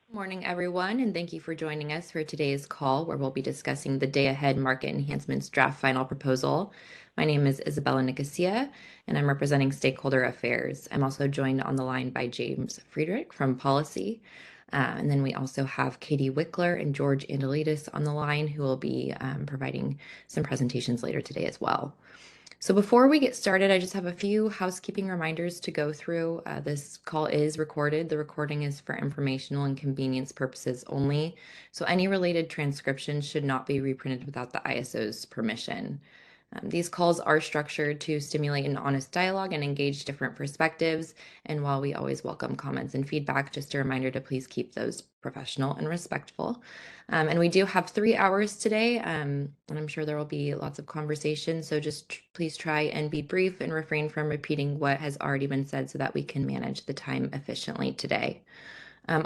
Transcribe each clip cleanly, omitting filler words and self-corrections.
Good morning, everyone, and thank you for joining us for today's call, where we'll be discussing the Day-Ahead Market Enhancements draft final proposal. My name is Isabella Nicosia, and I'm representing Stakeholder Affairs. I'm also joined on the line by James Friedrich from Policy. And then we also have Katie Wickler and George Andalidis on the line, who will be providing some presentations later today as well. So before we get started, I just have a few housekeeping reminders to go through. This call is recorded. The recording is for informational and convenience purposes only. So any related transcriptions should not be reprinted without the ISO's permission. These calls are structured to stimulate an honest dialogue and engage different perspectives. And while we always welcome comments and feedback, just a reminder to please keep those professional and respectful. And we do have 3 hours today, and I'm sure there will be lots of conversation. So just please try and be brief and refrain from repeating what has already been said so that we can manage the time efficiently today.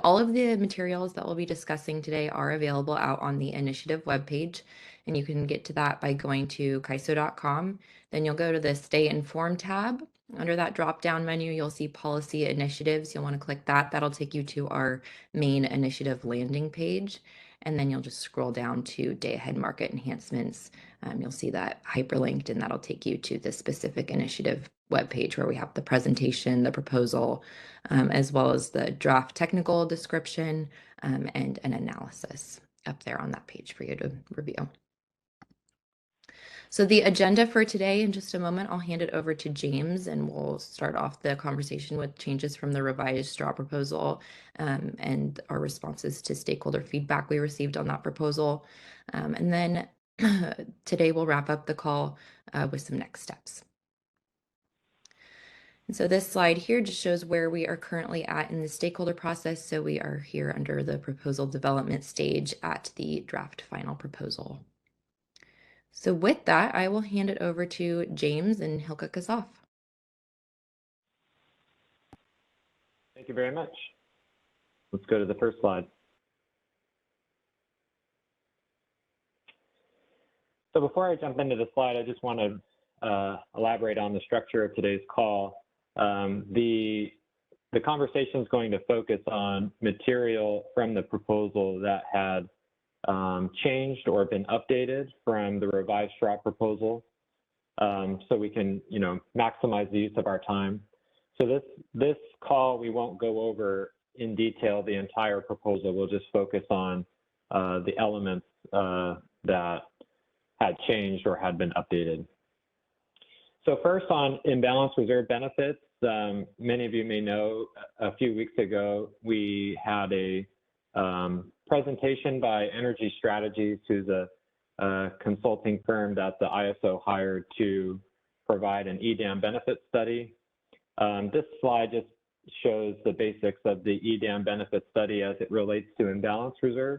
All of the materials that we'll be discussing today are available out on the initiative webpage, and you can get to that by going to kaiso.com. Then you'll go to the Stay Informed tab. Under that drop-down menu, you'll see Policy Initiatives. You'll want to click that. That'll take you to our main initiative landing page, and then you'll just scroll down to Day-Ahead Market Enhancements. You'll see that hyperlinked, and that'll take you to the specific initiative webpage where we have the presentation, the proposal, as well as the draft technical description and an analysis up there on that page for you to review. So the agenda for today, in just a moment, I'll hand it over to James, and we'll start off the conversation with changes from the revised straw proposal and our responses to stakeholder feedback we received on that proposal. And then today we'll wrap up the call with some next steps. And so this slide here just shows where we are currently at in the stakeholder process. So we are here under the proposal development stage at the draft final proposal. So with that, I will hand it over to James, and he'll kick us off. Thank you very much. Let's go to the first slide. So before I jump into the slide, I just want to elaborate on the structure of today's call. The conversation is going to focus on material from the proposal that had changed or been updated from the revised straw proposal, so we can, maximize the use of our time. So this call, we won't go over in detail the entire proposal. We'll just focus on the elements that had changed or had been updated. So first, on imbalance reserve benefits, many of you may know a few weeks ago we had a presentation by Energy Strategies, who's a consulting firm that the ISO hired to provide an EDAM benefit study. This slide just shows the basics of the EDAM benefit study as it relates to imbalance reserve.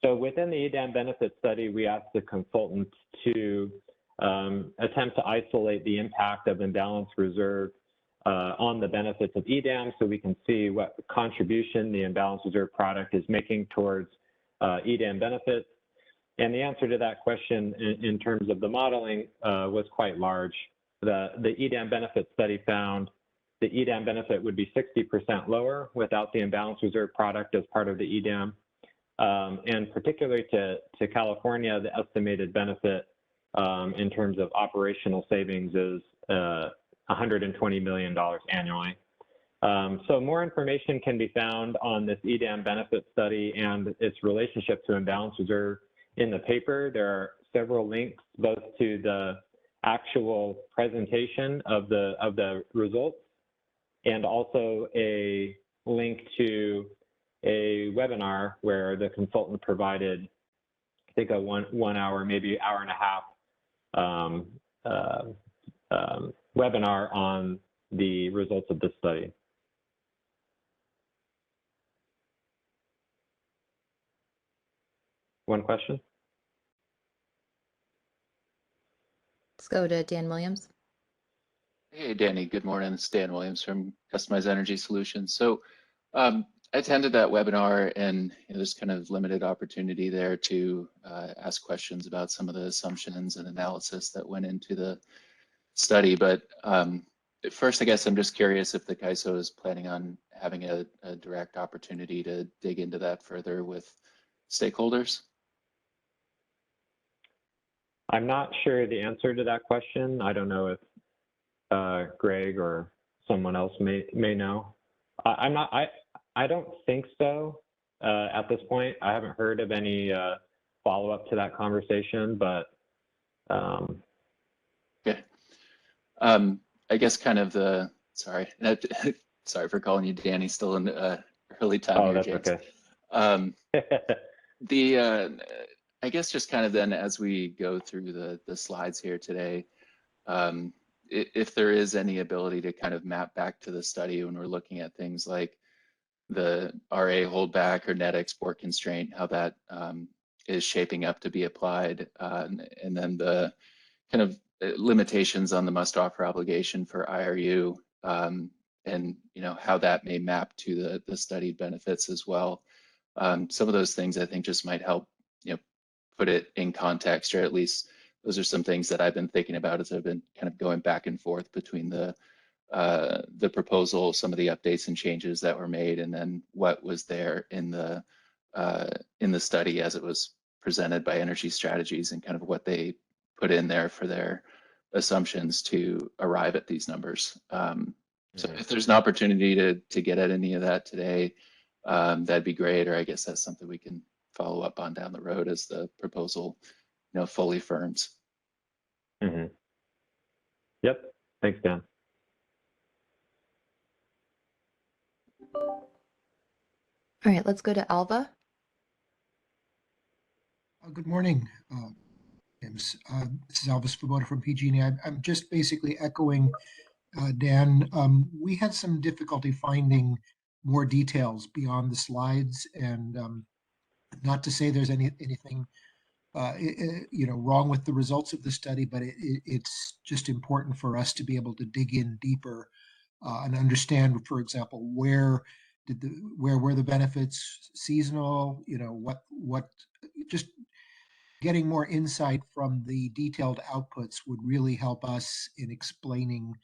So within the EDAM benefit study, we asked the consultants to attempt to isolate the impact of imbalance reserve on the benefits of EDAM, so we can see what contribution the imbalance reserve product is making towards EDAM benefits. And the answer to that question in terms of the modeling was quite large. The EDAM benefit study found the EDAM benefit would be 60% lower without the imbalance reserve product as part of the EDAM. And particularly to California, the estimated benefit in terms of operational savings is $120 million annually. So more information can be found on this EDAM benefit study and its relationship to imbalance reserve in the paper. There are several links both to the actual presentation of the results and also a link to a webinar where the consultant provided, I think, a one hour, maybe hour and a half webinar on the results of this study. One question? Let's go to Dan Williams. Hey, Danny. Good morning. It's Dan Williams from Customized Energy Solutions. So I attended that webinar, and there's kind of limited opportunity there to ask questions about some of the assumptions and analysis that went into the study. But First, I guess I'm just curious if the CAISO is planning on having a direct opportunity to dig into that further with stakeholders. I'm not sure the answer to that question. I don't know if Greg or someone else may know. I'm not. I don't think so at this point. I haven't heard of any follow up to that conversation, but. Okay. I guess kind of the sorry for calling you Danny. Still in early time Oh, here, that's James. okay. I guess just kind of then as we go through the slides here today, if there is any ability to kind of map back to the study when we're looking at things like the RA holdback or net export constraint, how that is shaping up to be applied, and then the kind of limitations on the must offer obligation for IRU, and how that may map to the studied benefits as well. Some of those things I think just might help put it in context, or at least those are some things that I've been thinking about as I've been kind of going back and forth between the proposal, some of the updates and changes that were made, and then what was there in the study as it was presented by Energy Strategies, and kind of what they put in there for their assumptions to arrive at these numbers. So if there's an opportunity to get at any of that today, that'd be great. Or I guess that's something we can follow up on down the road as the proposal, fully firms. Mm-hmm. Yep. Thanks, Dan. All right, let's go to Alva. Good morning, James. This is Alva Svoboda from PG&E. I'm just basically echoing Dan. We had some difficulty finding more details beyond the slides, and not to say there's anything wrong with the results of the study, but it's just important for us to be able to dig in deeper and understand, for example, where were the benefits seasonal? What just getting more insight from the detailed outputs would really help us in explaining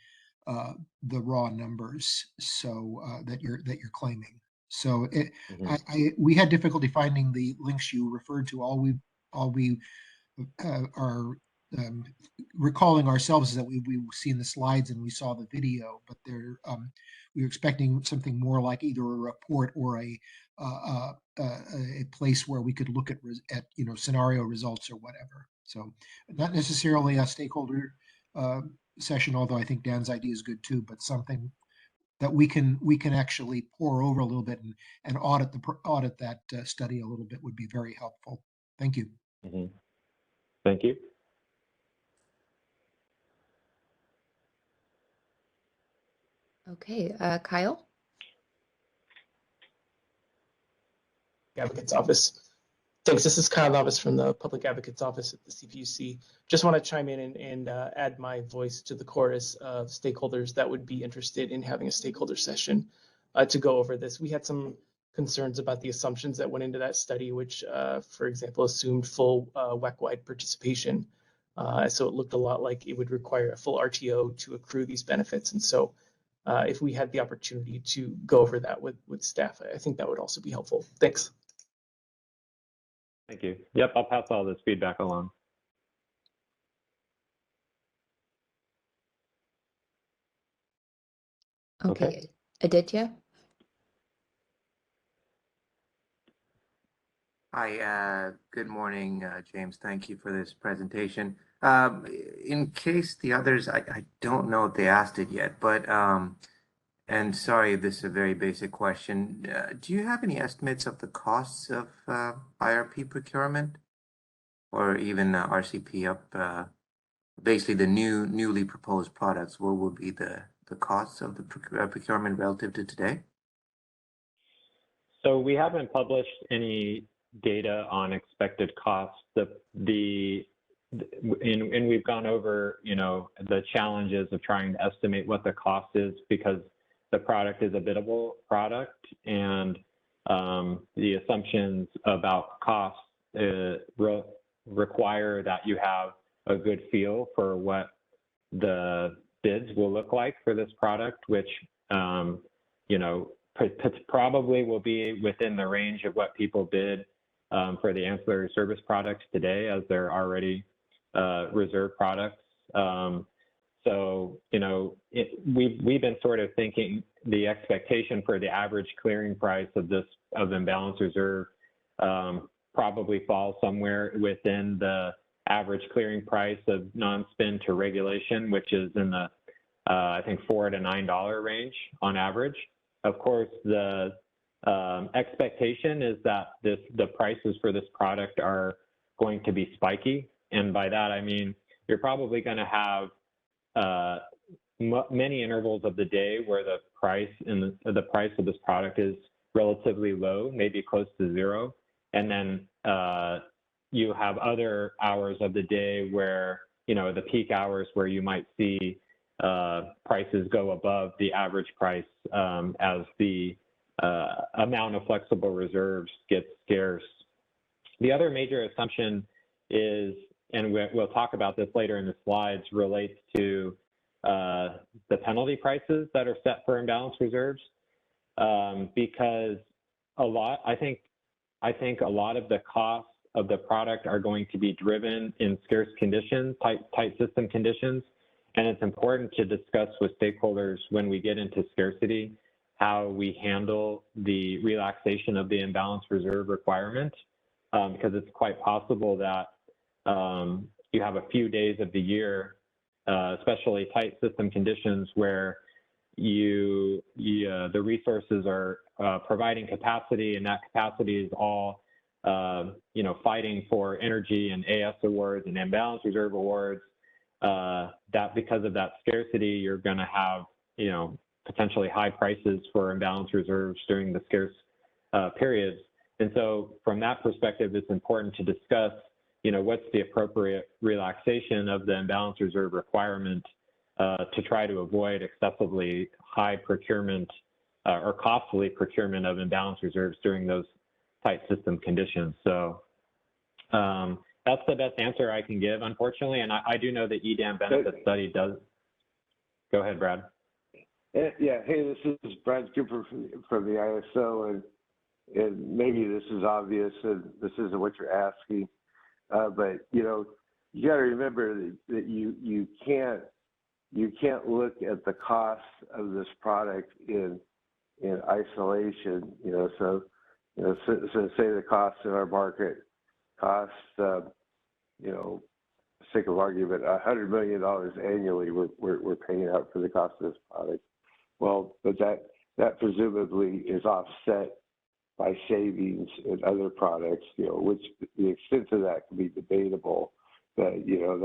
the raw numbers that you're claiming. So we had difficulty finding the links you referred to. All we are recalling ourselves is that we've seen the slides and we saw the video, but we were expecting something more like either a report or a place where we could look at scenario results or whatever. So not necessarily a stakeholder session, although I think Dan's idea is good too, but something that we can actually pour over a little bit and audit that study a little bit would be very helpful. Thank you. Mm-hmm. Thank you. Okay, Kyle. Advocate's Office. Thanks. This is Kyle Novice from the Public Advocate's Office at the CPUC. Just want to chime in and add my voice to the chorus of stakeholders that would be interested in having a stakeholder session to go over this. We had some concerns about the assumptions that went into that study, which, for example, assumed full WEC-wide participation. So it looked a lot like it would require a full RTO to accrue these benefits. And so if we had the opportunity to go over that with staff, I think that would also be helpful. Thanks. Thank you. Yep, I'll pass all this feedback along. Okay. Aditya. Hi, good morning, James. Thank you for this presentation. In case the others, I don't know if they asked it yet, but, and sorry, this is a very basic question. Do you have any estimates of the costs of IRP procurement or even RCP up, basically the newly proposed products? What will be the costs of the procurement relative to today? So we haven't published any data on expected costs. And we've gone over, the challenges of trying to estimate what the cost is because the product is a biddable product, and the assumptions about costs require that you have a good feel for what the bids will look like for this product, which, you know, probably will be within the range of what people bid for the ancillary service products today, as they're already reserve products. So, you know, we've been sort of thinking the expectation for the average clearing price of imbalance reserve probably falls somewhere within the average clearing price of non-spin to regulation, which is in the, I think, $4 to $9 range on average. Of course, the expectation is that the prices for this product are going to be spiky. And by that, I mean, you're probably going to have many intervals of the day where the price of this product is relatively low, maybe close to zero. And then you have other hours of the day where, you know, the peak hours where you might see prices go above the average price as the amount of flexible reserves gets scarce. The other major assumption is, and we'll talk about this later in the slides, relates to the penalty prices that are set for imbalance reserves, because I think a lot of the costs of the product are going to be driven in scarce conditions, tight system conditions, and it's important to discuss with stakeholders when we get into scarcity how we handle the relaxation of the imbalance reserve requirement, because it's quite possible that you have a few days of the year, especially tight system conditions, where the resources are providing capacity, and that capacity is all you know, fighting for energy and AS awards and imbalance reserve awards. That because of that scarcity, you're going to have, you know, potentially high prices for imbalance reserves during the scarce periods. And so from that perspective, it's important to discuss, you know, what's the appropriate relaxation of the imbalance reserve requirement to try to avoid excessively high procurement or costly procurement of imbalance reserves during those tight system conditions. So that's the best answer I can give, unfortunately. And I do know the EDAM benefit study does. Go ahead, Brad. Yeah, hey, this is Brad Cooper from the ISO, and maybe this is obvious and this isn't what you're asking, but you know, you got to remember that you can't look at the cost of this product in isolation. You know, so say the cost in our market costs, you know, for the sake of argument, $100 million annually we're paying out for the cost of this product. Well, but that presumably is offset by savings in other products, you know, which the extent of that can be debatable. But you know,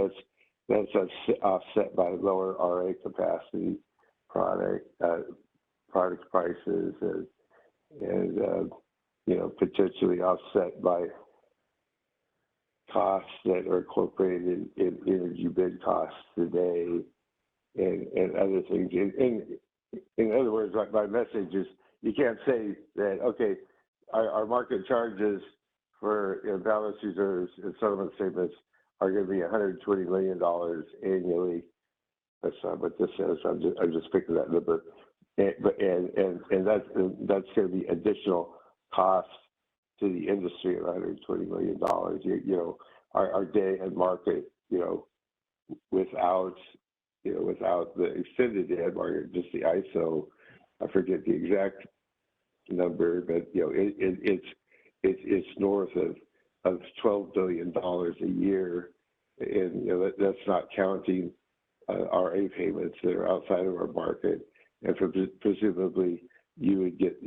that's offset by lower RA capacity product prices, and you know, potentially offset by costs that are incorporated in energy bid costs today, and other things. In other words, my message is, you can't say that, okay, our market charges for imbalance reserves and settlement statements are going to be $120 million annually. That's not what this says. I'm just picking that number, and that's going to be additional costs to the industry of $120 million. You know, our day-ahead market, you know, without the extended day-ahead market, just the ISO, I forget the exact number, but you know, it's north of $12 billion a year, and you know, that's not counting RA payments that are outside of our market, and presumably you would get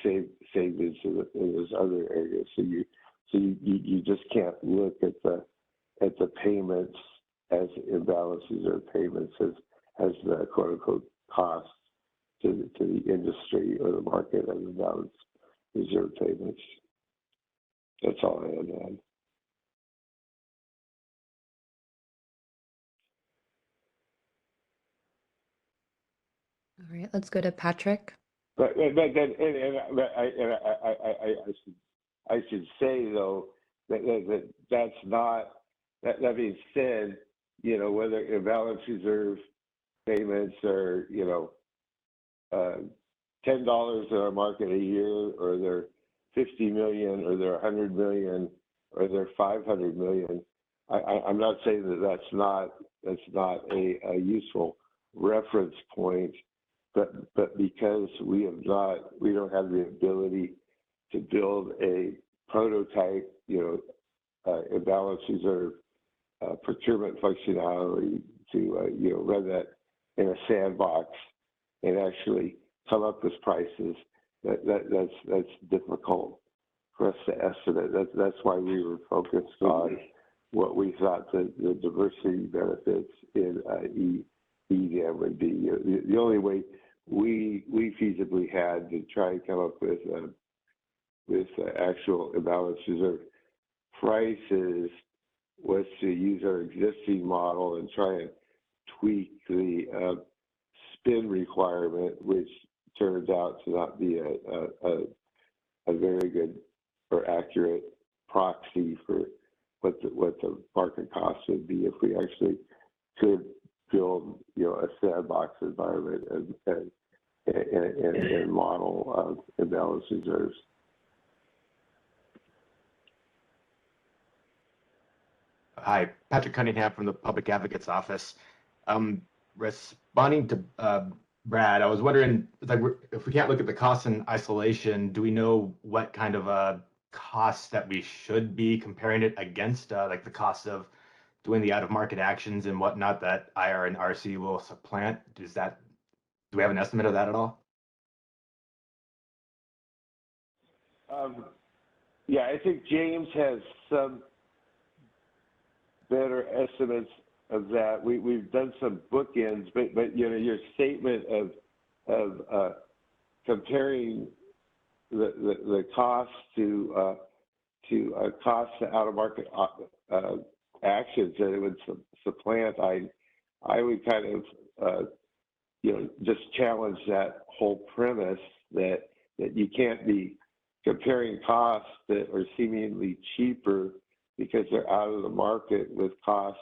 savings in those other areas. So you just can't look at the payments as imbalances or payments as the quote unquote cost to the industry or the market of imbalance reserve payments. That's all I had to add. All right, let's go to Patrick. But I should say though that's not, that being said, you know, whether imbalance reserve payments are, $10 in our market a year, or they're 50 million, or they're 100 million, or they're 500 million. I'm not saying that that's not a useful reference point, but because we don't have the ability to build a prototype, imbalance reserve procurement functionality to run that in a sandbox and actually come up with prices, that's difficult for us to estimate. That's why we were focused on what we thought the diversity benefits in EDM would be. The only way we feasibly had to try and come up with actual imbalance reserve prices was to use our existing model and try and tweak the spin requirement, which turns out to not be a very good or accurate proxy for what the market cost would be if we actually could build a sandbox environment and model imbalance reserves. Hi, Patrick Cunningham from the Public Advocate's Office. Responding to Brad, I was wondering, if we can't look at the costs in isolation, do we know what kind of costs that we should be comparing it against, like the cost of doing the out-of-market actions and whatnot that IR and RC will supplant? Do we have an estimate of that at all? Yeah, I think James has some better estimates of that. We've done some bookends, but your statement of comparing the cost to cost to out of market actions that it would supplant, I would kind of just challenge that whole premise that you can't be comparing costs that are seemingly cheaper because they're out of the market with costs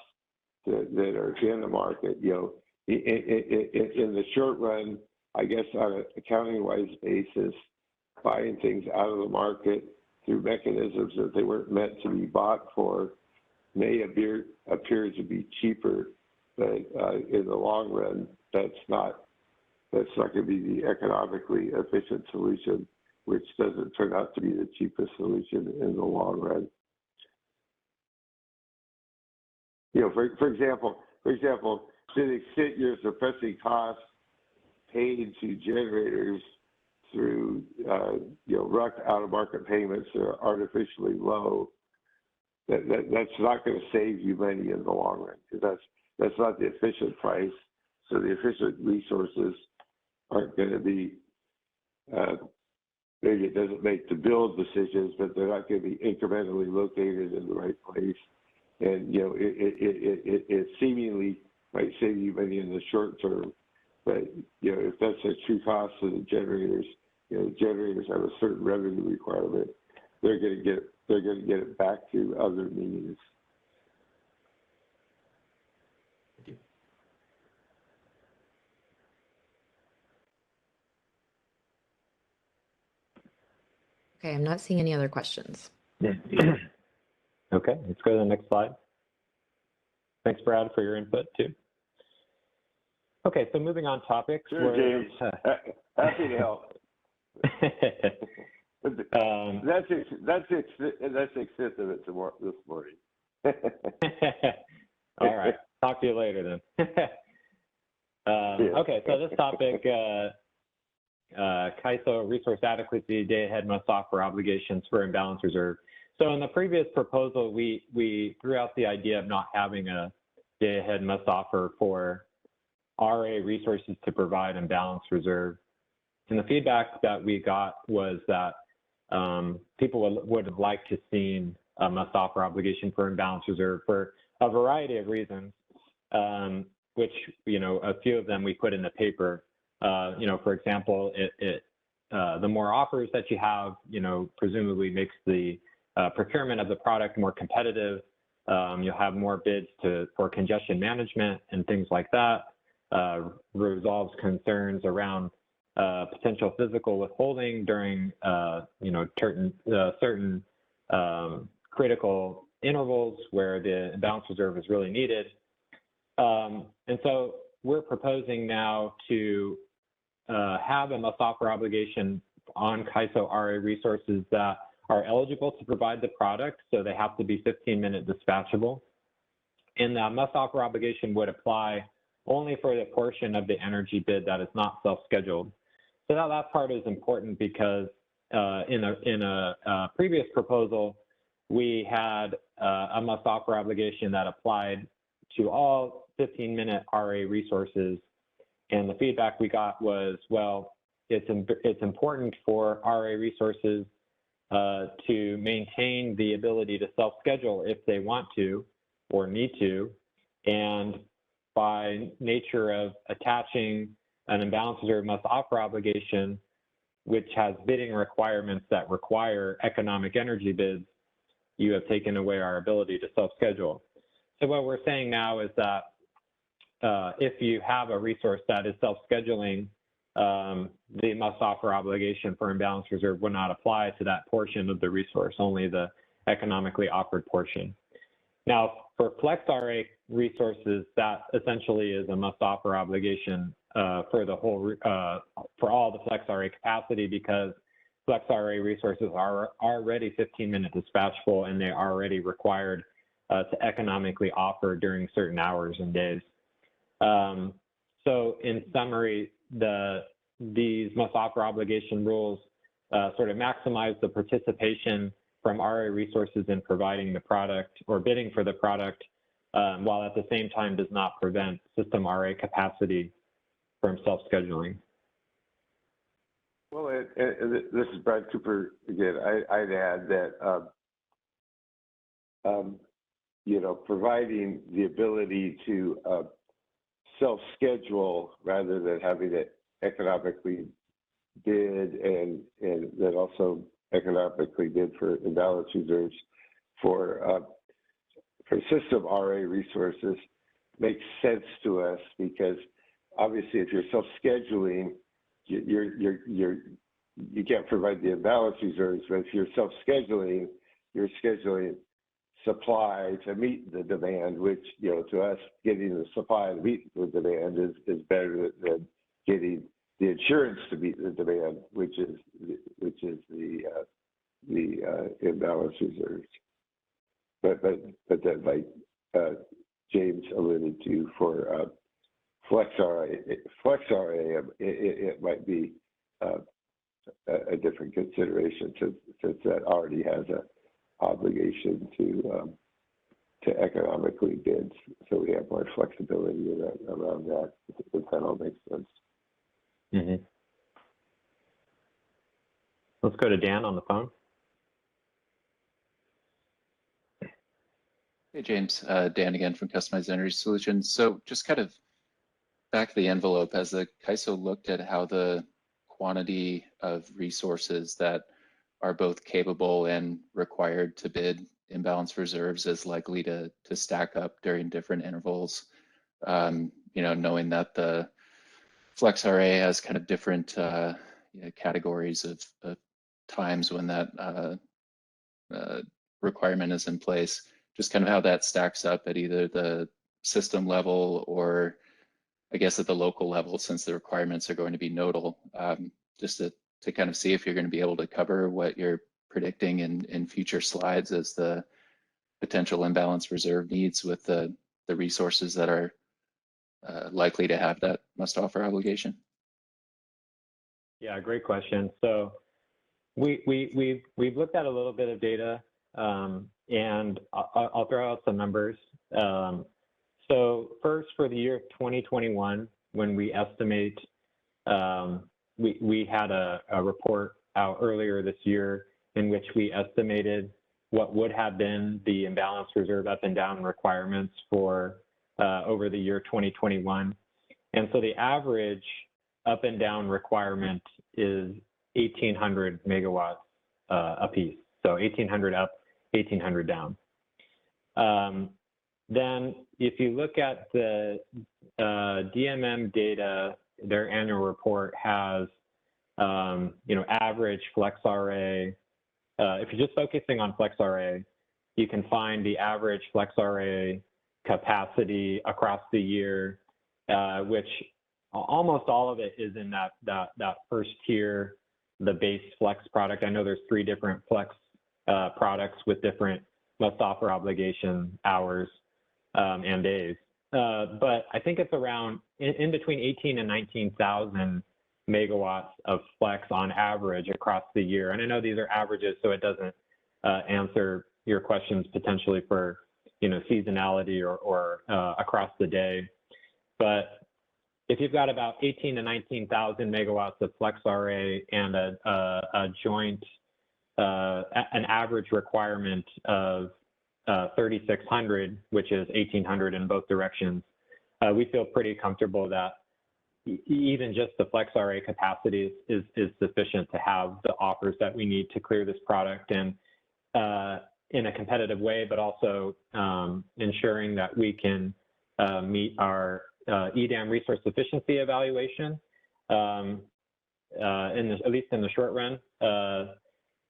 that are in the market. In the short run, I guess on an accounting-wise basis, buying things out of the market through mechanisms that they weren't meant to be bought for may appear to be cheaper, but in the long run, that's not going to be the economically efficient solution, which doesn't turn out to be the cheapest solution in the long run. For example, to the extent you're suppressing costs paid to generators through RUC out-of-market payments that are artificially low, that's not going to save you money in the long run, because that's not the efficient price. So the efficient resources aren't going to be, maybe it doesn't make the build decisions, but they're not going to be incrementally located in the right place. And, it seemingly might save you money in the short term, but, if that's a true cost to the generators, generators have a certain revenue requirement. They're going to get it back through other means. Thank you. Okay, I'm not seeing any other questions. Okay, let's go to the next slide. Thanks, Brad, for your input too. Okay, so moving on topics. Sure, James. Happy to help. That's extensive this morning. All right, talk to you later then. Okay, so this topic, CAISO resource adequacy, day-ahead must offer obligations for imbalance reserve. So in the previous proposal, we threw out the idea of not having a day-ahead must offer for RA resources to provide imbalance reserve. And the feedback that we got was that people would have liked to seen a must offer obligation for imbalance reserve for a variety of reasons, which, a few of them we put in the paper. For example, the more offers that you have, presumably makes the procurement of the product more competitive. You'll have more bids for congestion management and things like that. resolves concerns around potential physical withholding during certain critical intervals where the imbalance reserve is really needed. And so we're proposing now to have a must-offer obligation on CAISO RA resources that are eligible to provide the product, so they have to be 15-minute dispatchable. And that must-offer obligation would apply only for the portion of the energy bid that is not self-scheduled. So that part is important because in a previous proposal, we had a must-offer obligation that applied to all 15-minute RA resources. And the feedback we got was, well, it's important for RA resources to maintain the ability to self-schedule if they want to or need to. And by nature of attaching an imbalance reserve must-offer obligation, which has bidding requirements that require economic energy bids, you have taken away our ability to self-schedule. So what we're saying now is that if you have a resource that is self-scheduling, the must-offer obligation for imbalance reserve would not apply to that portion of the resource, only the economically offered portion. Now, for Flex RA resources, that essentially is a must-offer obligation for the whole, for all the Flex RA capacity, because Flex RA resources are already 15-minute dispatchable, and they are already required to economically offer during certain hours and days. So in summary, these must-offer obligation rules sort of maximize the participation from RA resources in providing the product or bidding for the product, while at the same time does not prevent system RA capacity from self-scheduling. Well, this is Brad Cooper again. I'd add that, providing the ability to self-schedule rather than having it economically bid, and then also economically bid for imbalance reserves for system RA resources makes sense to us, because obviously if you're self-scheduling, you can't provide the imbalance reserves, but if you're self-scheduling, you're scheduling supply to meet the demand, which, to us, getting the supply to meet the demand is better than getting the insurance to meet the demand, which is the imbalance reserves. But then, like James alluded to, for Flex RA, it might be a different consideration, since that already has an obligation to economically bid, so we have more flexibility around that, if that all makes sense. Mm-hmm. Let's go to Dan on the phone. Hey, James. Dan again from Customized Energy Solutions. So just kind of back of the envelope, as the CAISO looked at how the quantity of resources that are both capable and required to bid imbalance reserves is likely to stack up during different intervals, knowing that the Flex RA has kind of different categories of times when that requirement is in place, just kind of how that stacks up at either the system level or I guess at the local level, since the requirements are going to be nodal, just to kind of see if you're going to be able to cover what you're predicting in future slides as the potential imbalance reserve needs with the resources that are likely to have that must offer obligation. Yeah, great question. So we've looked at a little bit of data, and I'll throw out some numbers. So first, for the year of 2021, when we estimate, we had a report out earlier this year in which we estimated what would have been the imbalance reserve up and down requirements for over the year 2021. And so the average up and down requirement is 1,800 megawatts apiece. So 1,800 up, 1,800 down. then if you look at the DMM data, their annual report has, average FlexRA. If you're just focusing on FlexRA, you can find the average FlexRA capacity across the year, which almost all of it is in that first tier, the base Flex product. I know there's 3 different Flex products with different must offer obligation hours and days. But I think it's around in between 18 and 19,000 megawatts of Flex on average across the year. And I know these are averages, so it doesn't answer your questions potentially for, seasonality or across the day. But if you've got about 18 to 19,000 megawatts of FlexRA and a joint, an average requirement of 3,600, which is 1,800 in both directions, we feel pretty comfortable that even just the FlexRA capacity is sufficient to have the offers that we need to clear this product, and in a competitive way, but also ensuring that we can meet our EDAM resource efficiency evaluation, at least in the short run.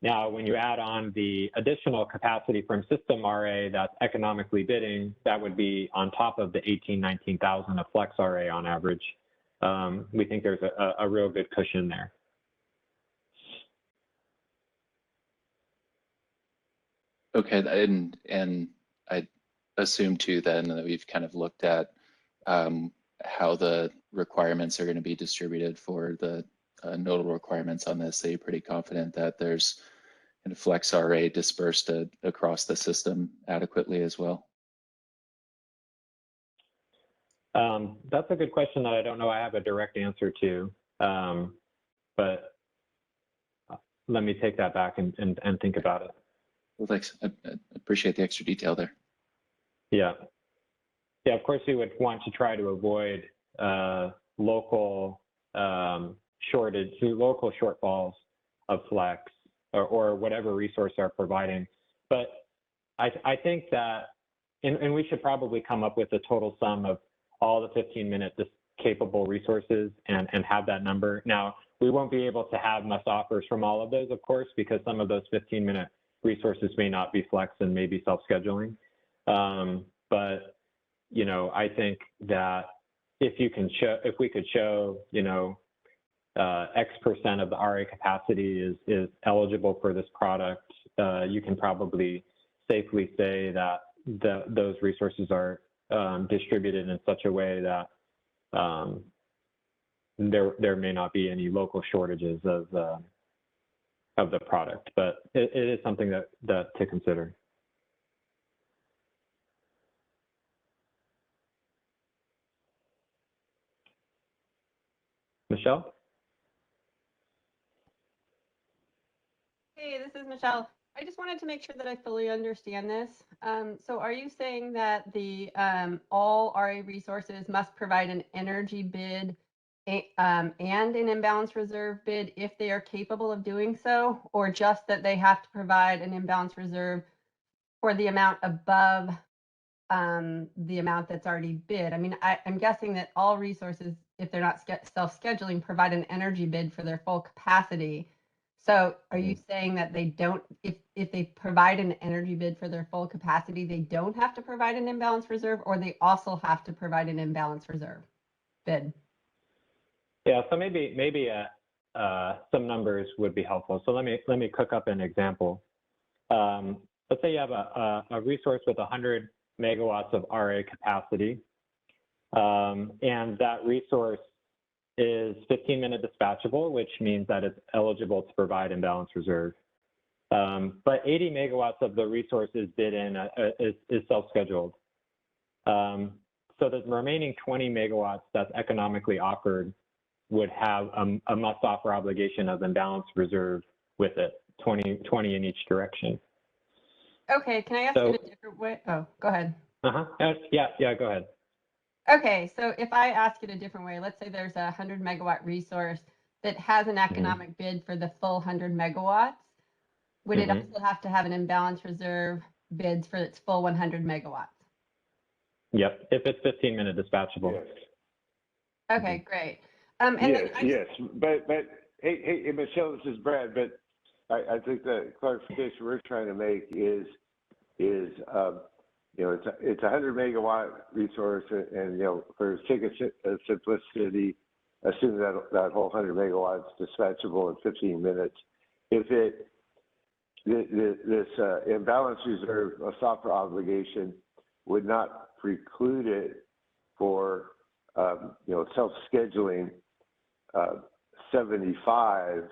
Now, when you add on the additional capacity from system RA that's economically bidding, that would be on top of the 18, 19,000 of Flex RA on average. We think there's a real good cushion there. Okay, and I assume too then that we've kind of looked at how the requirements are going to be distributed for the nodal requirements on this. So you're pretty confident that there's kind of Flex RA dispersed across the system adequately as well? That's a good question that I don't know I have a direct answer to, but let me take that back and think about it. Well, thanks. I appreciate the extra detail there. Yeah. Yeah, of course, we would want to try to avoid local shortfalls of Flex or whatever resource are providing. But I think that, and we should probably come up with a total sum of all the 15-minute capable resources and have that number. Now, we won't be able to have must offers from all of those, of course, because some of those 15-minute resources may not be Flex and may be self-scheduling. But, I think that if we could show, X% of the RA capacity is eligible for this product, you can probably safely say that those resources are distributed in such a way that there may not be any local shortages of the product, but it is something that to consider. Michelle? Hey, this is Michelle. I just wanted to make sure that I fully understand this. So are you saying that the all RA resources must provide an energy bid and an imbalance reserve bid if they are capable of doing so, or just that they have to provide an imbalance reserve for the amount above the amount that's already bid? I mean, I'm guessing that all resources, if they're not self-scheduling, provide an energy bid for their full capacity. So are you saying that they don't, if they provide an energy bid for their full capacity, they don't have to provide an imbalance reserve, or they also have to provide an imbalance reserve bid? Yeah, so maybe some numbers would be helpful. So let me cook up an example. Let's say you have a resource with 100 megawatts of RA capacity, and that resource is 15-minute dispatchable, which means that it's eligible to provide imbalance reserve. But 80 megawatts of the resource is bid in, is self-scheduled. So the remaining 20 megawatts that's economically offered would have a must-offer obligation of imbalance reserve with it, 20 in each direction. Okay, can I ask it a different way? Oh, go ahead. Yeah, go ahead. Okay, so if I ask it a different way, let's say there's a 100 megawatt resource that has an economic bid for the full 100 megawatts. Would it also have to have an imbalance reserve bids for its full 100 megawatts? Yep, if it's 15-minute dispatchable. Yes. Okay, great. And Yes, then I yes, but hey, Michelle, this is Brad, but I think the clarification we're trying to make is you know, it's a 100 megawatt resource, and you know, for sake of simplicity, assume that whole 100 megawatts dispatchable in 15 minutes. If this imbalance reserve, a software obligation, would not preclude it for you know, self-scheduling 75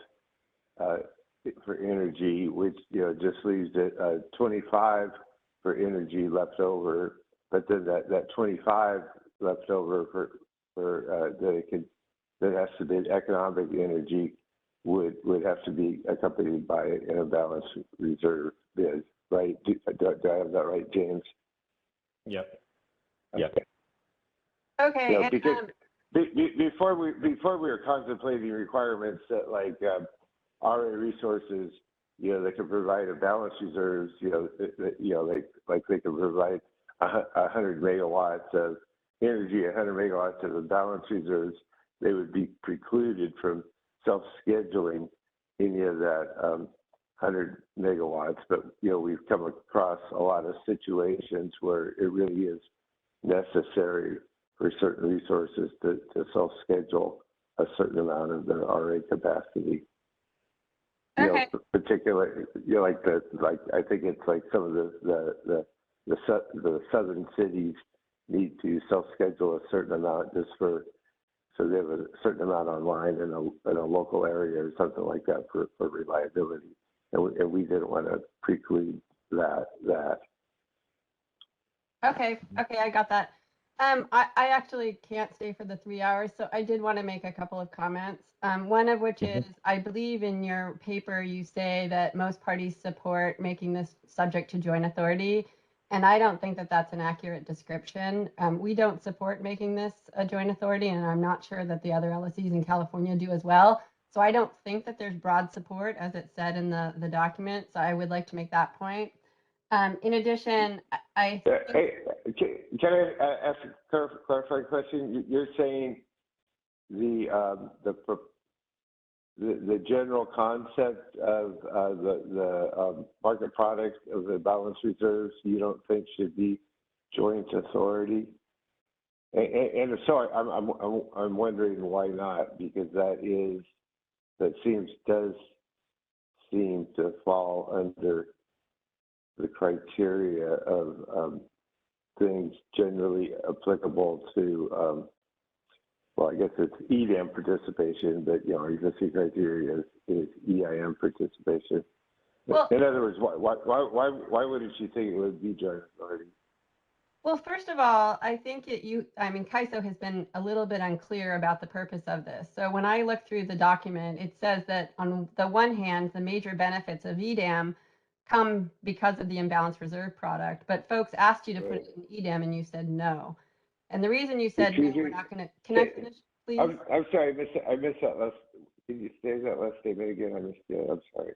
for energy, which you know just leaves it 25 for energy left over. But then that 25 left over for that has to be economic energy would have to be accompanied by an imbalance reserve bid, right? Do I have that right, James? Yep. Okay. Yep. okay, You know, and because before we were contemplating requirements that like RA resources, you know, they can provide a balance reserves, you know, like they can provide 100 megawatts of energy, 100 megawatts of the balance reserves, they would be precluded from self-scheduling any of that 100 megawatts. But you know, we've come across a lot of situations where it really is necessary for certain resources to self-schedule a certain amount of the RA capacity. You okay. know, particularly, you know, like I think it's like some of the southern cities need to self-schedule a certain amount just so they have a certain amount online in a local area or something like that for reliability, and we didn't want to preclude that. Okay, I got that. I actually can't stay for the 3 hours, so I did want to make a couple of comments. One of which is, I believe in your paper you say that most parties support making this subject to joint authority, and I don't think that that's an accurate description. We don't support making this a joint authority, and I'm not sure that the other LSEs in California do as well. So I don't think that there's broad support as it said in the document. So I would like to make that point. In addition, I Hey, can I ask a clarifying question? You're saying the general concept of the market product of the balance reserves you don't think should be joint authority, and so I'm wondering why not, because does seem to fall under the criteria of things generally applicable to, well, I guess it's EDAM participation, but, you know, our existing criteria is EIM participation. Well, in other words, why wouldn't you think it would be joint authority? well, first of all, I think CAISO has been a little bit unclear about the purpose of this. So when I look through the document, it says that on the one hand, the major benefits of EDAM come because of the imbalance reserve product, but folks asked you to put it in EDAM and you said no. And the reason you said no, we're not going to, can I finish, please? I'm sorry, I missed that last, can you say that last statement again? I missed it, I'm sorry.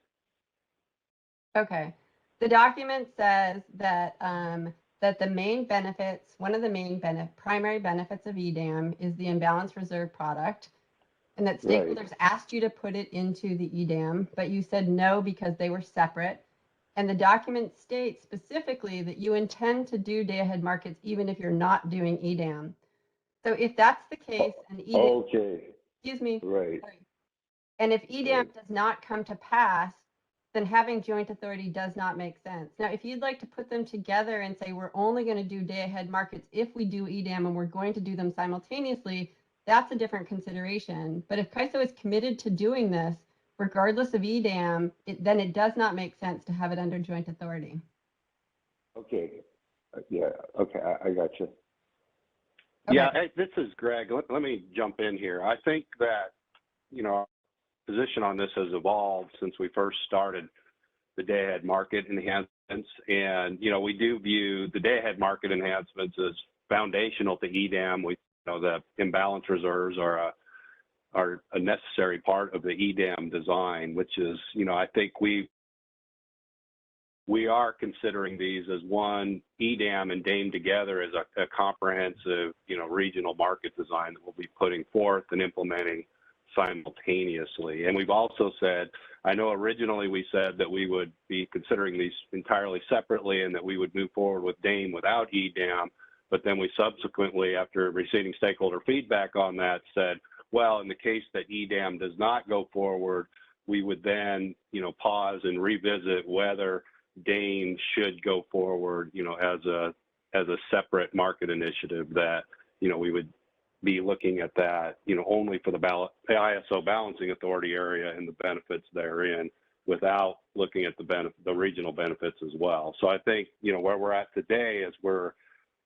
Okay. The document says that that the main benefits, one of the main primary benefits of EDAM is the imbalance reserve product, and that stakeholders asked you to put it into the EDAM, but you said no because they were separate. And the document states specifically that you intend to do day-ahead markets even if you're not doing EDAM. So if that's the case, and EDAM, excuse me, right. sorry. And if EDAM does not come to pass, then having joint authority does not make sense. Now, if you'd like to put them together and say, we're only going to do day-ahead markets if we do EDAM and we're going to do them simultaneously, that's a different consideration. But if CAISO is committed to doing this, regardless of EDAM, then it does not make sense to have it under joint authority. Okay. Yeah, okay, I got you. Okay. Yeah, hey, this is Greg. Let me jump in here. I think that, you know, our position on this has evolved since we first started the day-ahead market enhancements. And, you know, we do view the day-ahead market enhancements as foundational to EDAM. We know the imbalance reserves are a necessary part of the EDAM design, which is, you know, I think we we are considering these as one EDAM and DAME together as a comprehensive, regional market design that we'll be putting forth and implementing simultaneously. And we've also said, I know originally we said that we would be considering these entirely separately and that we would move forward with DAME without EDAM, but then we subsequently, after receiving stakeholder feedback on that, said, well, in the case that EDAM does not go forward, we would then, pause and revisit whether DAME should go forward, as a separate market initiative that, we would be looking at that, only for the ISO balancing authority area and the benefits therein, without looking at the regional benefits as well. So I think, where we're at today is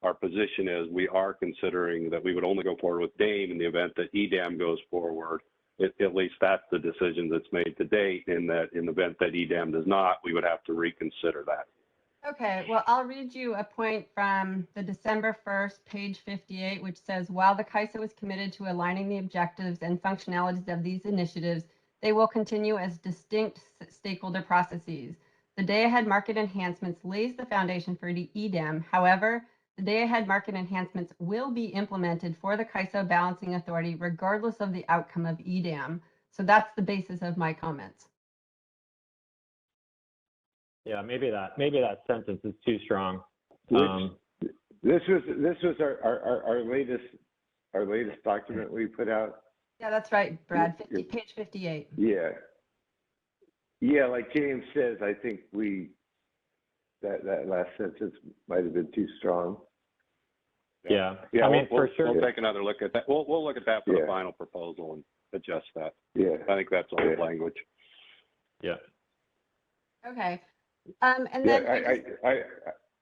our position is we are considering that we would only go forward with DAME in the event that EDAM goes forward. At least that's the decision that's made to date, in that in the event that EDAM does not, we would have to reconsider that. Okay, well, I'll read you a point from the December 1st, page 58, which says, while the CAISO is committed to aligning the objectives and functionalities of these initiatives, they will continue as distinct stakeholder processes. The Day-Ahead Market Enhancements lays the foundation for the EDAM. However, the Day-Ahead Market Enhancements will be implemented for the CAISO Balancing Authority regardless of the outcome of EDAM. So that's the basis of my comments. Yeah, maybe that sentence is too strong. This was our latest document we put out. Yeah, that's right, Brad. Page 58. Yeah, like James says, I think that last sentence might have been too strong. Yeah. I mean, for sure. We'll take another look at that. We'll look at that for the final proposal and adjust that. Yeah. I think that's old language. Yeah. Okay. And then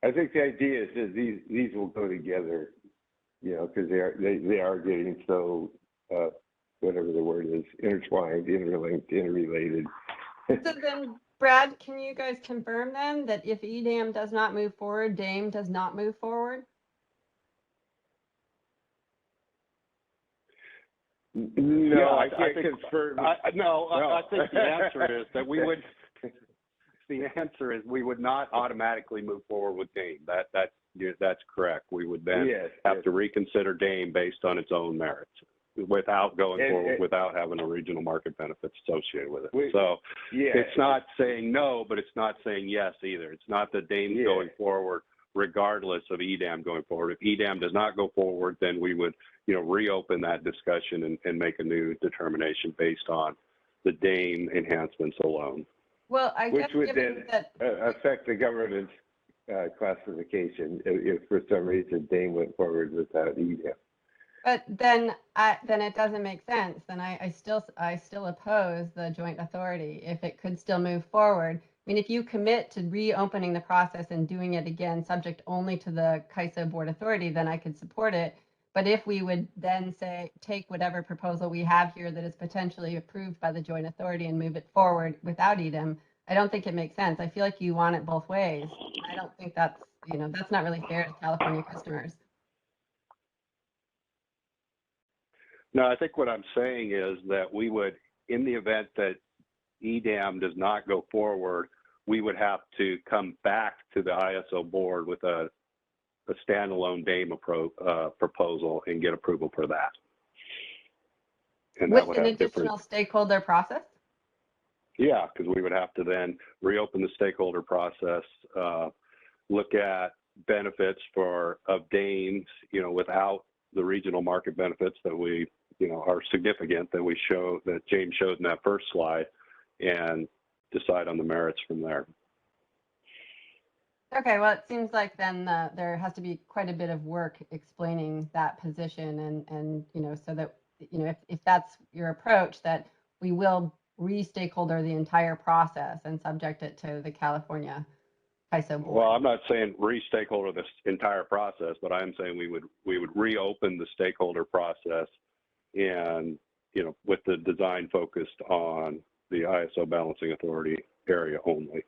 I think the idea is these will go together, because they are getting so whatever the word is, intertwined, interlinked, interrelated. So then, Brad, can you guys confirm then that if EDAM does not move forward, DAME does not move forward? No, I can't confirm. I think the answer is that we would. The answer is we would not automatically move forward with DAME. That's correct. We would then have to reconsider DAME based on its own merits, without going forward, without having a regional market benefits associated with it. It's not saying no, but it's not saying yes either. It's not that DAME's going forward regardless of EDAM going forward. If EDAM does not go forward, then we would, reopen that discussion and make a new determination based on the DAME enhancements alone. Well, I guess which would given then that affect the governance classification if for some reason DAME went forward without EDAM. But then it doesn't make sense. Then I still oppose the joint authority if it could still move forward. I mean, if you commit to reopening the process and doing it again, subject only to the CAISO board authority, then I could support it. But if we would then say, take whatever proposal we have here that is potentially approved by the joint authority and move it forward without EDAM, I don't think it makes sense. I feel like you want it both ways. I don't think that's not really fair to California customers. No, I think what I'm saying is that we would, in the event that EDAM does not go forward, we would have to come back to the ISO board with a standalone DAME proposal and get approval for that. And with an additional stakeholder process? Yeah, because we would have to then reopen the stakeholder process, look at benefits of DAMEs, without the regional market benefits that we, are significant that James showed in that first slide, and decide on the merits from there. Okay, well, it seems like then there has to be quite a bit of work explaining that position and so that, if that's your approach, that we will re-stakeholder the entire process and subject it to the California CAISO board. Well, I'm not saying re-stakeholder this entire process, but I'm saying we would reopen the stakeholder process and, with the design focused on the ISO balancing authority area only.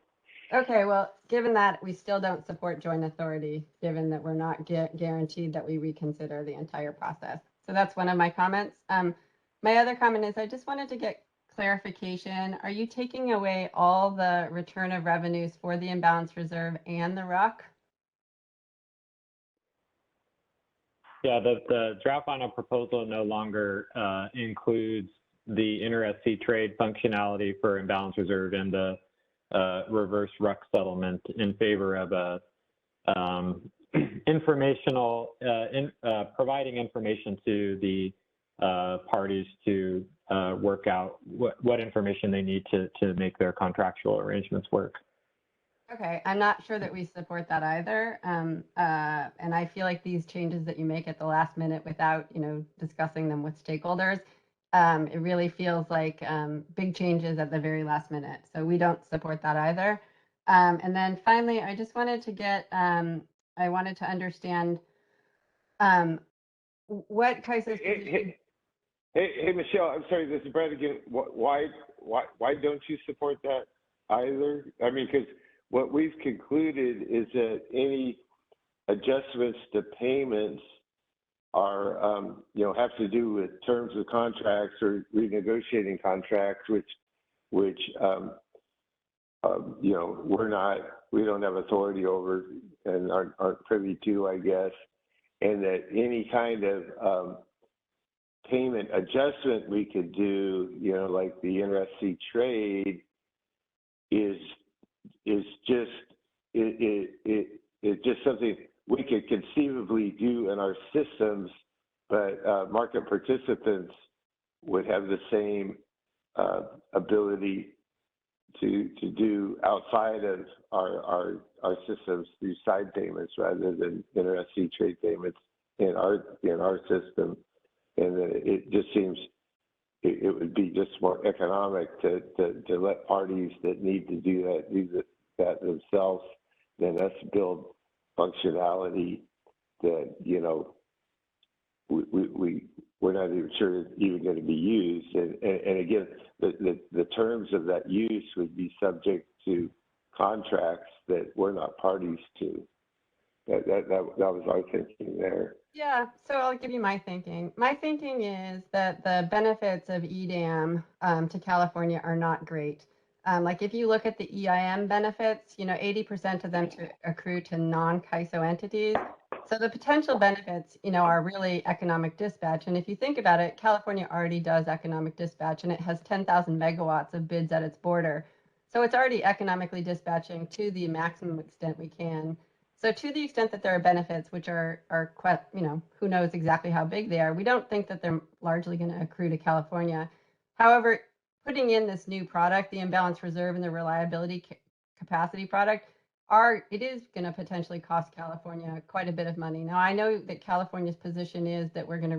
Okay, well, given that we still don't support joint authority, given that we're not guaranteed that we reconsider the entire process. So that's one of my comments. My other comment is I just wanted to get clarification. Are you taking away all the return of revenues for the imbalance reserve and the RUC? Yeah, the draft final proposal no longer includes the inter-SC trade functionality for imbalance reserve and the reverse RUC settlement in favor of a providing information to the parties to work out what information they need to make their contractual arrangements work. Okay, I'm not sure that we support that either. And I feel like these changes that you make at the last minute without, discussing them with stakeholders, it really feels like big changes at the very last minute. So we don't support that either. And then finally, I just wanted to I wanted to understand what Kaiser's position. Hey, Michelle, I'm sorry, this is Brad again. Why don't you support that either? I mean, because what we've concluded is that any adjustments to payments are, have to do with terms of contracts or renegotiating contracts, which we don't have authority over and aren't privy to, I guess, and that any kind of payment adjustment we could do, like the inter-SC trade, is just it's just something we could conceivably do in our systems, but market participants would have the same ability to do outside of our systems through side payments rather than inter-SC trade payments in our system. And it just seems it would be just more economic to let parties that need to do that themselves than us build functionality that we're not even sure is even going to be used. And again, the terms of that use would be subject to contracts that we're not parties to. That was our thinking there. Yeah, so I'll give you my thinking. My thinking is that the benefits of EDAM to California are not great. Like if you look at the EIM benefits, 80% of them accrue to non-CAISO entities. So the potential benefits, are really economic dispatch. And if you think about it, California already does economic dispatch, and it has 10,000 megawatts of bids at its border. So it's already economically dispatching to the maximum extent we can. So to the extent that there are benefits, which are quite, who knows exactly how big they are, we don't think that they're largely going to accrue to California. However, putting in this new product, the imbalance reserve and the reliability capacity product, it is going to potentially cost California quite a bit of money. Now, I know that California's position is that we're going to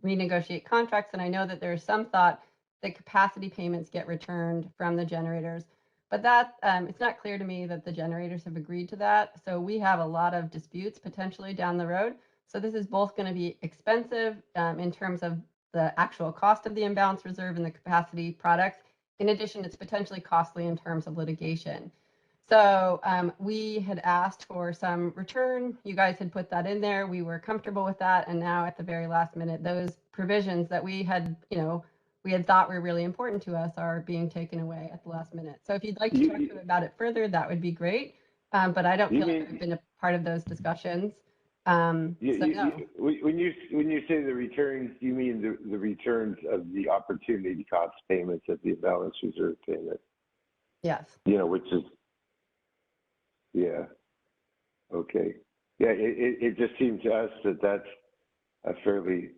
renegotiate contracts, and I know that there is some thought that capacity payments get returned from the generators. But that it's not clear to me that the generators have agreed to that. So we have a lot of disputes potentially down the road. So this is both going to be expensive in terms of the actual cost of the imbalance reserve and the capacity products. In addition, it's potentially costly in terms of litigation. So we had asked for some return. You guys had put that in there. We were comfortable with that. And now at the very last minute, those provisions that we had, we had thought were really important to us are being taken away at the last minute. So if you'd like to talk to them about it further, that would be great. But I don't feel like I've been a part of those discussions. When you say the returns, you mean the returns of the opportunity cost payments at the imbalance reserve payment? Yes. Which is, yeah. Okay. Yeah, it just seems to us that that's a fairly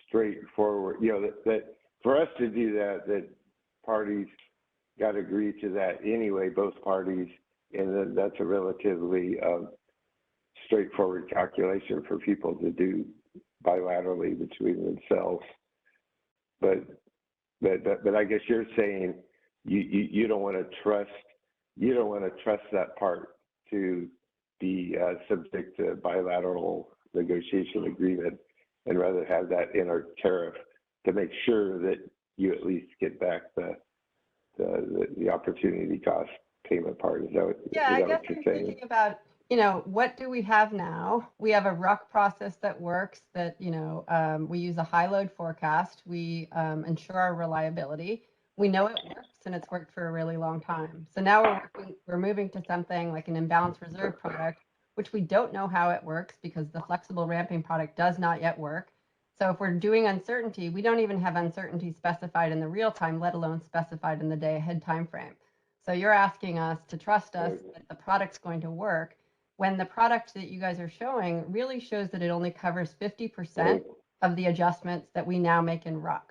straightforward, that for us to do that parties got to agree to that anyway, both parties, and then that's a relatively straightforward calculation for people to do bilaterally between themselves. But I guess you're saying you don't want to trust that part to be subject to bilateral negotiation agreement, and rather have that in our tariff to make sure that you at least get back the opportunity cost payment part. Is that what, yeah, I guess what you're I'm saying? thinking about what do we have now? We have a RUC process that works that, we use a high load forecast. We ensure our reliability. We know it works and it's worked for a really long time. So now we're moving to something like an imbalance reserve product, which we don't know how it works because the flexible ramping product does not yet work. So if we're doing uncertainty, we don't even have uncertainty specified in the real time, let alone specified in the day ahead timeframe. So you're asking us to trust us that the product's going to work when the product that you guys are showing really shows that it only covers 50% of the adjustments that we now make in RUC.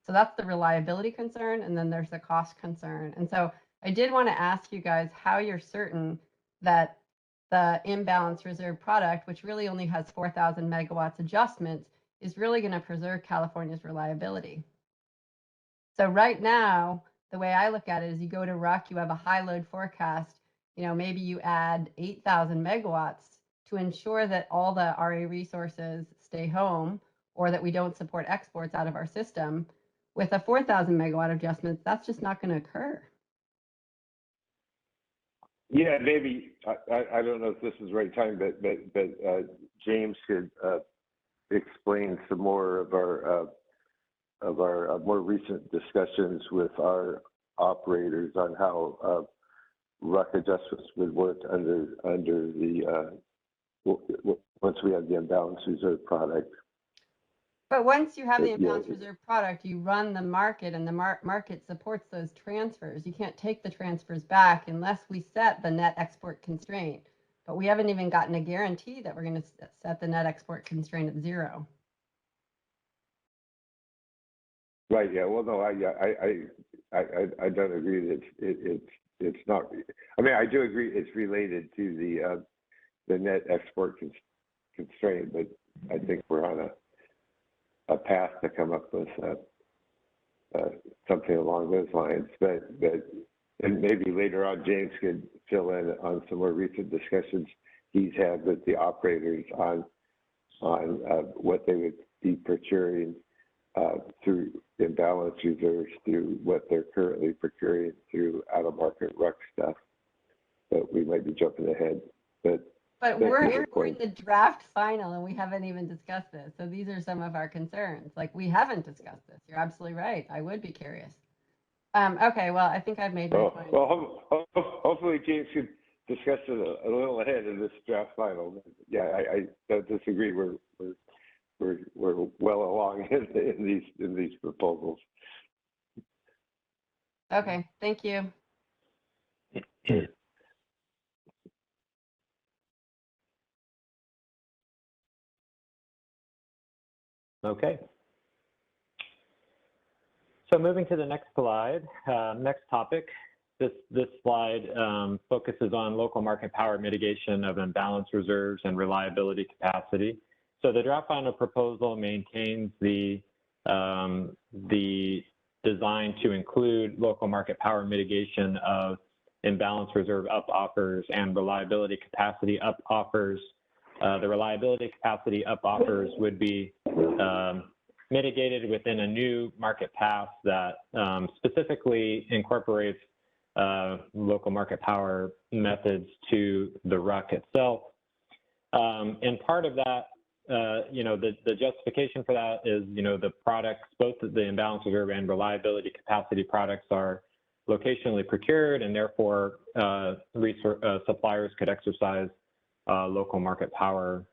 So that's the reliability concern, and then there's the cost concern. And so I did want to ask you guys how you're certain that the imbalance reserve product, which really only has 4,000 megawatts adjustments, is really going to preserve California's reliability. So right now, the way I look at it is you go to RUC, you have a high load forecast, maybe you add 8,000 megawatts to ensure that all the RA resources stay home or that we don't support exports out of our system. With a 4,000 megawatt adjustment, that's just not going to occur. Yeah, maybe, I don't know if this is the right time, but James could explain some more of our more recent discussions with our operators on how RUC adjustments would work under the once we have the imbalance reserve product. But once you have the imbalance reserve product, you run the market, and the market supports those transfers. You can't take the transfers back unless we set the net export constraint. But we haven't even gotten a guarantee that we're going to set the net export constraint at 0. Right. Yeah. Well, no. I don't agree that it's not. I mean, I do agree it's related to the net export constraint, but I think we're on a path to come up with something along those lines. But and maybe later on, James could fill in on some more recent discussions he's had with the operators on what they would be procuring through imbalance reserves, through what they're currently procuring through out-of-market RUC stuff. But we might be jumping ahead. But we're in the draft final and we haven't even discussed this. So these are some of our concerns. Like, we haven't discussed this. You're absolutely right. I would be curious. Okay, well, I think I've made my point. Well, hopefully James could discuss it a little ahead in this draft final. Yeah, I don't disagree. We're well along in these proposals. Okay, thank you. Okay. So moving to the next slide, next topic. This slide focuses on local market power mitigation of imbalance reserves and reliability capacity. So the draft final proposal maintains the design to include local market power mitigation of imbalance reserve up offers and reliability capacity up offers. The reliability capacity up offers would be mitigated within a new market path that specifically incorporates local market power methods to the RUC itself. And part of that, the justification for that is, the products, both the imbalance reserve and reliability capacity products are locationally procured, and therefore suppliers could exercise local market power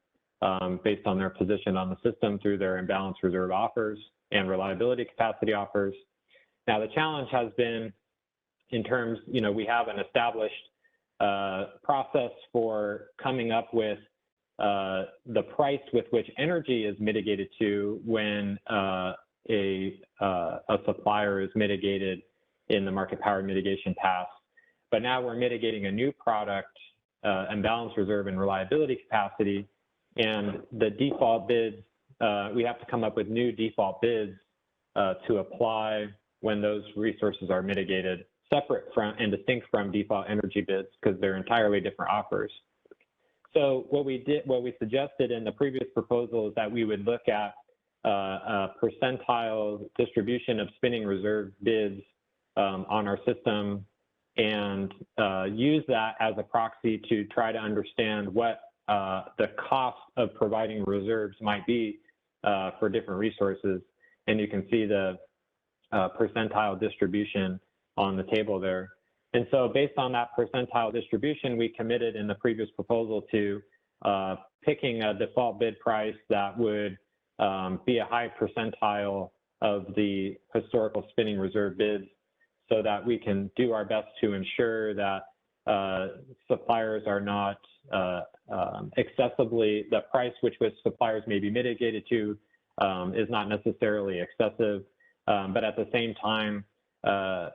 based on their position on the system through their imbalance reserve offers and reliability capacity offers. Now, the challenge has been in terms, we have an established process for coming up with the price with which energy is mitigated to when a supplier is mitigated in the market power mitigation path. But now we're mitigating a new product, imbalance reserve and reliability capacity, and the default bids, we have to come up with new default bids to apply when those resources are mitigated, separate from and distinct from default energy bids, because they're entirely different offers. So what we suggested in the previous proposal is that we would look at a percentile distribution of spinning reserve bids on our system and use that as a proxy to try to understand what the cost of providing reserves might be for different resources. And you can see the percentile distribution on the table there. And so based on that percentile distribution, we committed in the previous proposal to picking a default bid price that would be a high percentile of the historical spinning reserve bids, so that we can do our best to ensure that suppliers are not excessively, the price which suppliers may be mitigated to is not necessarily excessive. But at the same time,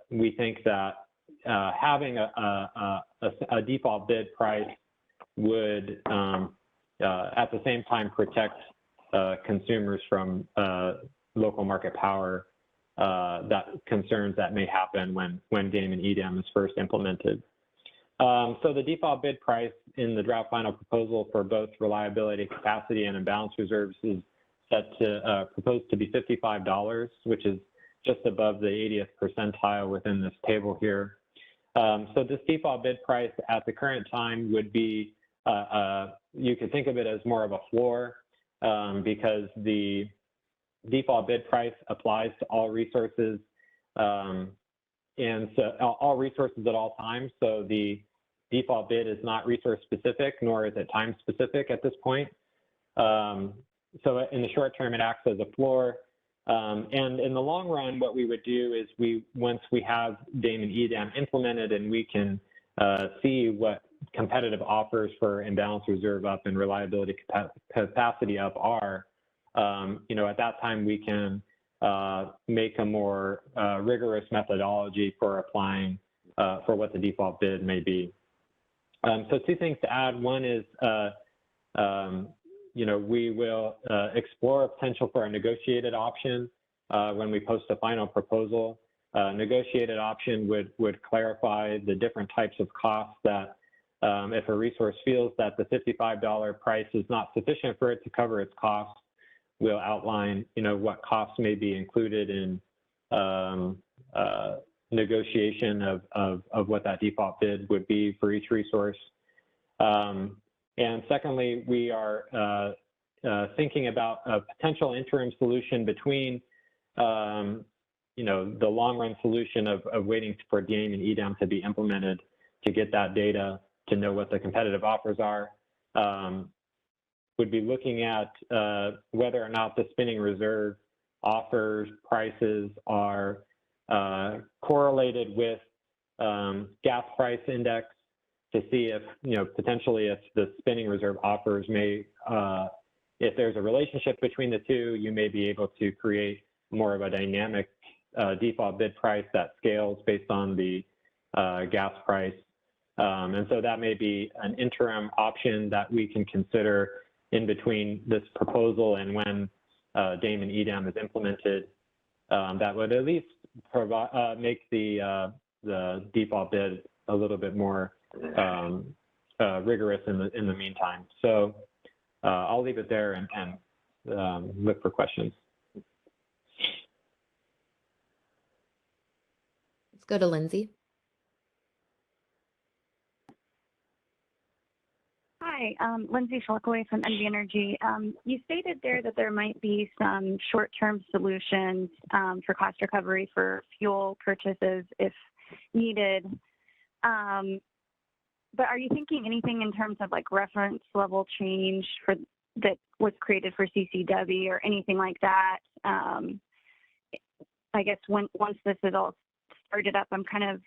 we think that having a default bid price would at the same time protect consumers from local market power that concerns that may happen when DAME and EDAM is first implemented. So the default bid price in the draft final proposal for both reliability, capacity, and imbalance reserves is set to proposed to be $55, which is just above the 80th percentile within this table here. So this default bid price at the current time would be, you could think of it as more of a floor, because the default bid price applies to all resources, and so all resources at all times. So the default bid is not resource specific, nor is it time specific at this point. So in the short term, it acts as a floor. And in the long run, what we would do is once we have DAME and EDAM implemented and we can see what competitive offers for imbalance reserve up and reliability capacity up are, at that time we can make a more rigorous methodology for applying for what the default bid may be. So two things to add. One is, we will explore a potential for a negotiated option when we post a final proposal. Negotiated option would clarify the different types of costs that if a resource feels that the $55 price is not sufficient for it to cover its costs, we'll outline, what costs may be included in negotiation of what that default bid would be for each resource. And secondly, we are thinking about a potential interim solution between, the long-run solution of waiting for DAME and EDAM to be implemented to get that data to know what the competitive offers are. Would be looking at whether or not the spinning reserve offers prices are correlated with gas price index, to see if, potentially if the spinning reserve offers may, if there's a relationship between the two, you may be able to create more of a dynamic default bid price that scales based on the gas price. And so that may be an interim option that we can consider in between this proposal and when DAME and EDAM is implemented. That would at least provide, make the default bid a little bit more rigorous in the meantime. So I'll leave it there and look for questions. Let's go to Lindsay. Hi, Lindsay Shalkaway from NV Energy. You stated there that there might be some short-term solutions for cost recovery for fuel purchases if needed. But are you thinking anything in terms of like reference level change that was created for CCW or anything like that? I guess once this is all started up, I'm kind of,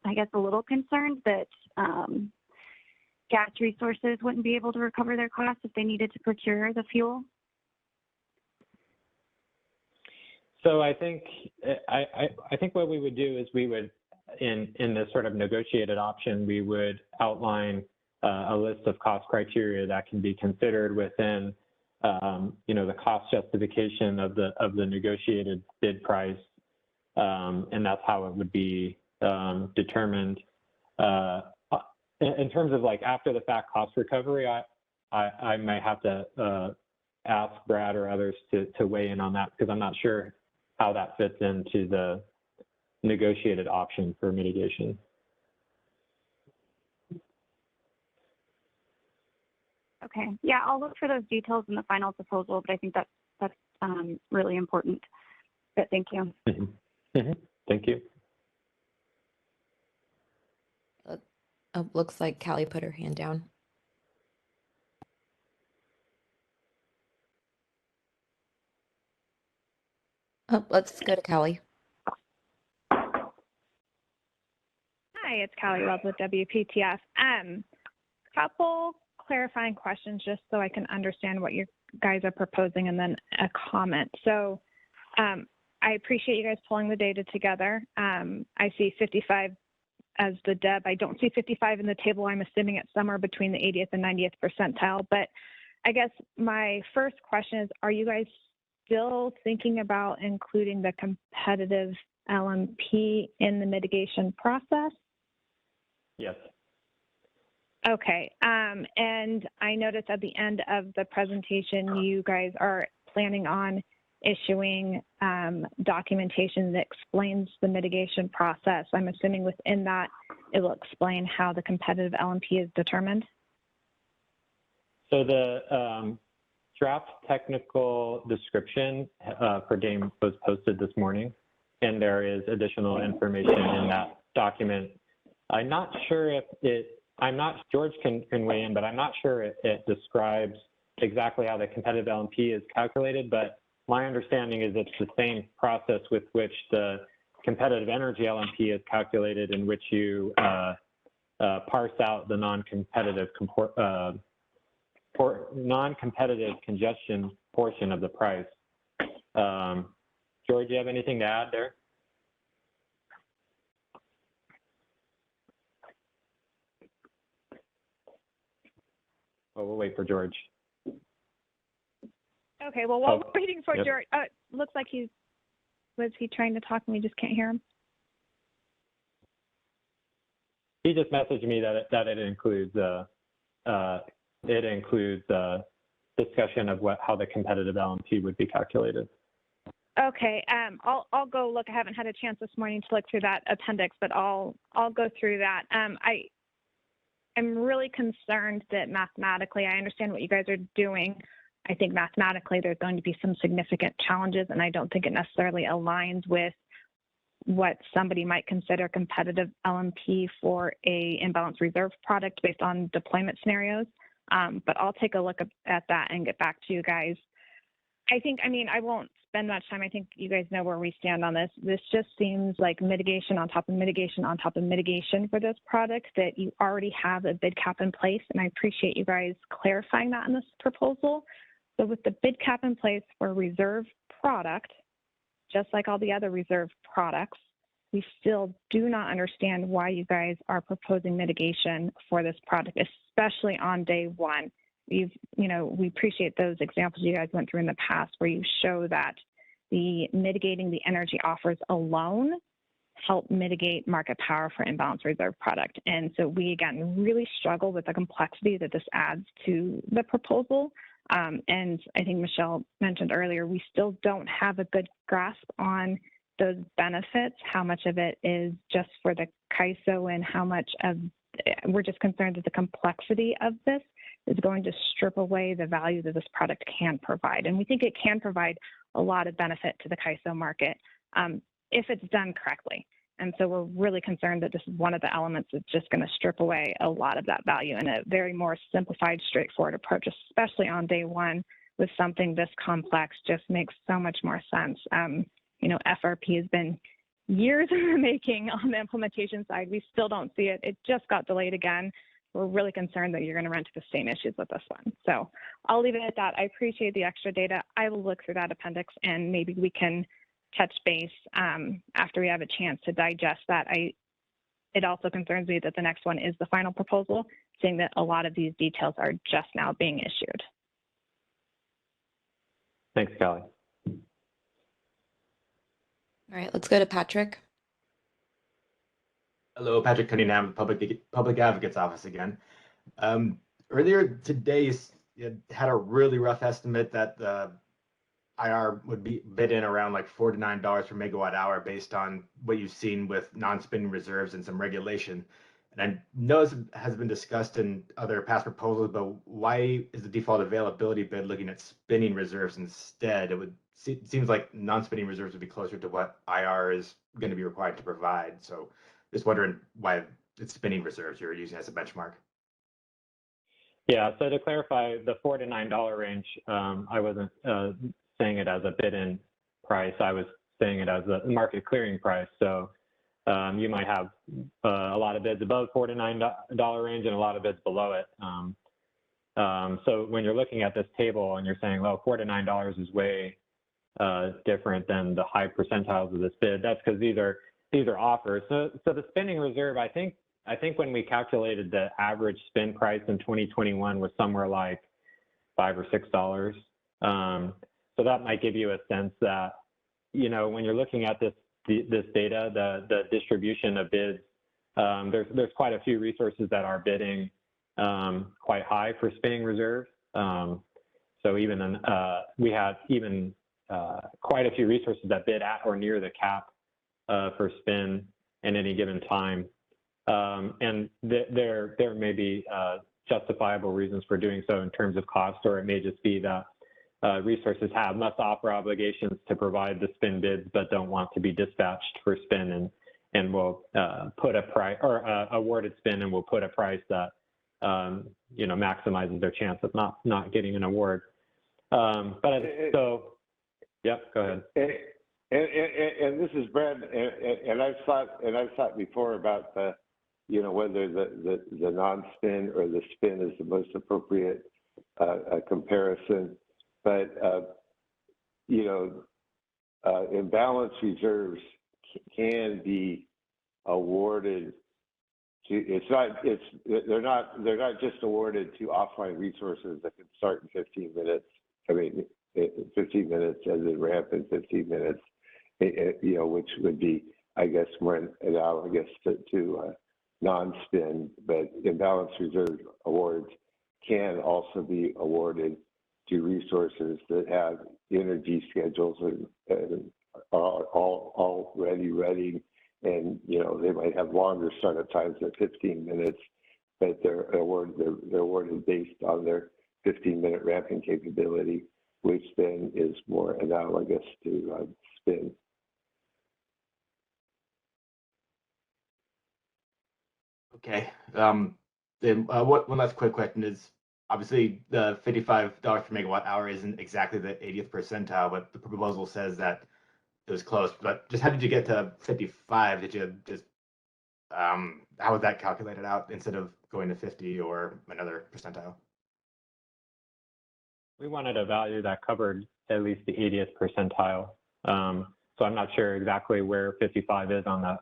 a little concerned that gas resources wouldn't be able to recover their costs if they needed to procure the fuel. So I think what we would do is we would, in this sort of negotiated option, we would outline a list of cost criteria that can be considered within, the cost justification of the negotiated bid price, and that's how it would be determined. In terms of like after the fact cost recovery, I might have to ask Brad or others to weigh in on that, because I'm not sure how that fits into negotiated option for mitigation. Okay. Yeah, I'll look for those details in the final proposal, but I think that's really important. But thank you. Thank you. Looks like Callie put her hand down. Let's go to Callie. Hi, it's Callie Wells with WPTF. Couple clarifying questions just so I can understand what you guys are proposing, and then a comment. So I appreciate you guys pulling the data together. I see 55 as the DEB. I don't see 55 in the table. I'm assuming it's somewhere between the 80th and 90th percentile. But I guess my first question is, are you guys still thinking about including the competitive LMP in the mitigation process? Yes. Okay. And I noticed at the end of the presentation, you guys are planning on issuing documentation that explains the mitigation process. I'm assuming within that, it will explain how the competitive LMP is determined. So the draft technical description for DAME was posted this morning, and there is additional information in that document. I'm not sure if George can weigh in, but I'm not sure it describes exactly how the competitive LMP is calculated, but my understanding is it's the same process with which the competitive energy LMP is calculated, in which you parse out the non-competitive congestion portion of the price. George, do you have anything to add there? Oh, we'll wait for George. Okay, well, while we're waiting for yep. George, looks like was he trying to talk and we just can't hear him? He just messaged me that it includes discussion of how the competitive LMP would be calculated. Okay, I'll go look. I haven't had a chance this morning to look through that appendix, but I'll go through that. I'm really concerned that mathematically, I understand what you guys are doing. I think mathematically there's going to be some significant challenges, and I don't think it necessarily aligns with what somebody might consider competitive LMP for a imbalanced reserve product based on deployment scenarios. But I'll take a look at that and get back to you guys. I won't spend much time. I think you guys know where we stand on this. This just seems like mitigation on top of mitigation on top of mitigation for this product, that you already have a bid cap in place. And I appreciate you guys clarifying that in this proposal. So with the bid cap in place for a reserve product, just like all the other reserve products, we still do not understand why you guys are proposing mitigation for this product, especially on day one. We appreciate those examples you guys went through in the past where you show that the mitigating the energy offers alone help mitigate market power for imbalanced reserve product. And so we, again, really struggle with the complexity that this adds to the proposal. And I think Michelle mentioned earlier, we still don't have a good grasp on those benefits, how much of it is just for the CAISO and how much of, we're just concerned that the complexity of this is going to strip away the value that this product can provide. And we think it can provide a lot of benefit to the CAISO market if it's done correctly. And so we're really concerned that this is one of the elements that's just going to strip away a lot of that value in a very more simplified, straightforward approach, especially on day one with something this complex. Just makes so much more sense. FRP has been years in the making on the implementation side. We still don't see it. It just got delayed again. We're really concerned that you're going to run into the same issues with this one. So I'll leave it at that. I appreciate the extra data. I will look through that appendix and maybe we can touch base after we have a chance to digest that. It also concerns me that the next one is the final proposal, saying that a lot of these details are just now being issued. Thanks, Callie. All right, let's go to Patrick. Hello, Patrick Cunningham, Public Advocate's Office again. Earlier today, you had a really rough estimate that the IR would be bid in around like $4 to $9 per megawatt hour based on what you've seen with non-spinning reserves and some regulation. And I know this has been discussed in other past proposals, but why is the default availability bid looking at spinning reserves instead? It seems like non-spinning reserves would be closer to what IR is going to be required to provide. So just wondering why it's spinning reserves you're using as a benchmark. Yeah, so to clarify, the $4 to $9 range, I wasn't saying it as a bid-in price. I was saying it as a market clearing price. So you might have a lot of bids above $4 to $9 range and a lot of bids below it. So when you're looking at this table and you're saying, well, $4 to $9 is way different than the high percentiles of this bid, that's because these are offers. So the spinning reserve, I think when we calculated the average spin price in 2021 was somewhere like $5 or $6. So that might give you a sense that, when you're looking at this data, the distribution of bids, there's quite a few resources that are bidding quite high for spinning reserve. So even we had even quite a few resources that bid at or near the cap for spin at any given time. And there may be justifiable reasons for doing so in terms of cost, or it may just be that resources must offer obligations to provide the spin bids, but don't want to be dispatched for spin and will put a price, or awarded spin and will put a price that maximizes their chance of not getting an award. So, yep, go ahead. And this is Brad, and I've thought before about whether the non-spin or the spin is the most appropriate comparison. But imbalance reserves can be awarded to. They're not just awarded to offline resources that can start in 15 minutes. 15 minutes and then ramp in 15 minutes. Which would be, I guess, more analogous to non-spin, but imbalance reserve awards can also be awarded to resources that have energy schedules and are already ready, and they might have longer startup times at 15 minutes, but they're awarded based on their 15-minute ramping capability, which then is more analogous to spin. Okay. Then one last quick question is, obviously the $55 per megawatt hour isn't exactly the 80th percentile, but the proposal says that it was close. But just how did you get to 55? Did you just how was that calculated out instead of going to 50 or another percentile? We wanted a value that covered at least the 80th percentile. So I'm not sure exactly where 55 is on the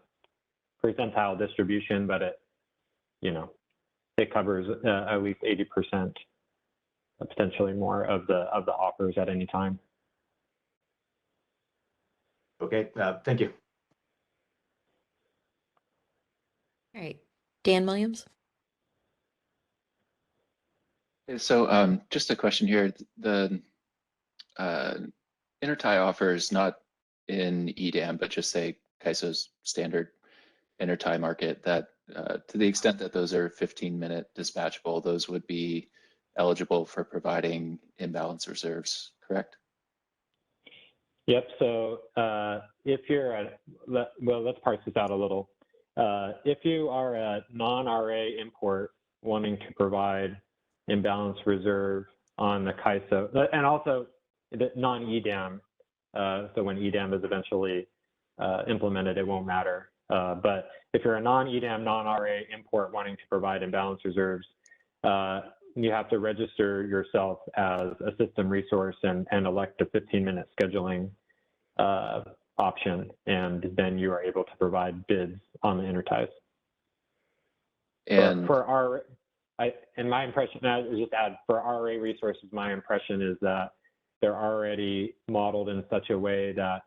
percentile distribution, but it covers at least 80%, potentially more of the offers at any time. Okay, thank you. All right, Dan Williams. So just a question here. The intertie offers not in EDAM, but just say CAISO's standard intertie market, that to the extent that those are 15-minute dispatchable, those would be eligible for providing imbalance reserves, correct? Yep. So if you're let's parse this out a little. If you are a non-RA import wanting to provide imbalance reserve on the CAISO, and also the non-EDAM, so when EDAM is eventually implemented, it won't matter. But if you're a non-EDAM, non-RA import wanting to provide imbalance reserves, you have to register yourself as a system resource and elect a 15-minute scheduling option, and then you are able to provide bids on the interties. And my impression, just add, for RA resources, my impression is that they're already modeled in such a way that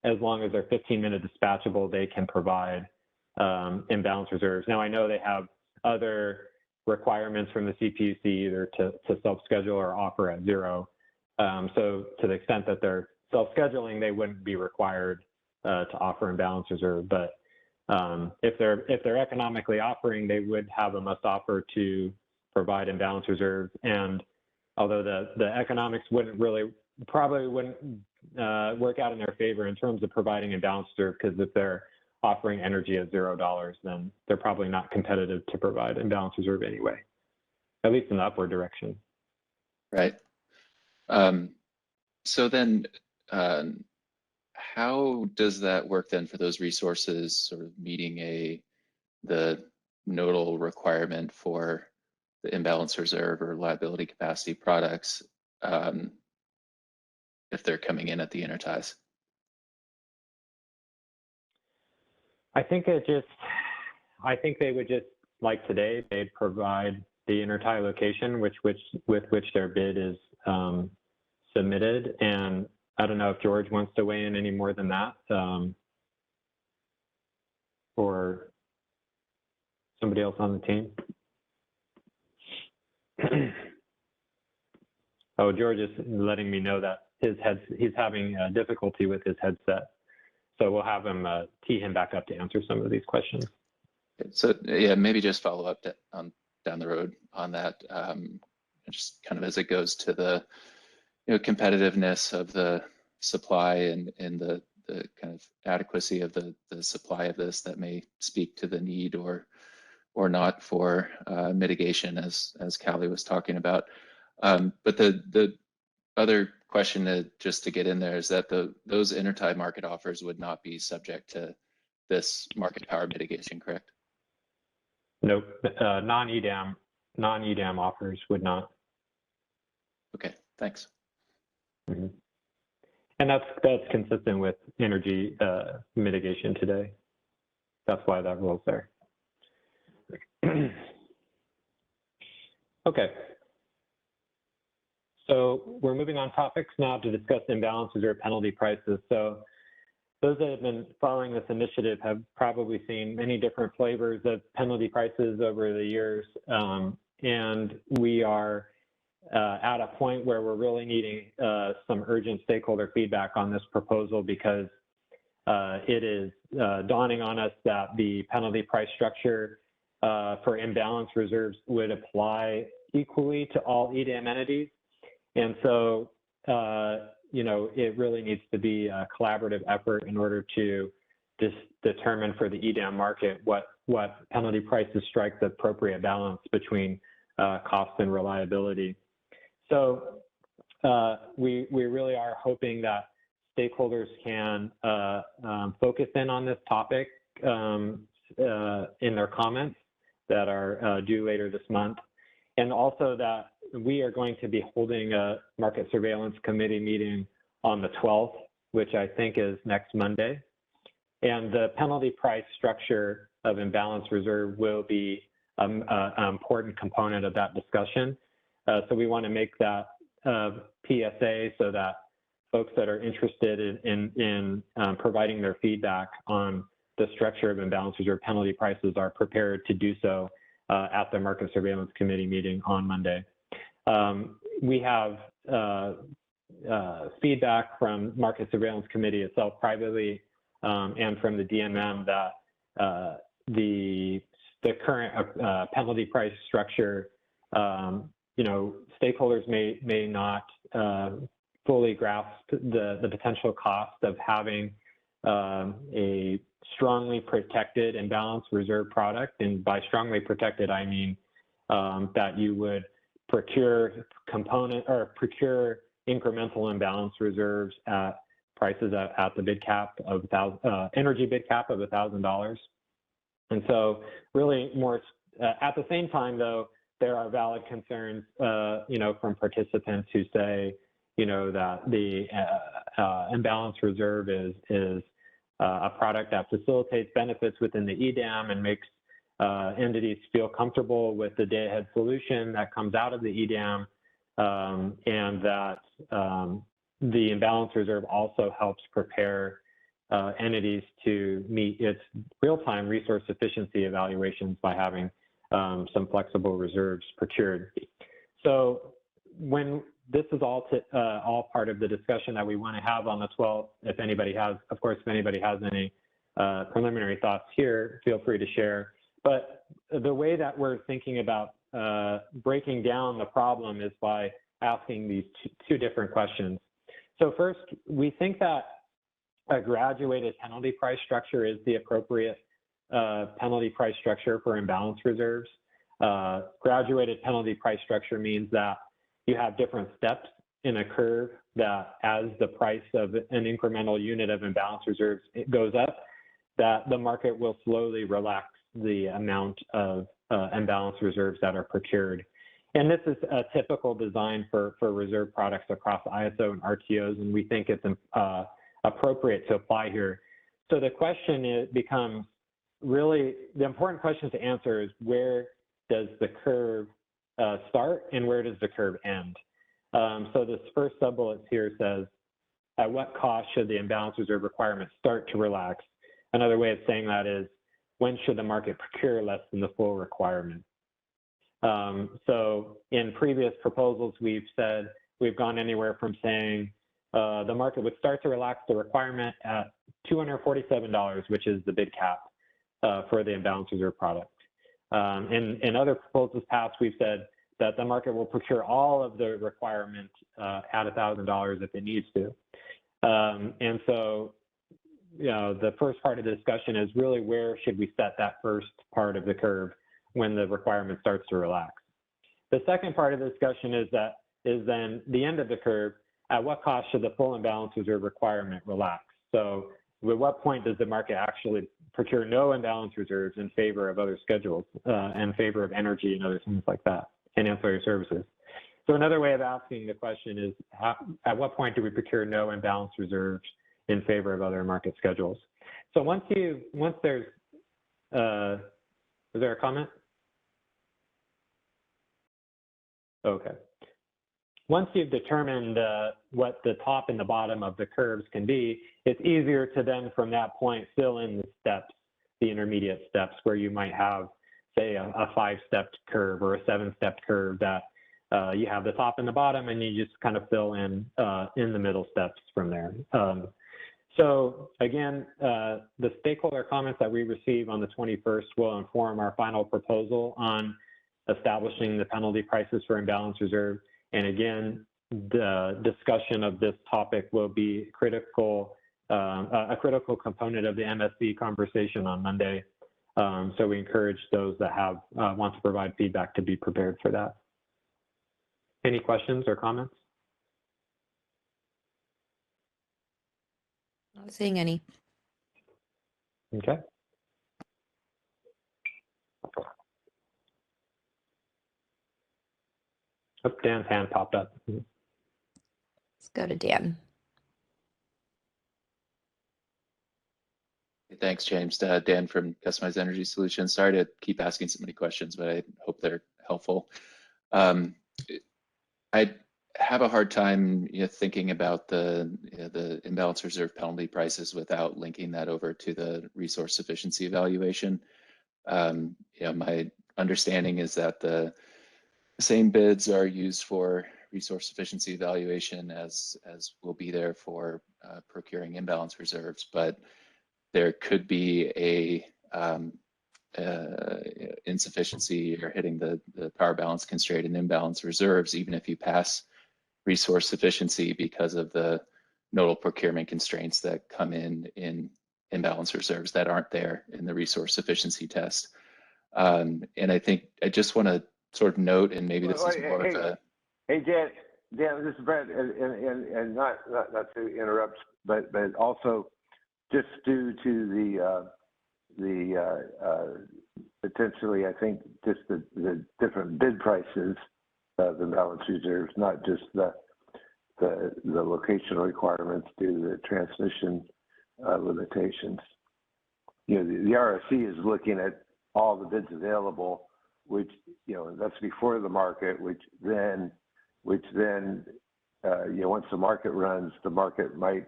as long as they're 15-minute dispatchable, they can provide imbalance reserves. Now, I know they have other requirements from the CPUC, either to self-schedule or offer at zero. So to the extent that they're self-scheduling, they wouldn't be required to offer imbalance reserve. But if they're economically offering, they would have a must offer to provide imbalance reserve. And although the economics probably wouldn't work out in their favor in terms of providing imbalance reserve, because if they're offering energy at $0, then they're probably not competitive to provide imbalance reserve anyway, at least in the upward direction. Right. So then, how does that work then for those resources sort of meeting the nodal requirement for the imbalance reserve or liability capacity products if they're coming in at the interties? I think they would just, like today, they'd provide the intertie location with which their bid is submitted. And I don't know if George wants to weigh in any more than that, or somebody else on the team. Oh, George is letting me know that he's having difficulty with his headset. So we'll have him tee him back up to answer some of these questions. So yeah, maybe just follow up down the road on that, just kind of as it goes to the competitiveness of the supply and the kind of adequacy of the supply of this that may speak to the need or not for mitigation, as Callie was talking about. But the other question just to get in there is that those intertie market offers would not be subject to this market power mitigation, correct? Nope, non-EDAM offers would not. Okay, thanks. Mm-hmm. And that's consistent with energy mitigation today. That's why that rule's there. Okay. So we're moving on topics now to discuss imbalance reserve penalty prices. So those that have been following this initiative have probably seen many different flavors of penalty prices over the years. And we are at a point where we're really needing some urgent stakeholder feedback on this proposal, because it is dawning on us that the penalty price structure for imbalance reserves would apply equally to all EDAM entities. And so, it really needs to be a collaborative effort in order to determine for the EDAM market what penalty prices strike the appropriate balance between cost and reliability. So we really are hoping that stakeholders can focus in on this topic in their comments that are due later this month. And also that we are going to be holding a Market Surveillance Committee meeting on the 12th, which I think is next Monday. And the penalty price structure of imbalance reserve will be an important component of that discussion. So we want to make that PSA so that folks that are interested in providing their feedback on the structure of imbalance reserve penalty prices are prepared to do so at the Market Surveillance Committee meeting on Monday. We have feedback from Market Surveillance Committee itself privately and from the DMM that the current penalty price structure, stakeholders may not fully grasp the potential cost of having a strongly protected imbalance reserve product. And by strongly protected, I mean that you would procure incremental imbalance reserves at prices at the bid cap of energy bid cap of $1,000. And so really more at the same time, though, there are valid concerns, from participants who say, that the imbalance reserve is a product that facilitates benefits within the EDAM and makes entities feel comfortable with the day-ahead solution that comes out of the EDAM, and that the imbalance reserve also helps prepare entities to meet its real-time resource efficiency evaluations by having some flexible reserves procured. So when this is all part of the discussion that we want to have on the 12th. If anybody has, of course, if anybody has any preliminary thoughts here, feel free to share. But the way that we're thinking about breaking down the problem is by asking these two different questions. So first, we think that a graduated penalty price structure is the appropriate penalty price structure for imbalance reserves. Graduated penalty price structure means that you have different steps in a curve that as the price of an incremental unit of imbalance reserves goes up, that the market will slowly relax the amount of imbalance reserves that are procured. And this is a typical design for reserve products across ISO and RTOs, and we think it's appropriate to apply here. So the question becomes really, the important question to answer is where does the curve start and where does the curve end? So this first sub-bullet here says, at what cost should the imbalance reserve requirement start to relax? Another way of saying that is, when should the market procure less than the full requirement? So in previous proposals, we've gone anywhere from saying the market would start to relax the requirement at $247, which is the bid cap for the imbalance reserve product. In other proposals passed, we've said that the market will procure all of the requirement at $1,000 if it needs to. And so, the first part of the discussion is really where should we set that first part of the curve when the requirement starts to relax. The second part of the discussion is then the end of the curve, at what cost should the full imbalance reserve requirement relax? So at what point does the market actually procure no imbalance reserves in favor of other schedules, in favor of energy and other things like that, and ancillary services? So another way of asking the question is, at what point do we procure no imbalance reserves in favor of other market schedules? So once there's, is there a comment? Okay. Once you've determined what the top and the bottom of the curves can be, it's easier to then from that point fill in the steps, the intermediate steps where you might have, say, a 5-stepped curve or a 7-stepped curve that you have the top and the bottom, and you just kind of fill in the middle steps from there. So again, the stakeholder comments that we receive on the 21st will inform our final proposal on establishing the penalty prices for imbalance reserve. And again, the discussion of this topic will be critical, a critical component of the MSC conversation on Monday. So we encourage those that want to provide feedback to be prepared for that. Any questions or comments? Not seeing any. Okay. Oh, Dan's hand popped up. Let's go to Dan. Thanks, James. Dan from Customized Energy Solutions. Sorry to keep asking so many questions, but I hope they're helpful. I have a hard time thinking about the imbalance reserve penalty prices without linking that over to the resource sufficiency evaluation. My understanding is that the same bids are used for resource sufficiency evaluation as will be there for procuring imbalance reserves, but there could be a insufficiency or hitting the power balance constraint and imbalance reserves, even if you pass resource sufficiency because of the nodal procurement constraints that come in imbalance reserves that aren't there in the resource sufficiency test. And I think I just want to sort of note, and maybe this is more of a... Hey, Dan, this is Brett, and not to interrupt, but also just due to the potentially, I think, just the different bid prices of imbalance reserves, not just the locational requirements due to the transmission limitations. The RSC is looking at all the bids available, which that's before the market, which then once the market runs, the market might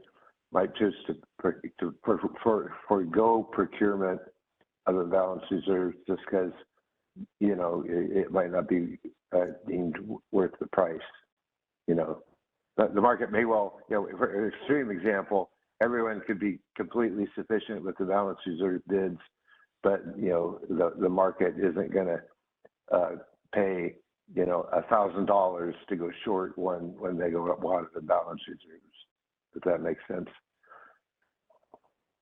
choose to forego procurement of imbalance reserves just because it might not be deemed worth the price. you know, the market may well, you know, for an extreme example, everyone could be completely sufficient with the balance reserve bids, but, you know, the market isn't going to pay, you know, $1,000 to go short one megawatt of the balance reserves. If that makes sense.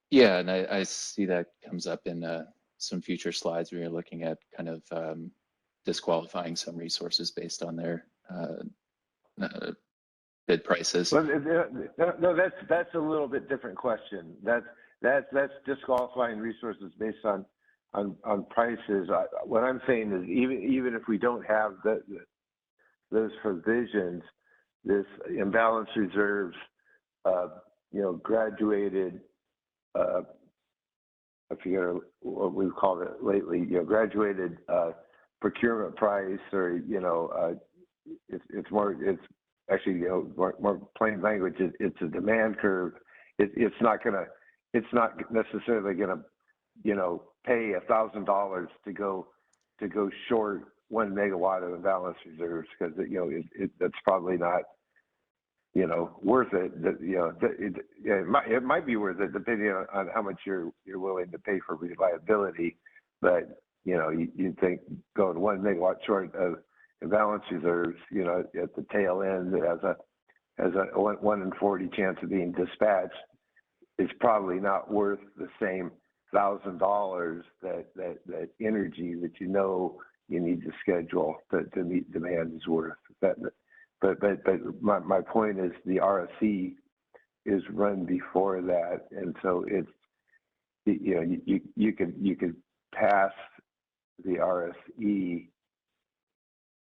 Yeah, and I see that comes up in some future slides where you're looking at kind of disqualifying some resources based on their bid prices. Well, no, that's a little bit different question. That's disqualifying resources based on prices. What I'm saying is even if we don't have those provisions, this imbalance reserves, you know, graduated. I forget what we've called it lately. You know, graduated procurement price, or you know, it's actually, you know, more plain language. It's a demand curve. It's not necessarily gonna, you know, pay $1,000 to go short 1 megawatt of the balance reserves, because you know that's probably not, you know, worth it. You know, it might be worth it depending on how much you're willing to pay for reliability, but you know, you think going 1 megawatt short of balance reserves, you know, at the tail end, it has a 1 in 40 chance of being dispatched, is probably not worth the same $1,000 that energy that you know you need to schedule to meet demand is worth. But my point is the RSE is run before that, and so it's, you know, you could pass the RSE,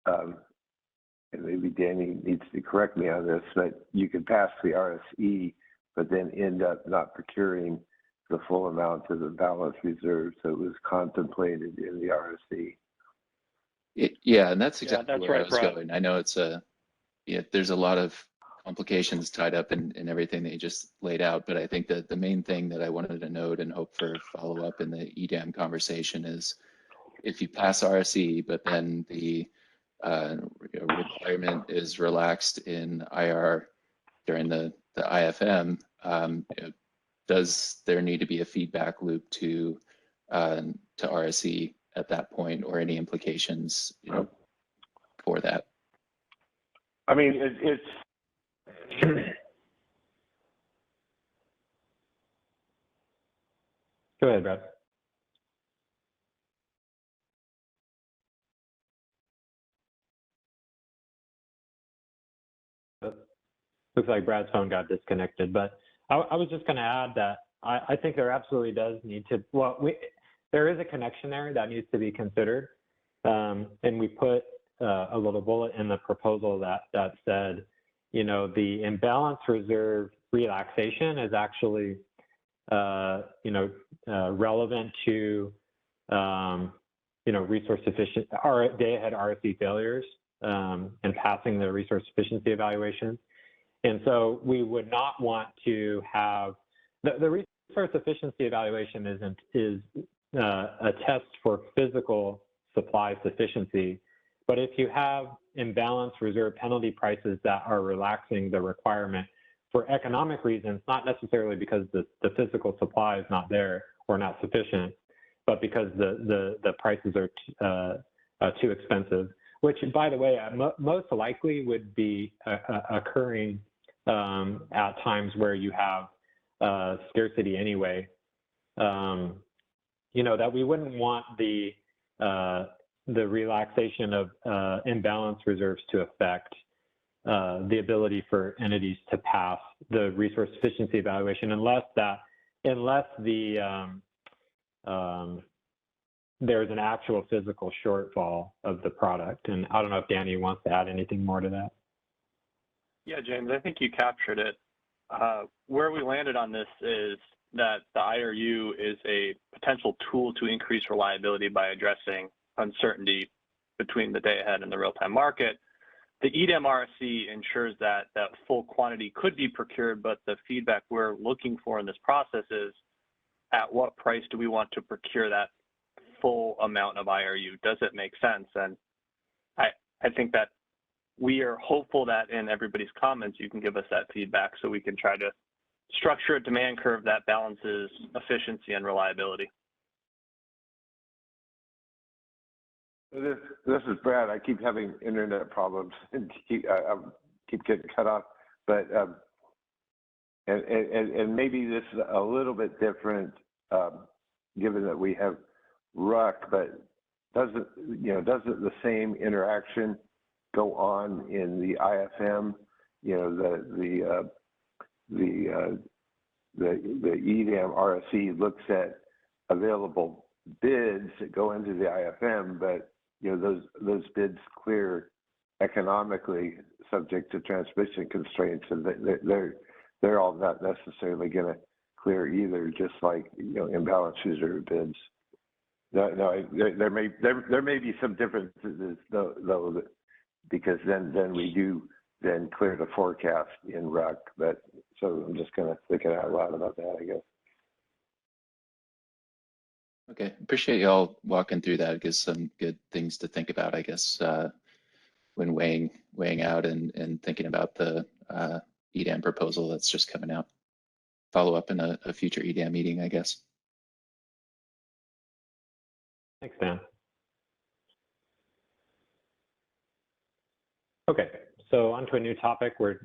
and maybe Danny needs to correct me on this, but you could pass the RSE, but then end up not procuring the full amount of the balance reserve that was contemplated in the RSE. Yeah, and that's exactly where right, I was Brad. going. I know there's a lot of complications tied up in everything that you just laid out, but I think that the main thing that I wanted to note and hope for follow up in the EDAM conversation is, if you pass RSE, but then the requirement is relaxed in IR during the IFM, does there need to be a feedback loop to RSE at that point, or any implications, you know, for that? I mean, it's Go ahead, Brad. Looks like Brad's phone got disconnected, but I was just going to add that I think there absolutely does need to, there is a connection there that needs to be considered. And we put a little bullet in the proposal that said, you know, the imbalance reserve relaxation is actually, you know, relevant to, you know, resource efficient, day-ahead RSE failures and passing the resource efficiency evaluation. And so we would not want to have, the resource efficiency evaluation is a test for physical supply sufficiency. But if you have imbalance reserve penalty prices that are relaxing the requirement for economic reasons, not necessarily because the physical supply is not there or not sufficient, but because the prices are too expensive, which, by the way, most likely would be occurring at times where you have scarcity anyway. You know, that we wouldn't want the relaxation of imbalance reserves to affect the ability for entities to pass the resource efficiency evaluation, unless there's an actual physical shortfall of the product. And I don't know if Danny wants to add anything more to that. Yeah, James, I think you captured it. Where we landed on this is that the IRU is a potential tool to increase reliability by addressing uncertainty between the day-ahead and the real-time market. The EDAM RSC ensures that full quantity could be procured, but the feedback we're looking for in this process is, at what price do we want to procure that full amount of IRU? Does it make sense? And I think that we are hopeful that in everybody's comments, you can give us that feedback so we can try to structure a demand curve that balances efficiency and reliability. This is Brad. I keep having internet problems and I keep getting cut off, but and maybe this is a little bit different given that we have RUC, but doesn't the same interaction go on in the IFM? You know, the EDAM RSE looks at available bids that go into the IFM, but you know those bids clear economically subject to transmission constraints, and they're all not necessarily going to clear either. Just like imbalanced user bids. No, there may be some differences though, because then we do then clear the forecast in RUC. But so I'm just going to think out loud about that, I guess. Okay, appreciate y'all walking through that. It gives some good things to think about, I guess, when weighing out and thinking about the EDAM proposal that's just coming out. Follow up in a future EDAM meeting, I guess. Thanks, Dan. Okay, so on to a new topic. We're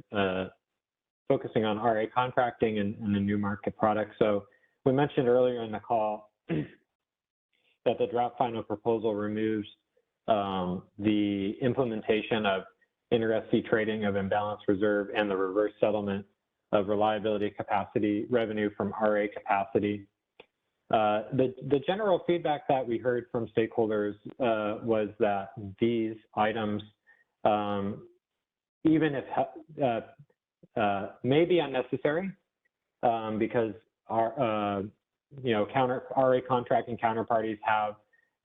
focusing on RA contracting and the new market product. So we mentioned earlier in the call that the draft final proposal removes the implementation of inter-SC trading of imbalance reserve and the reverse settlement of reliability capacity revenue from RA capacity. The general feedback that we heard from stakeholders was that these items, even if may be unnecessary, because our RA contracting counterparties have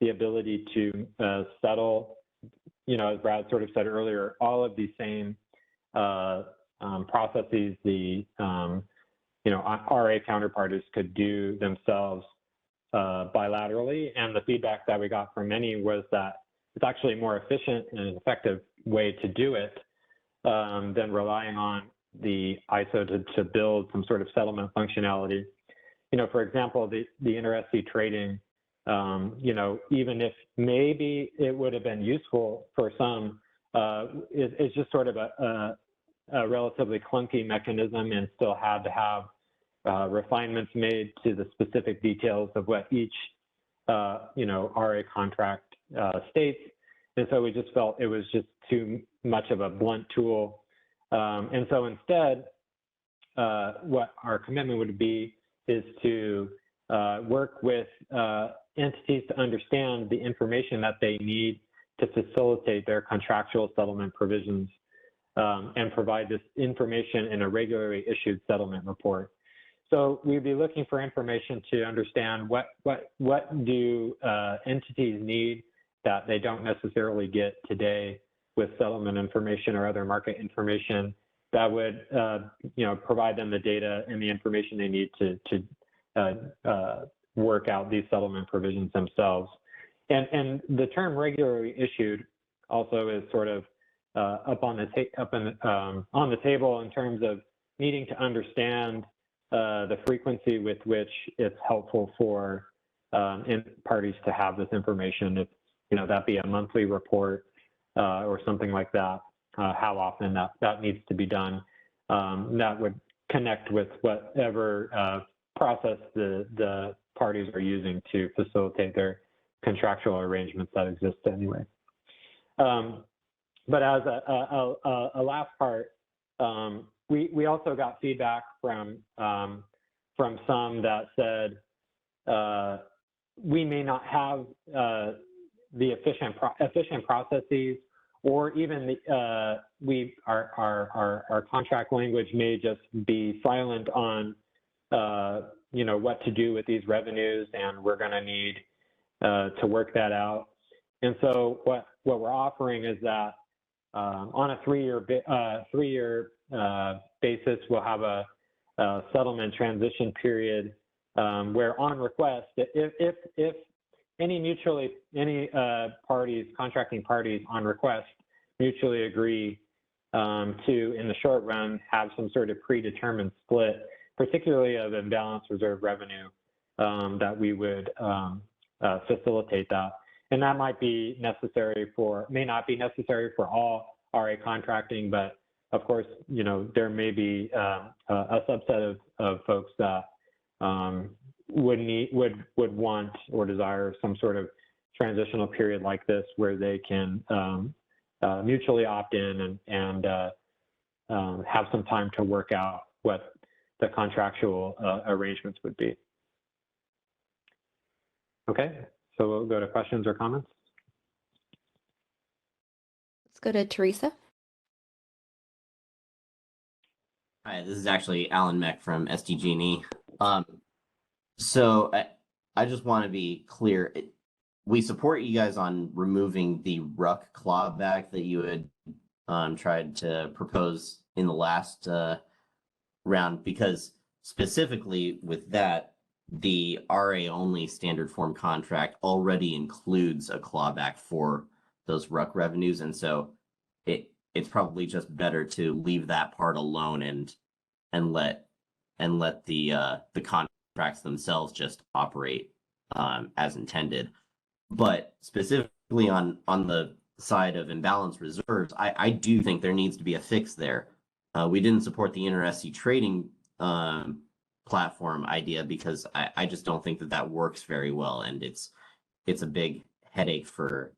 the ability to settle, as Brad sort of said earlier, all of these same processes the RA counterparties could do themselves bilaterally. And the feedback that we got from many was that it's actually a more efficient and an effective way to do it than relying on the ISO to build some sort of settlement functionality. For example, the inter-SC trading, even if maybe it would have been useful for some, it's just sort of a relatively clunky mechanism and still had to have refinements made to the specific details of what each, RA contract states. And so we just felt it was just too much of a blunt tool. And so instead, what our commitment would be is to work with entities to understand the information that they need to facilitate their contractual settlement provisions and provide this information in a regularly issued settlement report. So we'd be looking for information to understand what do entities need that they don't necessarily get today with settlement information or other market information that would provide them the data and the information they need to work out these settlement provisions themselves. And the term regularly issued also is sort of on the table in terms of needing to understand the frequency with which it's helpful for parties to have this information. If that be a monthly report or something like that, how often that needs to be done. That would connect with whatever process the parties are using to facilitate their contractual arrangements that exist anyway. But as a last part, we also got feedback from some that said we may not have the efficient processes, or even our contract language may just be silent on what to do with these revenues, and we're going to need to work that out. And so what we're offering is that on a three-year basis, we'll have a settlement transition period where, on request, if any contracting parties on request mutually agree to, in the short run, have some sort of predetermined split, particularly of imbalance reserve revenue, that we would facilitate that. And that might be necessary for, may not be necessary for all RA contracting, but of course, you know, there may be a subset of folks that would want or desire some sort of transitional period like this where they can mutually opt in and have some time to work out what the contractual arrangements would be. Okay, so we'll go to questions or comments. Let's go to Teresa. Hi, this is actually Alan Meck from SDG&E. So I just want to be clear. We support you guys on removing the RUC clawback that you had tried to propose in the last round, because specifically with that, the RA only standard form contract already includes a clawback for those RUC revenues, and so it's probably just better to leave that part alone and let the contracts themselves just operate as intended. But specifically on the side of imbalance reserves, I do think there needs to be a fix there. We didn't support the inter-SC trading platform idea because I just don't think that works very well, and it's a big headache for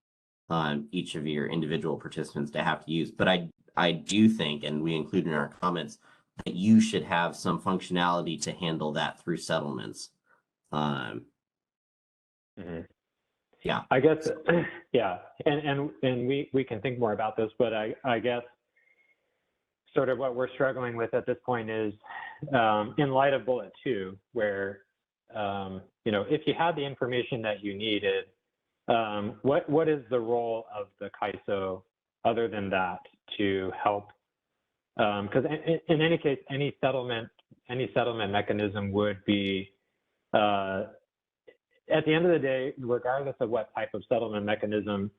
each of your individual participants to have to use. But I do think, and we include in our comments, that you should have some functionality to handle that through settlements. Yeah, I guess, yeah, and we can think more about this, but I guess sort of what we're struggling with at this point is, in light of bullet 2, where you know, if you had the information that you needed, what is the role of the CAISO other than that to help? Because in any case, any settlement mechanism would be, at the end of the day, regardless of what type of settlement mechanism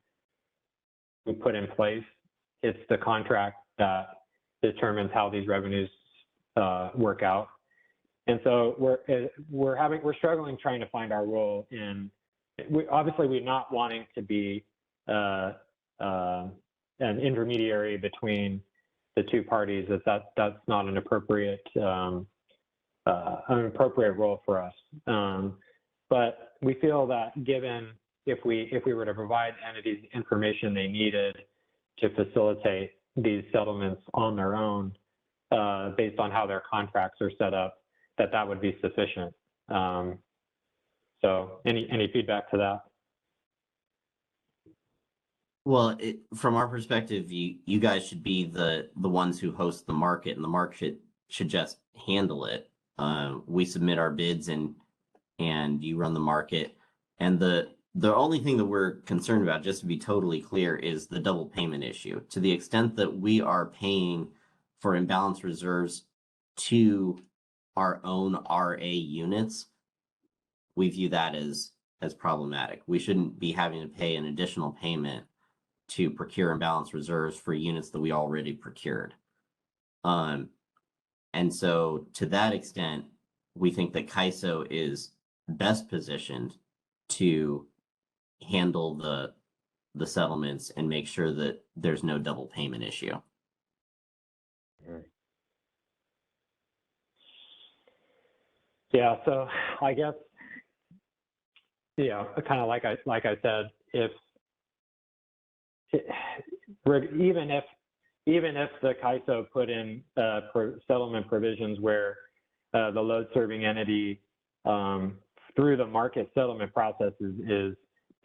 we put in place, it's the contract that determines how these revenues work out. And so we're struggling trying to find our role in. Obviously, we're not wanting to be an intermediary between the two parties. That's not an appropriate role for us. But we feel that given if we were to provide entities information they needed to facilitate these settlements on their own, based on how their contracts are set up, that would be sufficient. So any feedback to that? Well, from our perspective, you guys should be the ones who host the market, and the market should just handle it. We submit our bids and you run the market. And the only thing that we're concerned about, just to be totally clear, is the double payment issue. To the extent that we are paying for imbalance reserves to our own RA units, we view that as problematic. We shouldn't be having to pay an additional payment to procure imbalance reserves for units that we already procured. And so to that extent, we think that CAISO is best positioned to handle the settlements and make sure that there's no double payment issue. Yeah, so I guess, yeah, kind of like I said, even if the CAISO put in settlement provisions where the load serving entity through the market settlement process is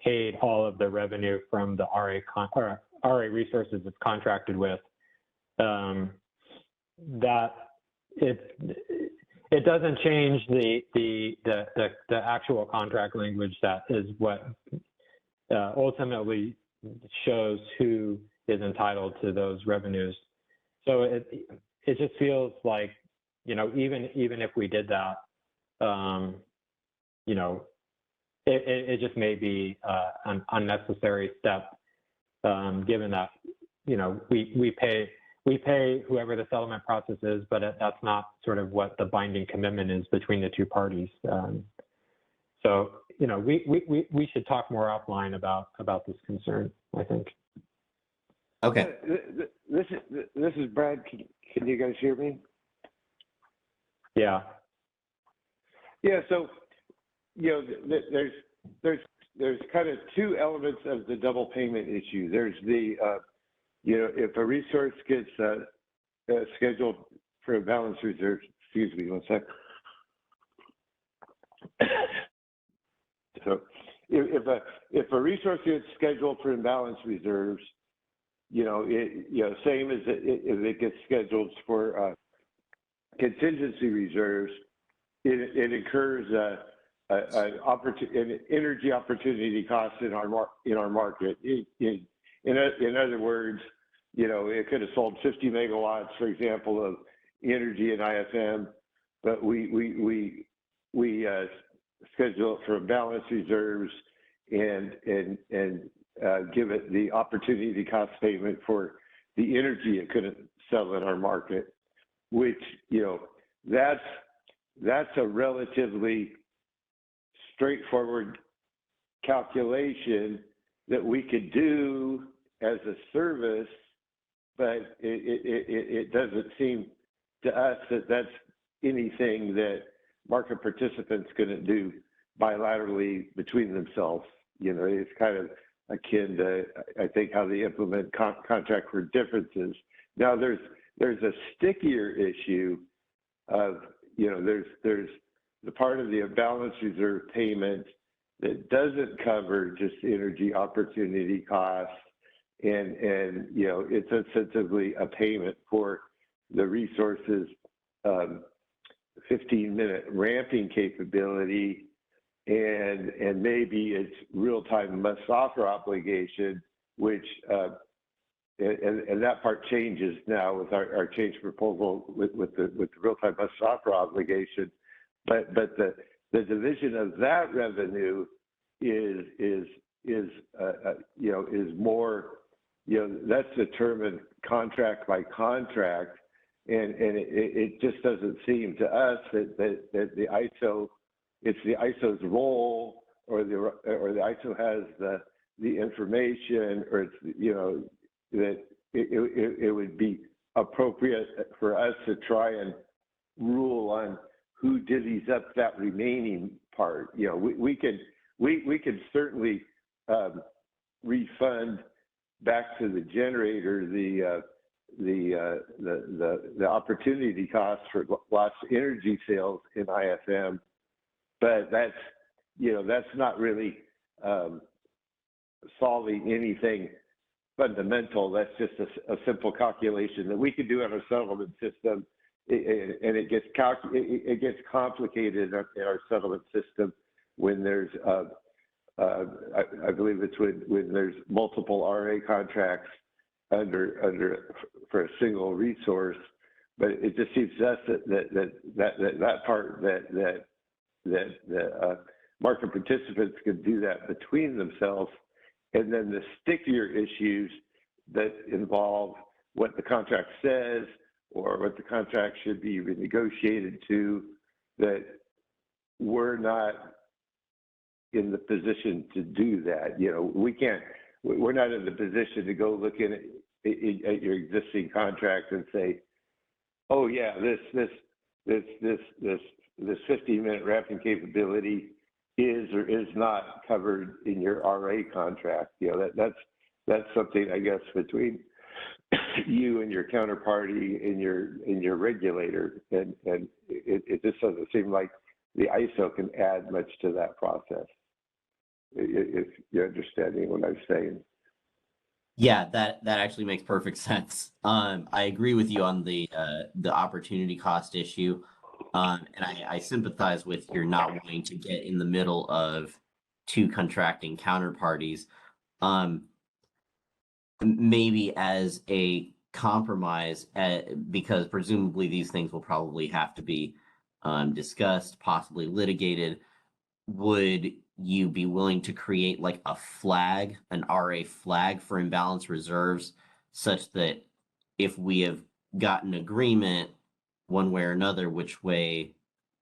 paid all of the revenue from the RA resources it's contracted with, that it doesn't change the actual contract language that is what ultimately shows who is entitled to those revenues. So it just feels like, you know, even if we did that, you know, it just may be an unnecessary step, given that we pay whoever the settlement process is, but that's not sort of what the binding commitment is between the two parties. So we should talk more offline about this concern, I think. Okay. This is Brad. Can you guys hear me? Yeah. Yeah. So there's kind of two elements of the double payment issue. There's the if a resource gets scheduled for a balance reserve. Excuse me, one sec. So if a resource gets scheduled for imbalance reserves, same as if it gets scheduled for contingency reserves, it incurs an energy opportunity cost in our market. In other words, it could have sold 50 megawatts, for example, of energy in IFM, but we schedule it for balance reserves and give it the opportunity cost payment for the energy it couldn't sell in our market, which that's a relatively straightforward calculation that we could do as a service, but it doesn't seem to us that that's anything that market participants couldn't do bilaterally between themselves. It's kind of akin to, I think, how they implement contract for differences. Now, there's a stickier issue of, there's the part of the balance reserve payment that doesn't cover just energy opportunity costs, and it's ostensibly a payment for the resource's 15-minute ramping capability, and maybe it's real-time must-offer obligation, which and that part changes now with our change proposal with the real-time must-offer obligation, but the division of that revenue is more, that's determined contract by contract, and it just doesn't seem to us that the ISO, it's the ISO's role, or the ISO has the information, or it's that it would be appropriate for us to try and rule on who divvies up that remaining part. We could certainly refund back to the generator the opportunity costs for lost energy sales in IFM, but that's not really solving anything fundamental. That's just a simple calculation that we could do on our settlement system, and it gets complicated in our settlement system when there's I believe it's when there's multiple RA contracts under for a single resource. But it just seems to us that part that market participants could do that between themselves, and then the stickier issues that involve what the contract says or what the contract should be renegotiated to, that we're not in the position to do that. We're not in the position to go look at your existing contract and say, oh yeah, this 15-minute ramping capability is or is not covered in your RA contract. That's something, I guess, between you and your counterparty and your regulator, and it just doesn't seem like the ISO can add much to that process, if you're understanding what I'm saying. Yeah, that actually makes perfect sense. I agree with you on the opportunity cost issue, and I sympathize with your not wanting to get in the middle of two contracting counterparties. Maybe as a compromise, because presumably these things will probably have to be discussed, possibly litigated. Would you be willing to create like a flag, an RA flag for imbalance reserves, such that if we have gotten agreement one way or another which way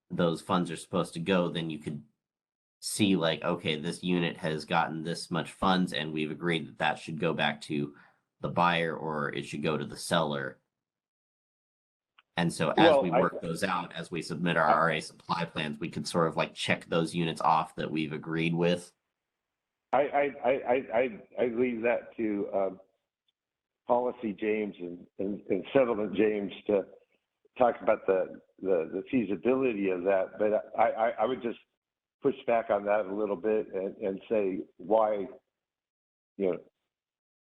those funds are supposed to go, then you could see like, okay, this unit has gotten this much funds and we've agreed that that should go back to the buyer or it should go to the seller. And so as we work those out, as we submit our RA supply plans, we can sort of like check those units off that we've agreed with. I leave that to policy James and settlement James to talk about the feasibility of that. But I would just push back on that a little bit and say why,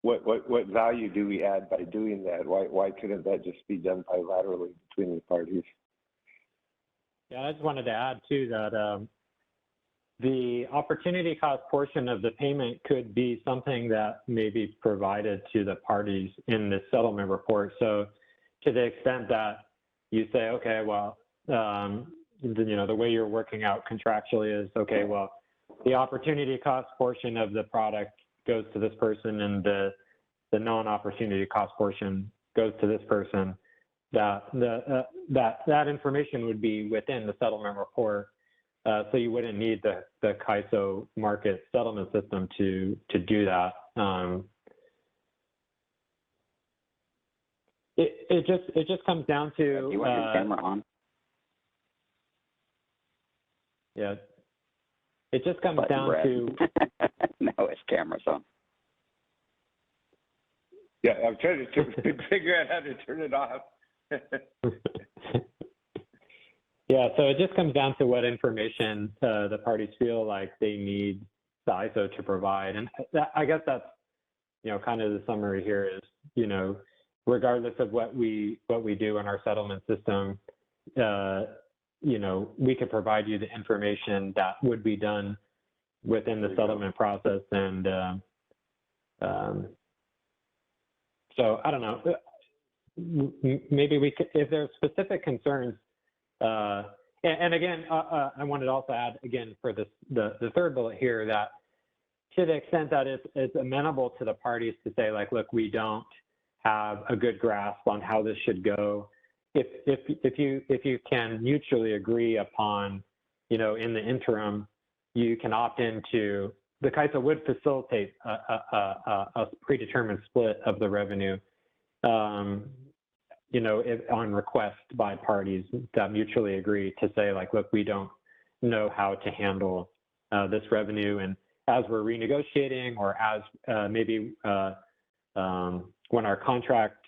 what value do we add by doing that? Why couldn't that just be done bilaterally between the parties? Yeah, I just wanted to add too that the opportunity cost portion of the payment could be something that may be provided to the parties in the settlement report. So to the extent that you say, okay, well, the way you're working out contractually is, okay, well, the opportunity cost portion of the product goes to this person and the non-opportunity cost portion goes to this person, that information would be within the settlement report. So you wouldn't need the CAISO market settlement system to do that. It just comes down to. You want your camera on? Yeah. It just comes down to. No, his camera's on. Yeah, I'm trying to figure out how to turn it off. Yeah, so it just comes down to what information the parties feel like they need the ISO to provide. And I guess that's, kind of the summary here is, regardless of what we do in our settlement system, we could provide you the information that would be done within the settlement process. And so I don't know, maybe we could, if there's specific concerns, and again, I wanted to also add again for this, the third bullet here, that to the extent that it's amenable to the parties to say like, look, we don't have a good grasp on how this should go. If you can mutually agree upon, in the interim, you can opt into, the CAISO would facilitate a predetermined split of the revenue. On request by parties that mutually agree to say like, look, we don't know how to handle this revenue. And as we're renegotiating or as maybe when our contract,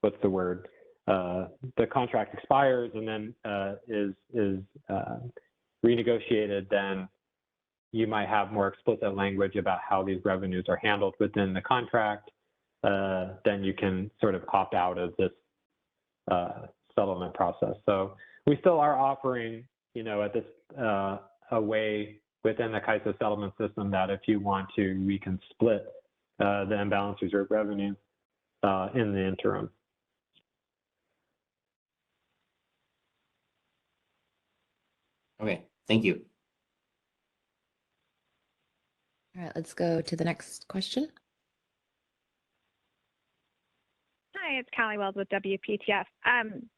what's the word? The contract expires and then is renegotiated, then you might have more explicit language about how these revenues are handled within the contract. Then you can sort of opt out of this settlement process. So we still are offering, at this a way within the CAISO settlement system that if you want to, we can split the imbalance reserve revenue in the interim. Okay, thank you. All right, let's go to the next question. Hi, it's Callie Wells with WPTF.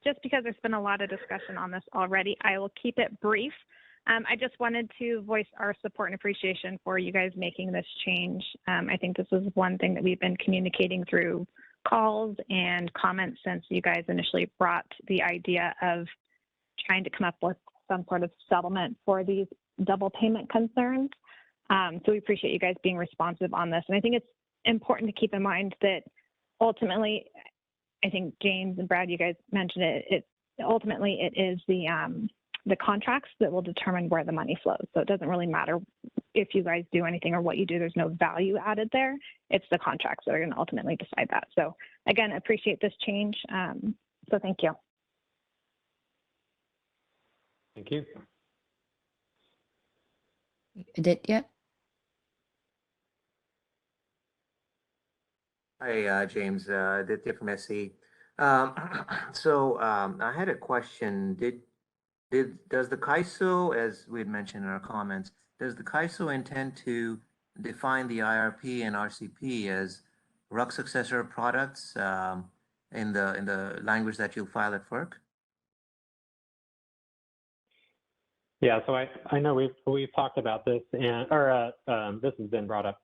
Just because there's been a lot of discussion on this already, I will keep it brief. I just wanted to voice our support and appreciation for you guys making this change. I think this is one thing that we've been communicating through calls and comments since you guys initially brought the idea of trying to come up with some sort of settlement for these double payment concerns. So we appreciate you guys being responsive on this. And I think it's important to keep in mind that ultimately, I think James and Brad, you guys mentioned it. Ultimately it is the contracts that will determine where the money flows. So it doesn't really matter if you guys do anything or what you do. There's no value added there. It's the contracts that are going to ultimately decide that. So again, appreciate this change. So thank you. Thank you. Aditya? Hi, James. Aditya from SE. So I had a question. Does the CAISO, as we had mentioned in our comments, does the CAISO intend to define the IRP and RCP as RUC successor products in the language that you'll file at FERC? Yeah, so I know we've talked about this, and this has been brought up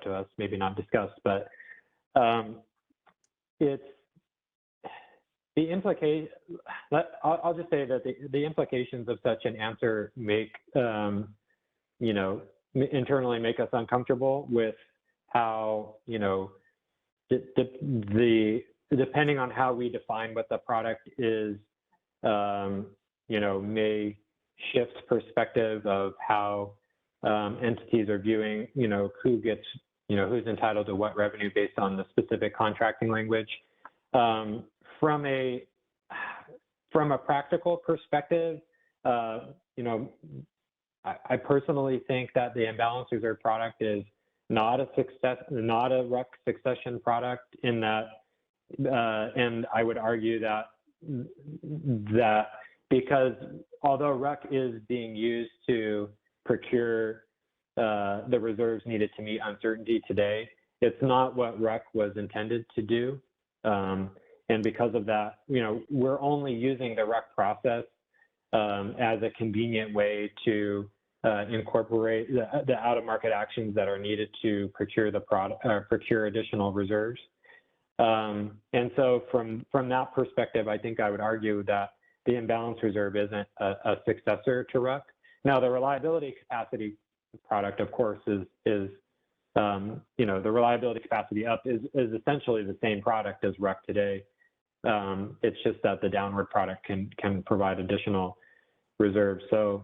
to us, maybe not discussed, but it's the implication. I'll just say that the implications of such an answer make internally make us uncomfortable with how depending on how we define what the product is, may shift perspective of how entities are viewing, who gets, who's entitled to what revenue based on the specific contracting language. From a practical perspective, I personally think that the imbalance reserve product is not a RUC succession product in that, and I would argue that because although RUC is being used to procure the reserves needed to meet uncertainty today, it's not what RUC was intended to do. And because of that, we're only using the RUC process as a convenient way to incorporate the out-of-market actions that are needed to procure the product, procure additional reserves. And so from that perspective, I think I would argue that the imbalance reserve isn't a successor to RUC. Now, the reliability capacity product, of course, is the reliability capacity up is essentially the same product as RUC today. It's just that the downward product can provide additional reserves. So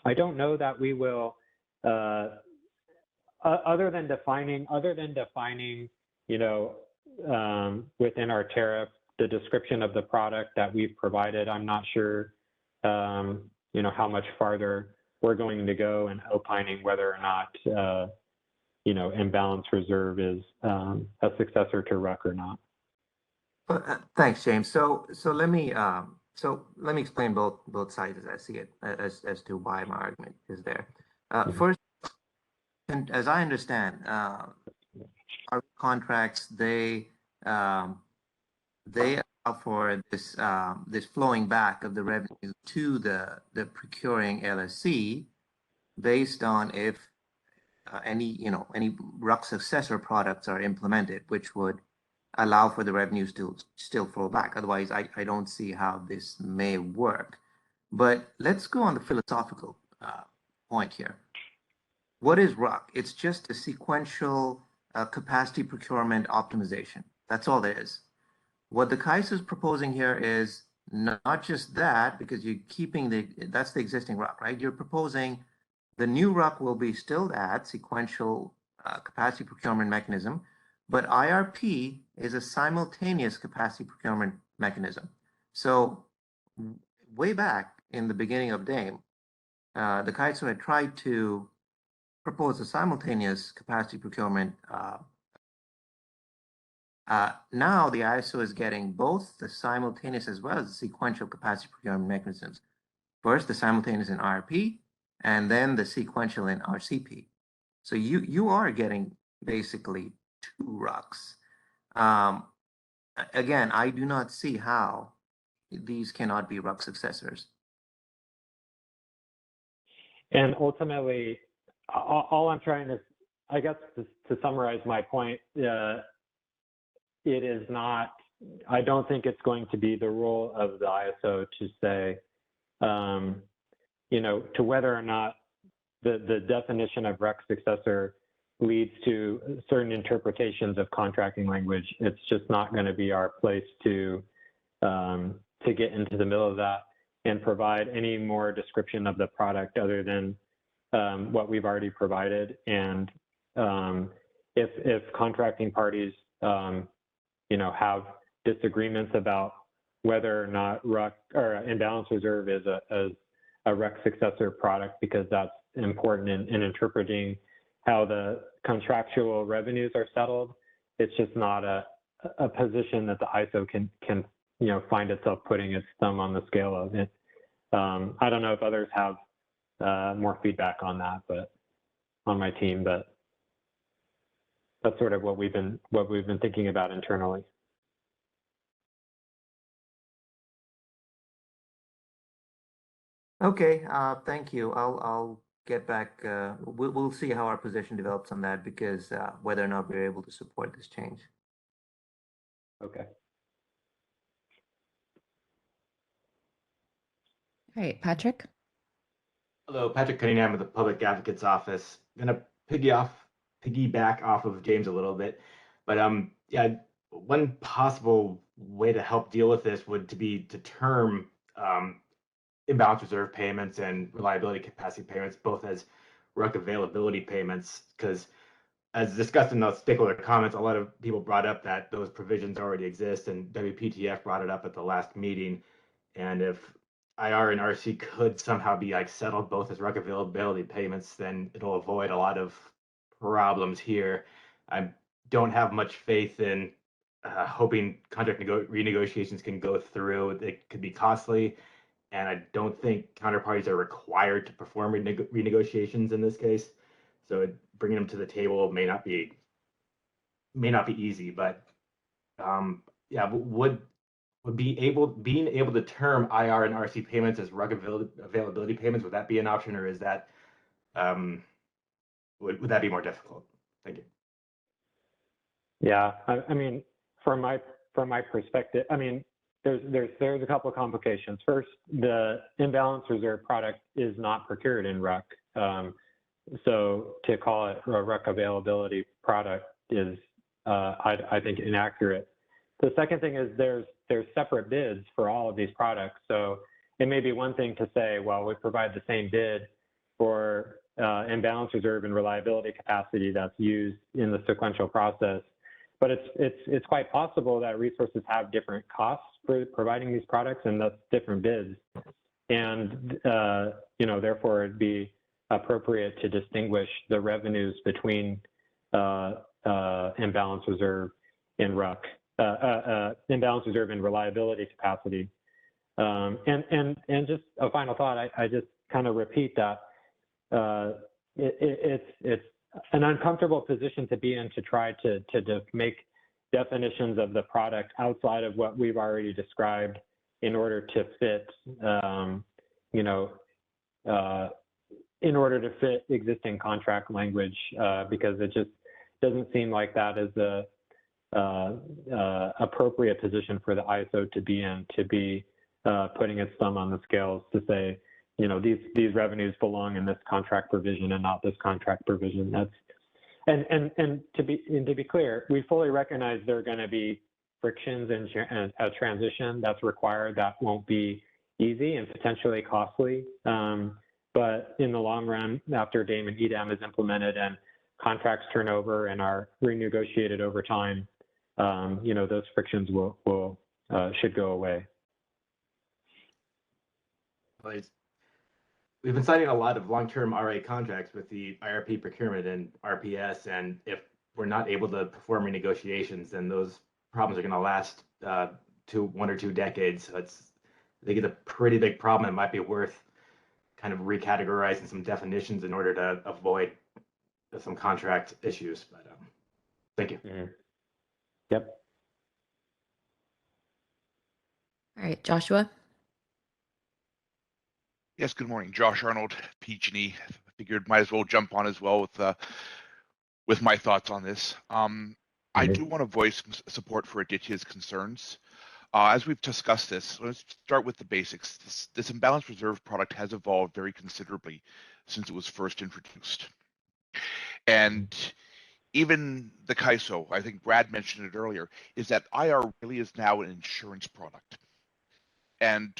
I don't know that we will, other than defining, within our tariff, the description of the product that we've provided, I'm not sure, how much farther we're going to go in opining whether or not, imbalance reserve is a successor to RUC or not. Thanks, James. So let me explain both sides as I see it, as to why my argument is there. First, and as I understand, our contracts they allow for this flowing back of the revenue to the procuring LSC based on if any RUC successor products are implemented, which would allow for the revenues to still flow back. Otherwise, I don't see how this may work. But let's go on the philosophical point here. What is RUC? It's just a sequential capacity procurement optimization. That's all there is. What the CAISO is proposing here is not just that, because you're keeping that's the existing RUC, right? You're proposing the new RUC will be still that sequential capacity procurement mechanism, but IRP is a simultaneous capacity procurement mechanism. So way back in the beginning of DAME, the CAISO had tried to propose a simultaneous capacity procurement. Now the ISO is getting both the simultaneous as well as the sequential capacity procurement mechanisms. First, the simultaneous in IRP, and then the sequential in RCP. So you are getting basically two RUCs. Again, I do not see how these cannot be RUC successors. And ultimately, all I'm trying to, I guess, to summarize my point, it is not, I don't think it's going to be the role of the ISO to say, to whether or not the definition of RUC successor leads to certain interpretations of contracting language. It's just not going to be our place to get into the middle of that and provide any more description of the product other than what we've already provided. And if contracting parties, have disagreements about whether or not RUC or imbalance reserve is a RUC successor product, because that's important in interpreting how the contractual revenues are settled, it's just not a position that the ISO can find itself putting its thumb on the scale of it. I don't know if others have more feedback on that, but on my team, but. that's sort of what we've been thinking about internally. Okay, thank you. I'll get back. We'll see how our position develops on that, because whether or not we're able to support this change. Okay. All right, Patrick. Hello, Patrick Cunningham with the Public Advocate's Office. I'm gonna piggyback off of James a little bit, but yeah, one possible way to help deal with this would be to term imbalance reserve payments and reliability capacity payments both as RUC availability payments, because as discussed in the stakeholder comments, a lot of people brought up that those provisions already exist, and WPTF brought it up at the last meeting. And if IR and RC could somehow be like settled both as RUC availability payments, then it'll avoid a lot of problems here. I don't have much faith in hoping contract renegotiations can go through. It could be costly, and I don't think counterparties are required to perform renegotiations in this case. So bringing them to the table may not be easy, but yeah, being able to term IR and RC payments as RUC availability payments, would that be an option, or is that would that be more difficult? Thank you. Yeah, I mean, from my perspective, I mean, there's a couple of complications. First, the imbalance reserve product is not procured in RUC. So to call it a RUC availability product is, I think, inaccurate. The second thing is there's separate bids for all of these products. So it may be one thing to say, well, we provide the same bid for imbalance reserve and reliability capacity that's used in the sequential process. But it's quite possible that resources have different costs for providing these products, and that's different bids. And therefore it'd be appropriate to distinguish the revenues between imbalance reserve and RUC, imbalance reserve and reliability capacity. And just a final thought, I just kind of repeat that it's an uncomfortable position to be in to try to make definitions of the product outside of what we've already described in order to fit, in order to fit existing contract language, because it just doesn't seem like that is the appropriate position for the ISO to be in, to be putting its thumb on the scales to say, these revenues belong in this contract provision and not this contract provision. That's and to be clear, we fully recognize there are going to be frictions and a transition that's required that won't be easy and potentially costly. But in the long run, after DAME and EDAM is implemented and contracts turn over and are renegotiated over time, those frictions should go away. We've been signing a lot of long-term RA contracts with the IRP procurement and RPS, and if we're not able to perform renegotiations, then those problems are going to last 1 or 2 decades. So I think it's a pretty big problem. It might be worth kind of recategorizing some definitions in order to avoid some contract issues. But thank you. Mm-hmm. Yep. All right, Joshua. Yes, good morning. Josh Arnold, PG&E. Figured might as well jump on as well with my thoughts on this. I do want to voice support for Aditya's concerns. As we've discussed this, let's start with the basics. This imbalance reserve product has evolved very considerably since it was first introduced. And even the CAISO, I think Brad mentioned it earlier, is that IR really is now an insurance product. And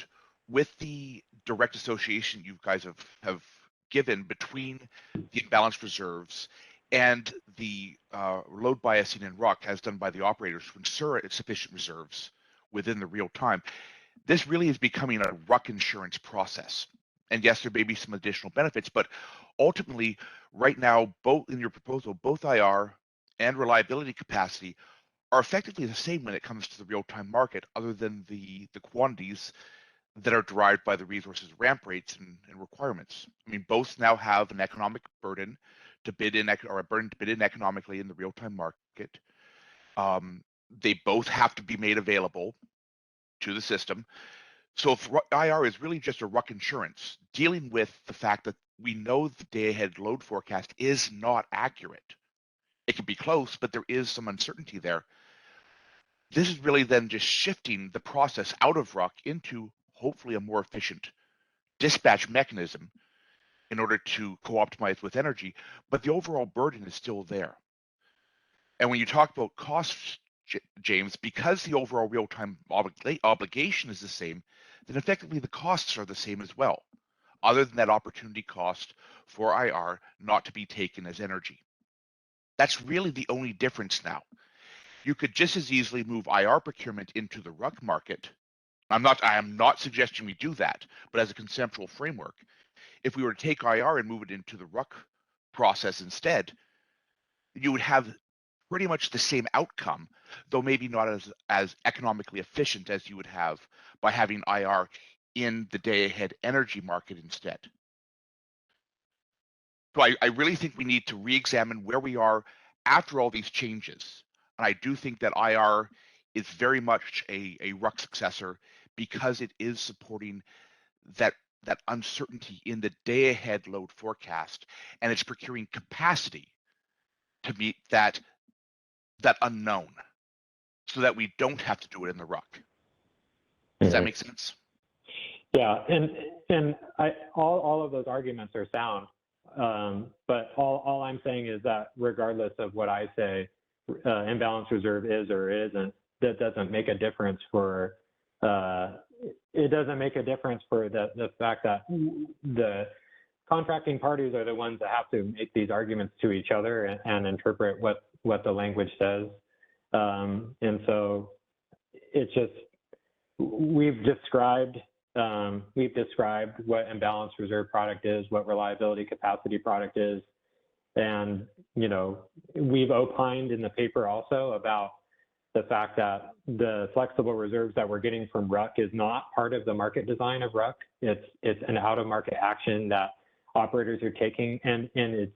with the direct association you guys have given between the imbalance reserves and the load biasing in RUC as done by the operators to ensure sufficient reserves within the real time, this really is becoming a RUC insurance process. And yes, there may be some additional benefits, but ultimately, right now, both in your proposal, both IR and reliability capacity are effectively the same when it comes to the real-time market, other than the quantities that are derived by the resources ramp rates and requirements. I mean, both now have an economic burden to bid in or a burden to bid in economically in the real-time market. They both have to be made available to the system. So if IR is really just a RUC insurance, dealing with the fact that we know the day-ahead load forecast is not accurate. It can be close, but there is some uncertainty there. This is really then just shifting the process out of RUC into hopefully a more efficient dispatch mechanism in order to co-optimize with energy, but the overall burden is still there. And when you talk about costs, James, because the overall real-time obligation is the same, then effectively the costs are the same as well, other than that opportunity cost for IR not to be taken as energy. That's really the only difference now. You could just as easily move IR procurement into the RUC market. I am not suggesting we do that, but as a conceptual framework, if we were to take IR and move it into the RUC process instead, you would have pretty much the same outcome, though maybe not as economically efficient as you would have by having IR in the day-ahead energy market instead. So I really think we need to re-examine where we are after all these changes. And I do think that IR is very much a RUC successor because it is supporting that uncertainty in the day-ahead load forecast, and it's procuring capacity to meet that unknown so that we don't have to do it in the RUC. Does that make sense? Yeah, and all of those arguments are sound, but all I'm saying is that regardless of what I say, imbalance reserve is or isn't, that doesn't make a difference for the fact that the contracting parties are the ones that have to make these arguments to each other and interpret what the language says. And so it's just, we've described what imbalance reserve product is, what reliability capacity product is. And, you know, we've opined in the paper also about the fact that the flexible reserves that we're getting from RUC is not part of the market design of RUC. It's an out-of-market action that operators are taking, and it's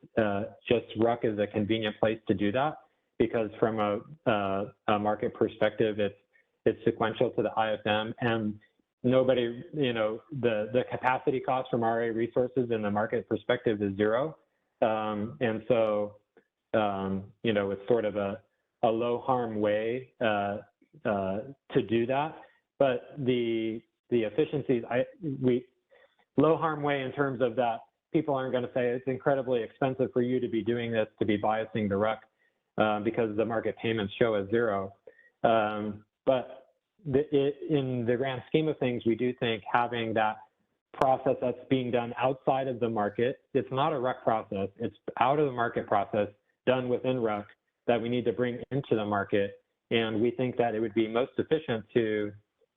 just RUC is a convenient place to do that, because from a market perspective, it's sequential to the IFM, and nobody, you know, the capacity cost from RA resources in the market perspective is zero. And so, you know, it's sort of a low harm way to do that. But the efficiencies, low harm way in terms of that people aren't going to say it's incredibly expensive for you to be doing this, to be biasing the RUC because the market payments show as zero. But in the grand scheme of things, we do think having that process that's being done outside of the market, it's not a RUC process, it's out of the market process done within RUC that we need to bring into the market. And we think that it would be most efficient to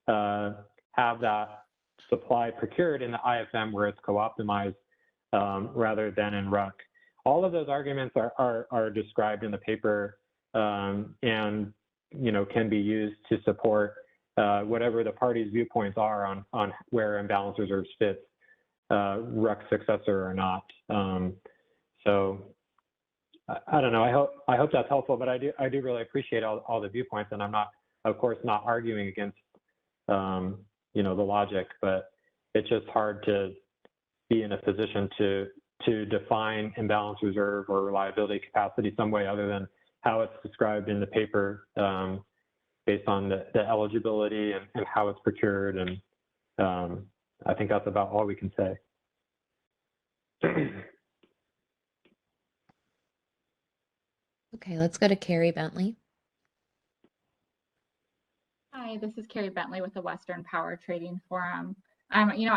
have that supply procured in the IFM where it's co-optimized rather than in RUC. All of those arguments are described in the paper and, you know, can be used to support whatever the parties' viewpoints are on where imbalance reserves fits, RUC successor or not. So I don't know. I hope that's helpful, but I do really appreciate all the viewpoints, and I'm not, of course, not arguing against you know, the logic, but it's just hard to be in a position to define imbalance reserve or reliability capacity some way other than how it's described in the paper, based on the eligibility and how it's procured. And I think that's about all we can say. Okay, let's go to Carrie Bentley. Hi, this is Carrie Bentley with the Western Power Trading Forum. You know,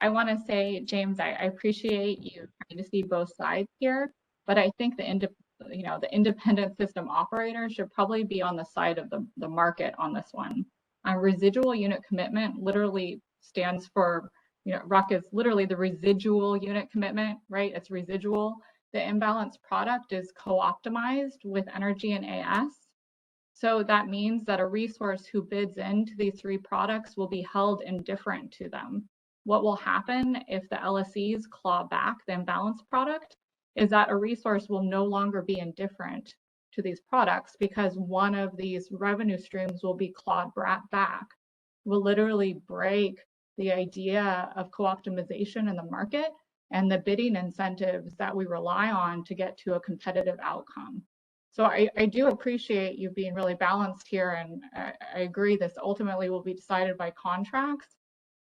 I want to say, James, I appreciate you trying to see both sides here, but I think the independent system operators should probably be on the side of the market on this one. Residual unit commitment literally stands for, you know, RUC is literally the residual unit commitment, right? It's residual. The imbalance product is co-optimized with energy and AS. So that means that a resource who bids into these three products will be held indifferent to them. What will happen if the LSEs claw back the imbalance product is that a resource will no longer be indifferent to these products because one of these revenue streams will be clawed back, will literally break the idea of co-optimization in the market and the bidding incentives that we rely on to get to a competitive outcome. So I do appreciate you being really balanced here, and I agree this ultimately will be decided by contracts.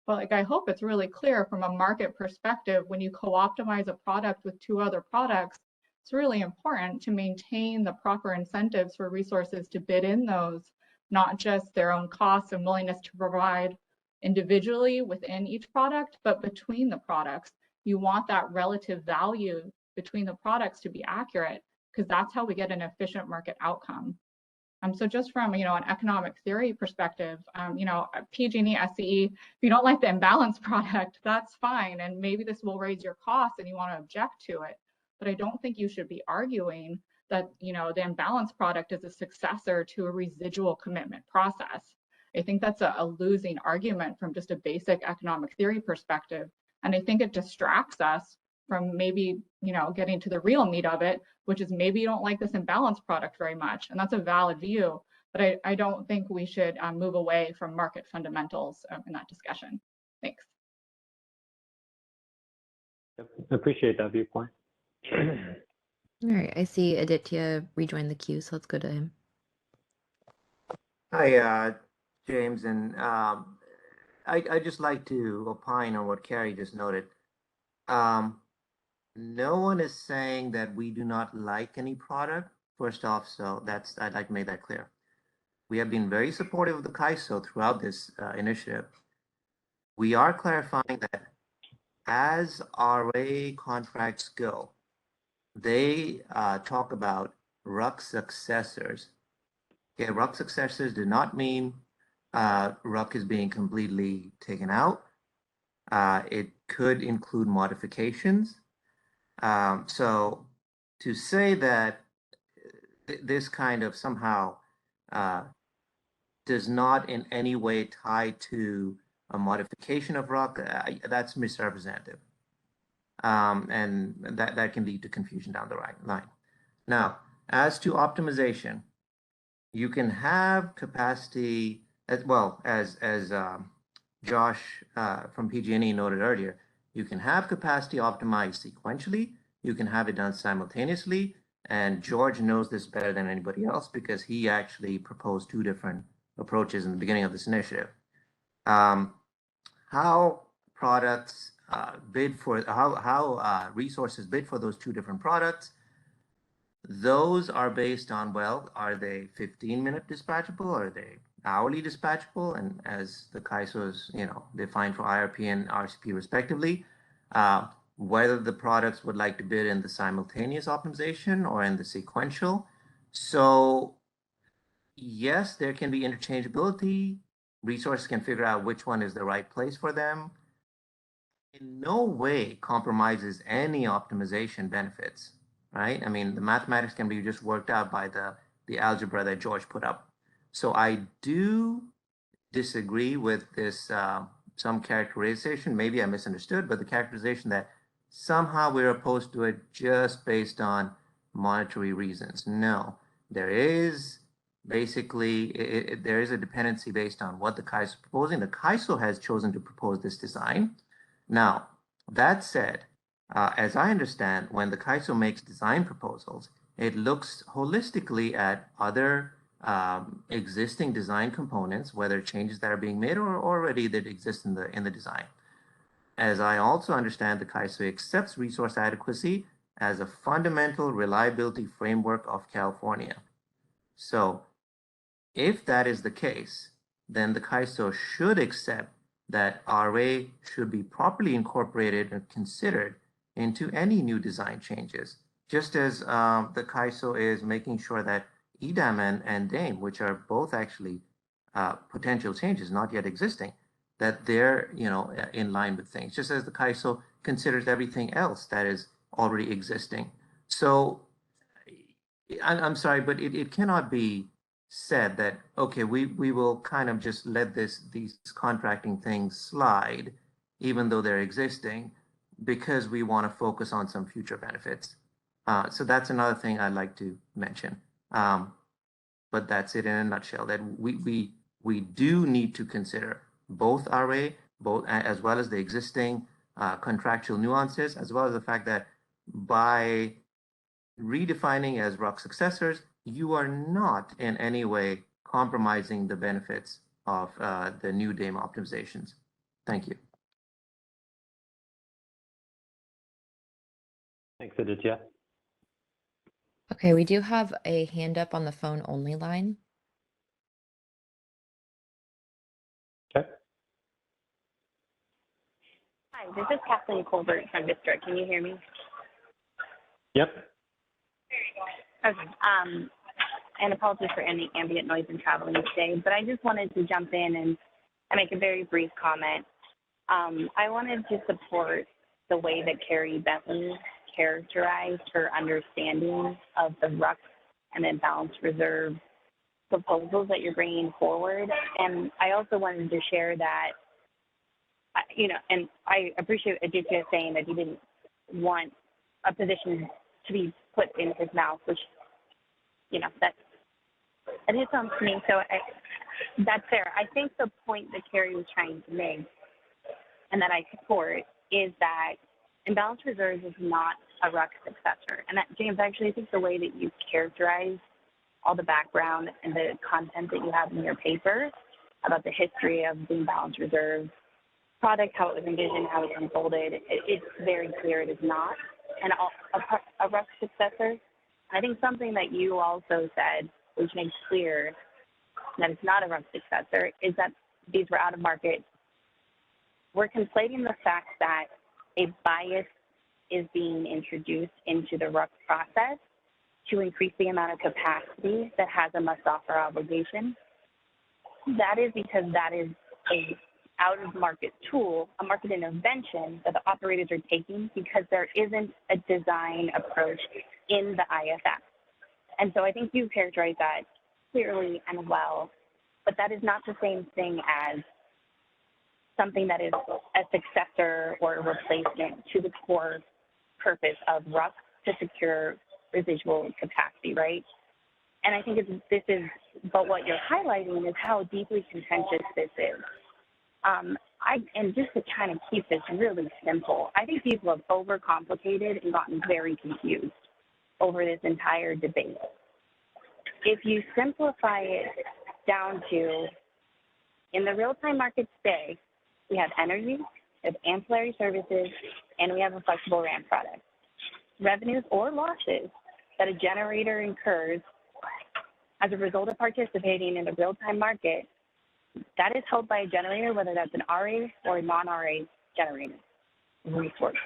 But like, I hope it's really clear from a market perspective, when you co-optimize a product with two other products, it's really important to maintain the proper incentives for resources to bid in those, not just their own costs and willingness to provide individually within each product, but between the products. You want that relative value between the products to be accurate, because that's how we get an efficient market outcome. So just from, an economic theory perspective, PG&E, SCE, if you don't like the imbalanced product, that's fine. And maybe this will raise your costs and you want to object to it. But I don't think you should be arguing that, the imbalanced product is a successor to a residual commitment process. I think that's a losing argument from just a basic economic theory perspective. And I think it distracts us from maybe, getting to the real meat of it, which is maybe you don't like this imbalanced product very much. And that's a valid view, but I don't think we should move away from market fundamentals in that discussion. Thanks. Yep, I appreciate that viewpoint. All right, I see Aditya rejoin the queue, so let's go to him. Hi, James, and I'd just like to opine on what Carrie just noted. No one is saying that we do not like any product, first off, so I'd like to make that clear. We have been very supportive of the CAISO throughout this initiative. We are clarifying that as RA contracts go, they talk about RUC successors. Okay, RUC successors do not mean RUC is being completely taken out. It could include modifications. So to say that this kind of somehow does not in any way tie to a modification of RUC, that's misrepresentative. And that can lead to confusion down the line. Now, as to optimization, you can have capacity as well as Josh from PG&E noted earlier. You can have capacity optimized sequentially. You can have it done simultaneously. And George knows this better than anybody else because he actually proposed two different approaches in the beginning of this initiative. How products bid for, how resources bid for those two different products, those are based on, well, are they 15-minute dispatchable? Are they hourly dispatchable? And as the CAISOs, defined for IRP and RCP respectively, whether the products would like to bid in the simultaneous optimization or in the sequential. So yes, there can be interchangeability. Resources can figure out which one is the right place for them. In no way compromises any optimization benefits, right? I mean, the mathematics can be just worked out by the algebra that George put up. So I do disagree with this, some characterization, maybe I misunderstood, but the characterization that somehow we're opposed to it just based on monetary reasons. No, there is basically, there is a dependency based on what the CAISO is proposing. The CAISO has chosen to propose this design. Now, that said, as I understand, when the CAISO makes design proposals, it looks holistically at other existing design components, whether changes that are being made or already that exist in the design. As I also understand, the CAISO accepts resource adequacy as a fundamental reliability framework of California. So if that is the case, then the CAISO should accept that RA should be properly incorporated and considered into any new design changes, just as the CAISO is making sure that EDAM and DAME, which are both actually potential changes, not yet existing, that they're in line with things, just as the CAISO considers everything else that is already existing. So I'm sorry, but it cannot be said that, okay, we will kind of just let these contracting things slide, even though they're existing, because we want to focus on some future benefits. So that's another thing I'd like to mention. But that's it in a nutshell, that we do need to consider both RA, both as well as the existing contractual nuances, as well as the fact that by redefining as RUC successors, you are not in any way compromising the benefits of the new DAME optimizations. Thank you. Thanks, Aditya. Okay, we do have a hand up on the phone only line. Okay. Hi, this is Kathleen Colbert from Vistra. Can you hear me? Yep. Okay. And apologies for any ambient noise and traveling today, but I just wanted to jump in and make a very brief comment. I wanted to support the way that Carrie Bentley characterized her understanding of the RUC and then balanced reserve proposals that you're bringing forward. And I also wanted to share that, and I appreciate Aditya saying that he didn't want a position to be put in his mouth, which, that is on me. So that's fair. I think the point that Carrie was trying to make, and that I support, is that imbalanced reserves is not a RUC successor. And that, James, actually, I think the way that you characterize all the background and the content that you have in your paper about the history of the imbalanced reserve product, how it was envisioned, how it unfolded, it's very clear it is not a RUC successor. And I think something that you also said, which makes clear that it's not a RUC successor, is that these were out of market. We're conflating the fact that a bias is being introduced into the RUC process to increase the amount of capacity that has a must-offer obligation. That is because that is a out-of-market tool, a market intervention that the operators are taking because there isn't a design approach in the IFF. And so I think you characterize that clearly and well, but that is not the same thing as something that is a successor or a replacement to the core purpose of RUC to secure residual capacity, right? And I think but what you're highlighting is how deeply contentious this is. And just to kind of keep this really simple, I think people have overcomplicated and gotten very confused over this entire debate. If you simplify it down to, in the real-time market today, we have energy, we have ancillary services, and we have a flexible RAM product. Revenues or losses that a generator incurs as a result of participating in the real-time market, that is held by a generator, whether that's an RA or a non-RA generator resource.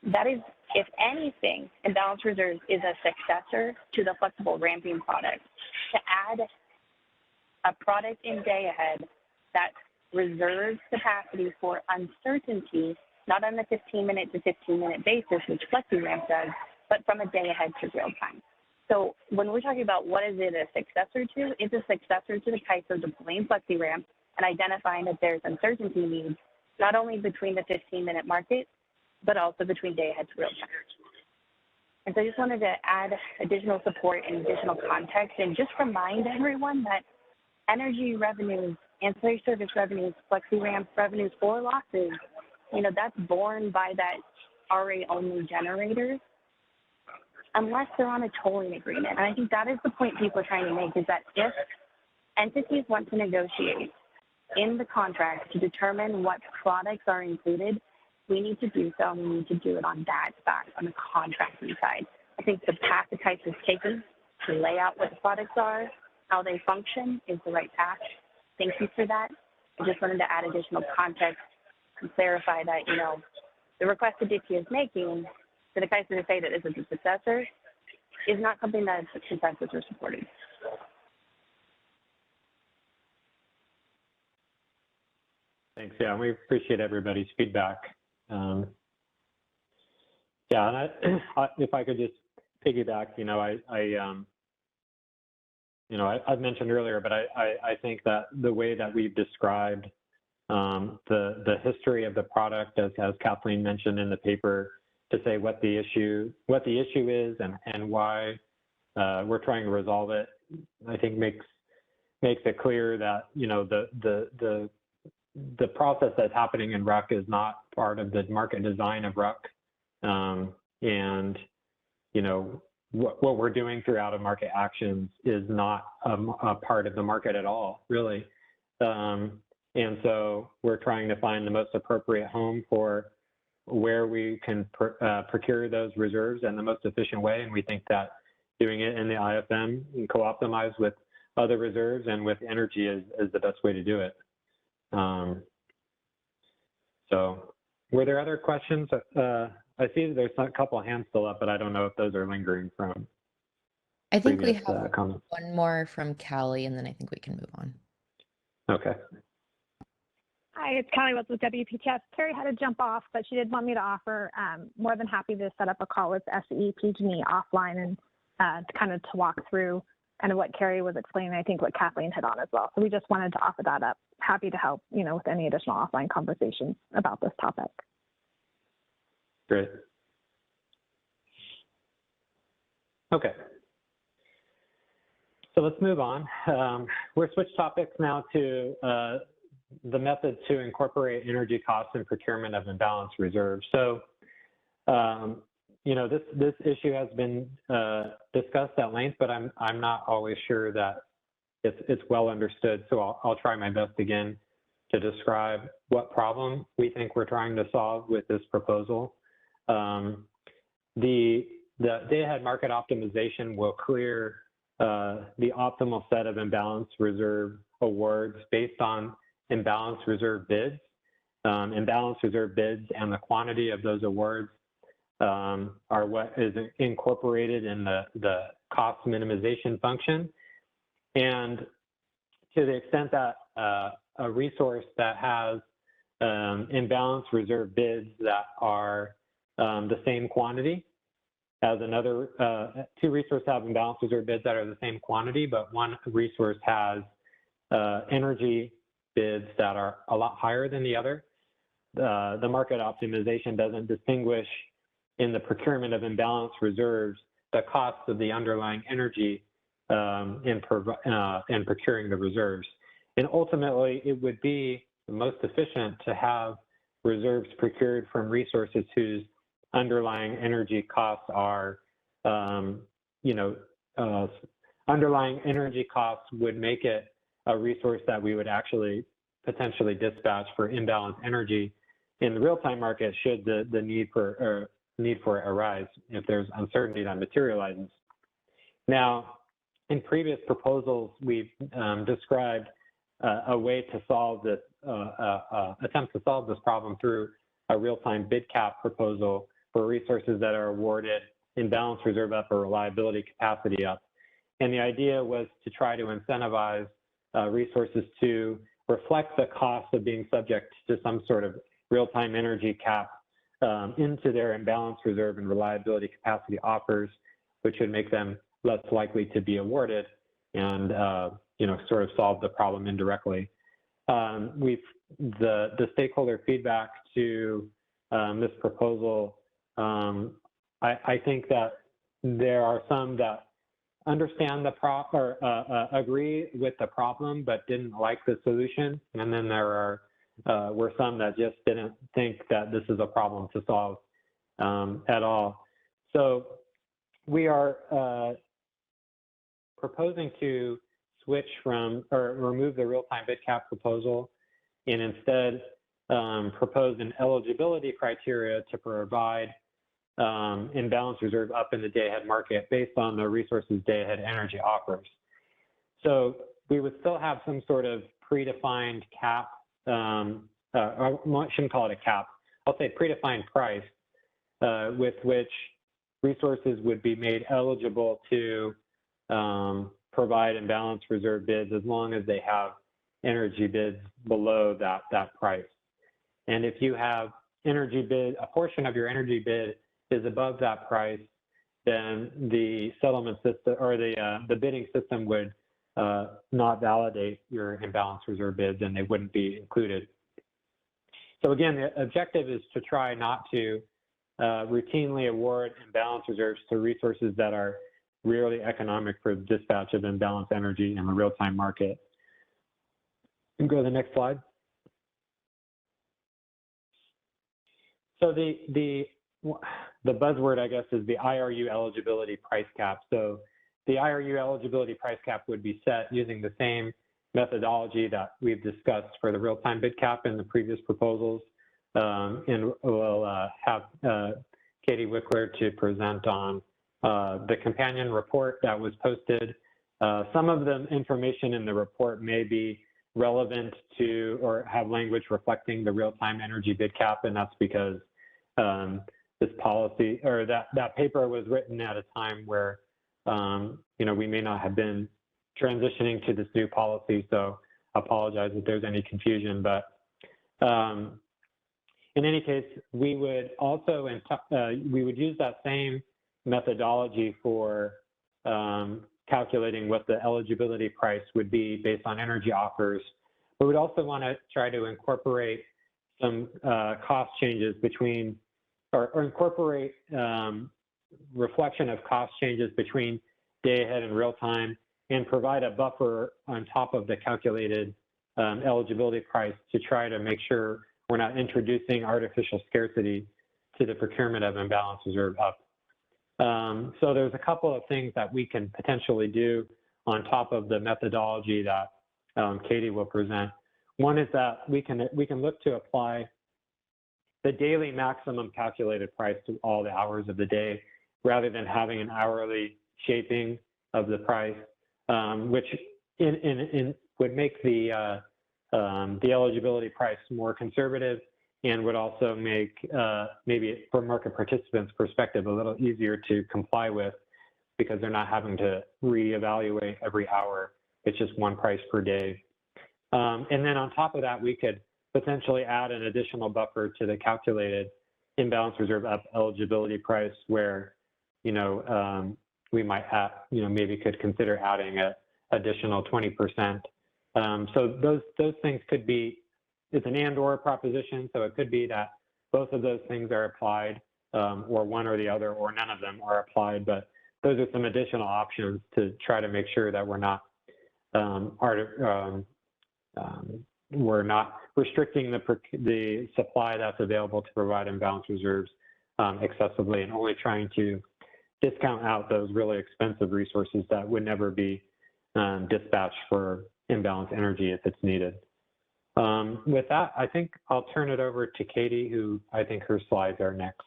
That is, if anything, imbalanced reserves is a successor to the flexible ramping product. To add a product in Day-Ahead that reserves capacity for uncertainty, not on a 15-minute to 15-minute basis, which FlexiRamp does, but from a day-ahead to real-time. So when we're talking about what is it a successor to, it's a successor to the type of deploying FlexiRamp and identifying that there's uncertainty needs, not only between the 15-minute market, but also between day-ahead to real-time. And so I just wanted to add additional support and additional context and just remind everyone that energy revenues, ancillary service revenues, FlexiRamp revenues or losses, that's borne by that RA-only generators, unless they're on a tolling agreement. And I think that is the point people are trying to make, is that if entities want to negotiate in the contract to determine what products are included, we need to do so, and we need to do it on that side, on the contracting side. I think the path the KICE has taken to lay out what the products are, how they function, is the right path. Thank you for that. I just wanted to add additional context and clarify that, the request that Aditya is making for the KICE to say that this is a successor is not something that is consensus or supported. Thanks. Yeah, we appreciate everybody's feedback. And if I could just piggyback, I've mentioned earlier, but I think that the way that we've described the history of the product, as Kathleen mentioned in the paper, to say what the issue is and why we're trying to resolve it, I think makes it clear that, you know, the process that's happening in RUC is not part of the market design of RUC. And, you know, what we're doing through out-of-market actions is not a part of the market at all, really. And so we're trying to find the most appropriate home for where we can procure those reserves in the most efficient way. And we think that doing it in the IFM and co-optimized with other reserves and with energy is the best way to do it. So were there other questions? I see there's a couple of hands still up, but I don't know if those are lingering from I think we previous have comments. one more from Callie, and then I think we can move on. Okay. Hi, it's Callie Woods with WPTF. Carrie had to jump off, but she did want me to offer more than happy to set up a call with SE, PG&E offline and to walk through kind of what Carrie was explaining, I think what Kathleen hit on as well. So we just wanted to offer that up. Happy to help, you know, with any additional offline conversations about this topic. Great. Okay. So let's move on. We'll switch topics now to the method to incorporate energy costs and procurement of imbalanced reserves. So, you know, this issue has been discussed at length, but I'm not always sure that it's well understood. So I'll try my best again to describe what problem we think we're trying to solve with this proposal. The day-ahead market optimization will clear the optimal set of imbalanced reserve awards based on imbalanced reserve bids. Imbalanced reserve bids and the quantity of those awards are what is incorporated in the cost minimization function. And to the extent that a resource that has imbalanced reserve bids that are the same quantity as another, two resources have imbalanced reserve bids that are the same quantity, but one resource has energy bids that are a lot higher than the other. The market optimization doesn't distinguish in the procurement of imbalanced reserves the costs of the underlying energy in procuring the reserves. And ultimately, it would be most efficient to have reserves procured from resources whose underlying energy costs are, underlying energy costs would make it a resource that we would actually potentially dispatch for imbalanced energy in the real-time market should the need for it arise if there's uncertainty that materializes. Now, in previous proposals, we've described a way to solve this, attempt to solve this problem through a real-time bid cap proposal for resources that are awarded imbalanced reserve up or reliability capacity up. And the idea was to try to incentivize resources to reflect the cost of being subject to some sort of real-time energy cap into their imbalanced reserve and reliability capacity offers, which would make them less likely to be awarded and sort of solve the problem indirectly. The stakeholder feedback to this proposal, I think that there are some that understand the agree with the problem but didn't like the solution, and then there were some that just didn't think that this is a problem to solve at all. So we are proposing to switch from or remove the real-time bid cap proposal and instead propose an eligibility criteria to provide imbalanced reserve up in the day-ahead market based on the resources day-ahead energy offers. So we would still have some sort of predefined cap, I shouldn't call it a cap, I'll say predefined price with which resources would be made eligible to provide imbalanced reserve bids as long as they have energy bids below that price. And if you have energy bid, a portion of your energy bid is above that price, then the settlement system or the bidding system would not validate your imbalanced reserve bids and they wouldn't be included. So again, the objective is to try not to routinely award imbalance reserves to resources that are rarely economic for the dispatch of imbalanced energy in the real-time market. You can go to the next slide. So the buzzword, I guess, is the IRU eligibility price cap. So the IRU eligibility price cap would be set using the same methodology that we've discussed for the real-time bid cap in the previous proposals. And we'll have Katie Wickler to present on the companion report that was posted. Some of the information in the report may be relevant to or have language reflecting the real-time energy bid cap, and that's because this policy or that paper was written at a time where we may not have been transitioning to this new policy. So I apologize if there's any confusion, but in any case, we would also we would use that same methodology for calculating what the eligibility price would be based on energy offers. But we'd also want to try to incorporate some cost changes between, or incorporate reflection of cost changes between day-ahead and real-time, and provide a buffer on top of the calculated eligibility price to try to make sure we're not introducing artificial scarcity to the procurement of imbalance reserve up. So there's a couple of things that we can potentially do on top of the methodology that Katie will present. One is that we can look to apply the daily maximum calculated price to all the hours of the day, rather than having an hourly shaping of the price, which would make the eligibility price more conservative, and would also make maybe from market participants' perspective a little easier to comply with, because they're not having to reevaluate every hour. It's just one price per day. And then on top of that, we could potentially add an additional buffer to the calculated imbalance reserve up eligibility price, where we might have, maybe could consider adding an additional 20%. So those things could be, it's an and/or proposition, so it could be that both of those things are applied, or one or the other, or none of them are applied. But those are some additional options to try to make sure that we're not restricting the supply that's available to provide imbalance reserves excessively, and only trying to discount out those really expensive resources that would never be dispatched for imbalance energy if it's needed. With that, I think I'll turn it over to Katie, who I think her slides are next.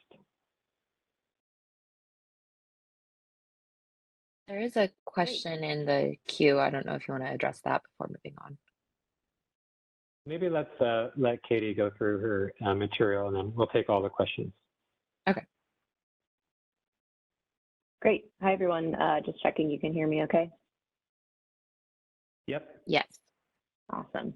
There is a question in the queue. I don't know if you want to address that before moving on. Maybe let's let Katie go through her material, and then we'll take all the questions. Okay. Great. Hi, everyone. Just checking you can hear me okay? Yep. Yes. Awesome.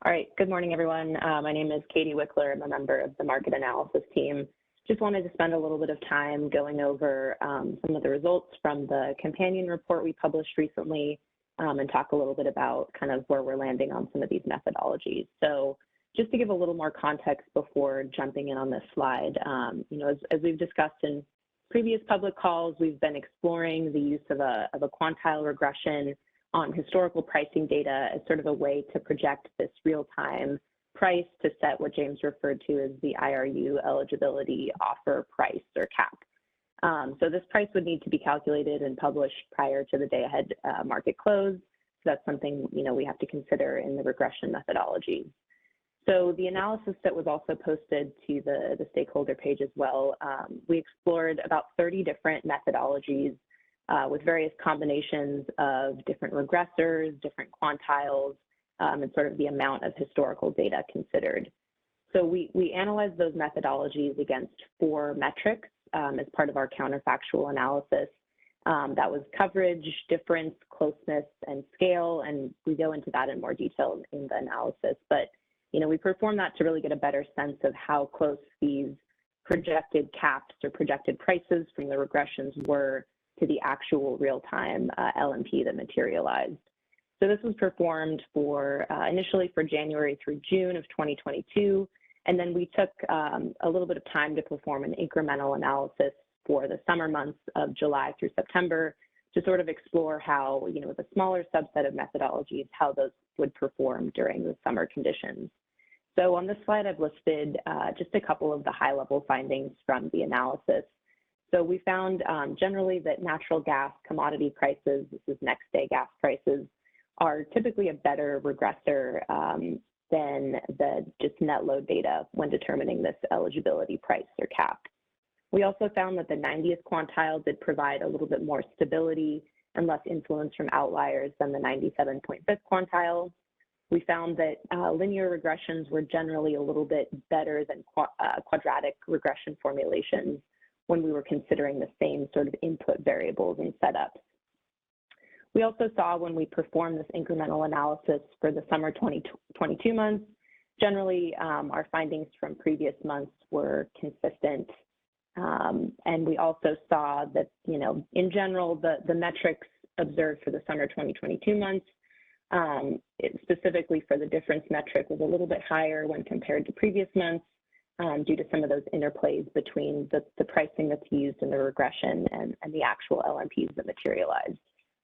All right. Good morning, everyone. My name is Katie Wickler. I'm a member of the market analysis team. Just wanted to spend a little bit of time going over some of the results from the companion report we published recently, and talk a little bit about kind of where we're landing on some of these methodologies. So just to give a little more context before jumping in on this slide, as we've discussed in previous public calls, we've been exploring the use of a quantile regression on historical pricing data as sort of a way to project this real-time price to set what James referred to as the IRU eligibility offer price or cap. So this price would need to be calculated and published prior to the day-ahead market close. So that's something we have to consider in the regression methodology. So the analysis that was also posted to the stakeholder page as well, we explored about 30 different methodologies with various combinations of different regressors, different quantiles, and sort of the amount of historical data considered. So we analyzed those methodologies against 4 metrics as part of our counterfactual analysis. That was coverage, difference, closeness, and scale, and we go into that in more detail in the analysis. But we performed that to really get a better sense of how close these projected caps or projected prices from the regressions were to the actual real-time LMP that materialized. So this was performed for initially for January through June of 2022, And then we took a little bit of time to perform an incremental analysis for the summer months of July through September to sort of explore how, with a smaller subset of methodologies, how those would perform during the summer conditions. So on this slide, I've listed just a couple of the high-level findings from the analysis. So we found generally that natural gas commodity prices, this is next day gas prices, are typically a better regressor than the just net load data when determining this eligibility price or cap. We also found that the 90th quantile did provide a little bit more stability and less influence from outliers than the 97.5th quantile. We found that linear regressions were generally a little bit better than quadratic regression formulations when we were considering the same sort of input variables and setups. We also saw when we performed this incremental analysis for the summer 2022 months, generally our findings from previous months were consistent. And we also saw that, in general, the metrics observed for the summer 2022 months, specifically for the difference metric, was a little bit higher when compared to previous months due to some of those interplays between the pricing that's used in the regression and the actual LMPs that materialized.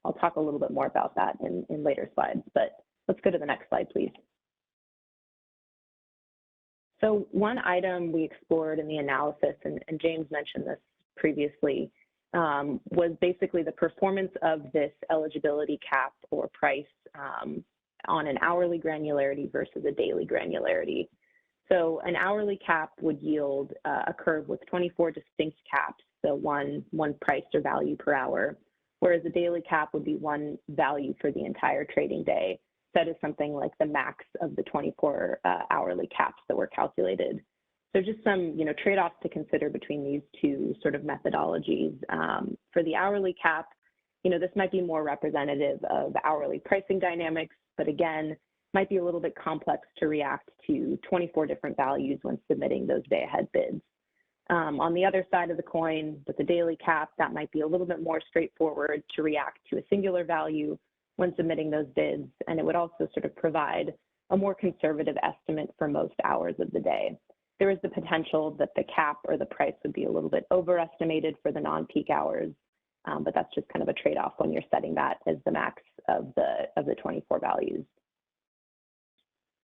I'll talk a little bit more about that in later slides, but let's go to the next slide, please. So one item we explored in the analysis, and James mentioned this previously, was basically the performance of this eligibility cap or price on an hourly granularity versus a daily granularity. So an hourly cap would yield a curve with 24 distinct caps, so one price or value per hour, whereas a daily cap would be one value for the entire trading day, set as something like the max of the 24 hourly caps that were calculated. So just some trade-offs to consider between these two sort of methodologies. For the hourly cap, this might be more representative of hourly pricing dynamics, but again, might be a little bit complex to react to 24 different values when submitting those day-ahead bids. On the other side of the coin, with the daily cap, that might be a little bit more straightforward to react to a singular value when submitting those bids, and it would also sort of provide a more conservative estimate for most hours of the day. There is the potential that the cap or the price would be a little bit overestimated for the non-peak hours, but that's just kind of a trade-off when you're setting that as the max of the 24 values.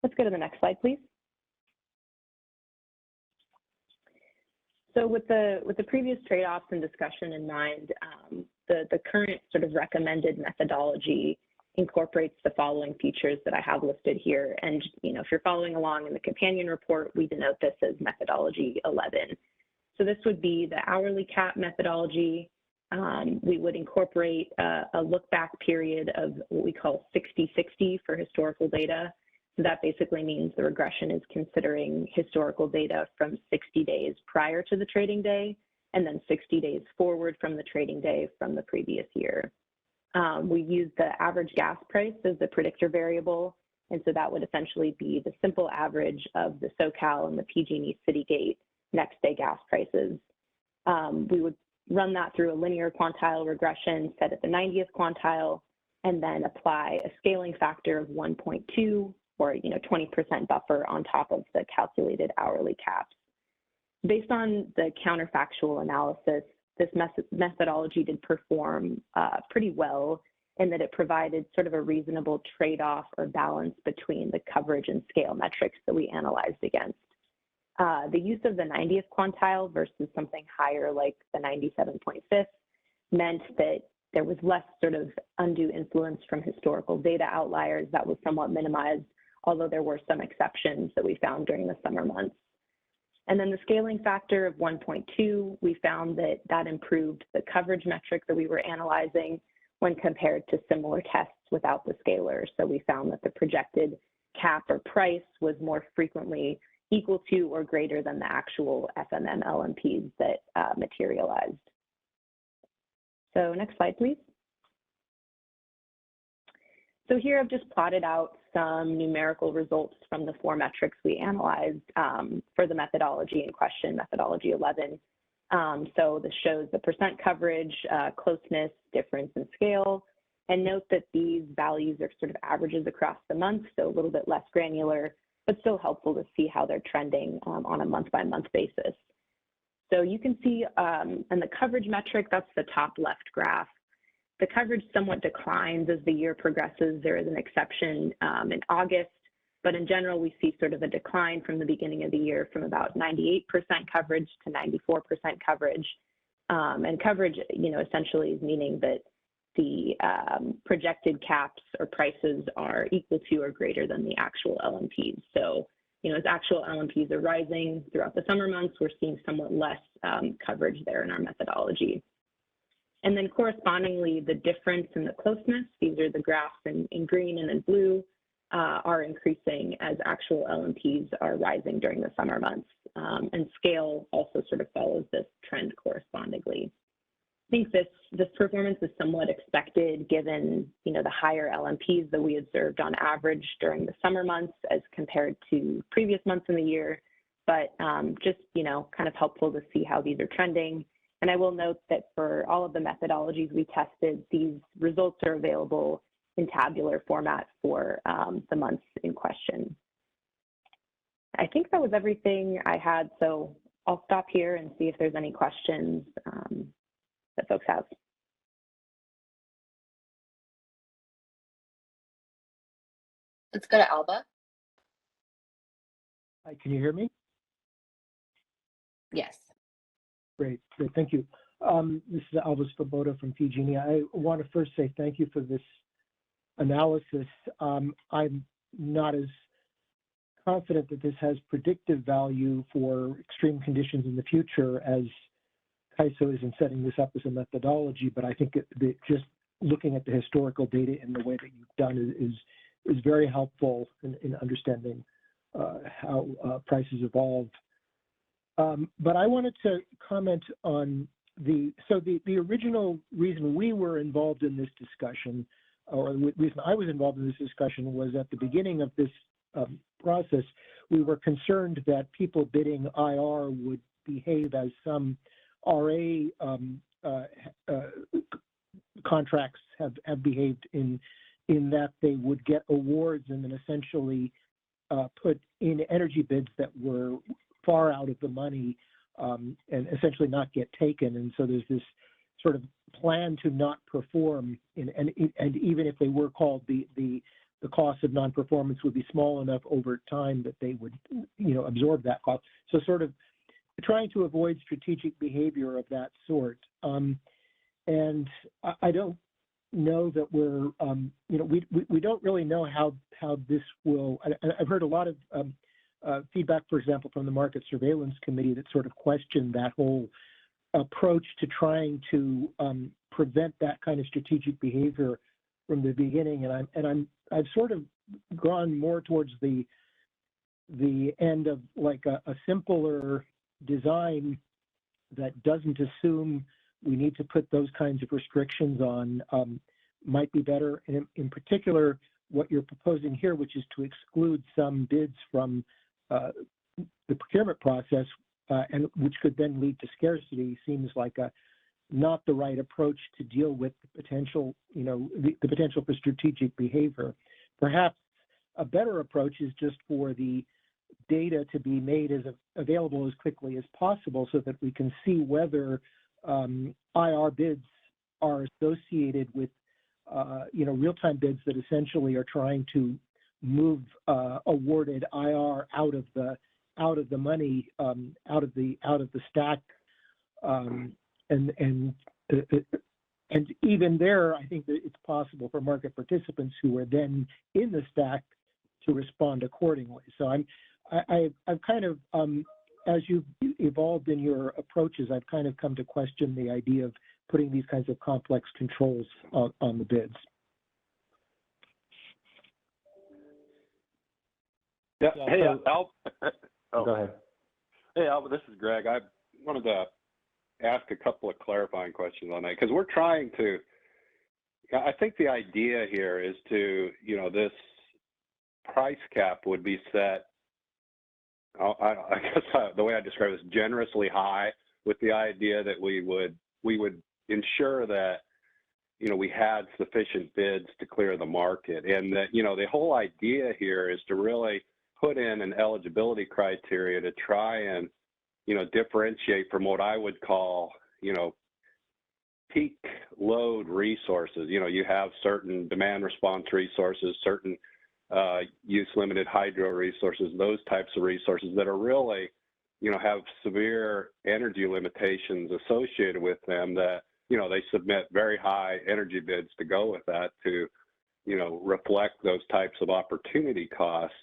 Let's go to the next slide, please. So with the previous trade-offs and discussion in mind, the current sort of recommended methodology incorporates the following features that I have listed here. And if you're following along in the companion report, we denote this as methodology 11. So this would be the hourly cap methodology. We would incorporate a look-back period of what we call 60-60 for historical data. So that basically means the regression is considering historical data from 60 days prior to the trading day, and then 60 days forward from the trading day from the previous year. We use the average gas price as the predictor variable, and so that would essentially be the simple average of the SoCal and the PG&E Citygate next day gas prices. We would run that through a linear quantile regression set at the 90th quantile, and then apply a scaling factor of 1.2 or 20% buffer on top of the calculated hourly caps. Based on the counterfactual analysis, this methodology did perform pretty well in that it provided sort of a reasonable trade-off or balance between the coverage and scale metrics that we analyzed against. The use of the 90th quantile versus something higher like the 97.5th meant that there was less sort of undue influence from historical data outliers that was somewhat minimized, although there were some exceptions that we found during the summer months. And then the scaling factor of 1.2, we found that that improved the coverage metric that we were analyzing when compared to similar tests without the scaler. So we found that the projected cap or price was more frequently equal to or greater than the actual FMM LMPs that materialized. So next slide, please. So here I've just plotted out some numerical results from the 4 metrics we analyzed for the methodology in question, methodology 11. So this shows the percent coverage, closeness, difference, and scale. And note that these values are sort of averages across the month, so a little bit less granular. but still helpful to see how they're trending on a month-by-month basis. So you can see in the coverage metric, that's the top left graph. The coverage somewhat declines as the year progresses. There is an exception in August, but in general, we see sort of a decline from the beginning of the year from about 98% coverage to 94% coverage. And coverage, essentially is meaning that the projected caps or prices are equal to or greater than the actual LMPs. So, as actual LMPs are rising throughout the summer months, we're seeing somewhat less coverage there in our methodology. And then correspondingly, the difference in the closeness, these are the graphs in green and in blue, are increasing as actual LMPs are rising during the summer months. And scale also sort of follows this trend correspondingly. I think this performance is somewhat expected given, the higher LMPs that we observed on average during the summer months as compared to previous months in the year, but just, kind of helpful to see how these are trending. And I will note that for all of the methodologies we tested, these results are available in tabular format for the months in question. I think that was everything I had, so I'll stop here and see if there's any questions that folks have. Let's go to Alba. Hi, can you hear me? Yes. Great, thank you. This is Alba Svoboda from PG&E. I want to first say thank you for this analysis. I'm not as confident that this has predictive value for extreme conditions in the future as CAISO is in setting this up as a methodology, but I think just looking at the historical data in the way that you've done is very helpful in understanding how prices evolve. But I wanted to comment on the original reason we were involved in this discussion, or the reason I was involved in this discussion, was at the beginning of this process, we were concerned that people bidding IR would behave as some RA contracts have behaved in that they would get awards and then essentially put in energy bids that were far out of the money and essentially not get taken. And so there's this sort of plan to not perform, and even if they were called, the cost of non-performance would be small enough over time that they would, absorb that cost. So sort of trying to avoid strategic behavior of that sort. And I don't know that we're, we don't really know how this will. I've heard a lot of feedback, for example, from the Market Surveillance Committee that sort of questioned that whole approach to trying to prevent that kind of strategic behavior from the beginning. And I've sort of gone more towards the end of like a simpler design that doesn't assume we need to put those kinds of restrictions on might be better. And in particular, what you're proposing here, which is to exclude some bids from the procurement process, and which could then lead to scarcity, seems like not the right approach to deal with the potential, the potential for strategic behavior. Perhaps a better approach is just for the data to be made as available as quickly as possible so that we can see whether IR bids are associated with real-time bids that essentially are trying to move awarded IR out of the money, out of the stack, and even there, I think that it's possible for market participants who are then in the stack to respond accordingly. So I've kind of, as you've evolved in your approaches, I've kind of come to question the idea of putting these kinds of complex controls on the bids. Yeah. Hey, Al. Go ahead. Hey, Al. This is Greg. I wanted to ask a couple of clarifying questions on that because we're trying to. I think the idea here is to, this price cap would be set. I guess the way I describe it is generously high, with the idea that we would ensure that we had sufficient bids to clear the market, and that the whole idea here is to really put in an eligibility criteria to try and, differentiate from what I would call, peak load resources. You have certain demand response resources, certain use limited hydro resources, those types of resources that are really, have severe energy limitations associated with them that, they submit very high energy bids to go with that to, reflect those types of opportunity costs.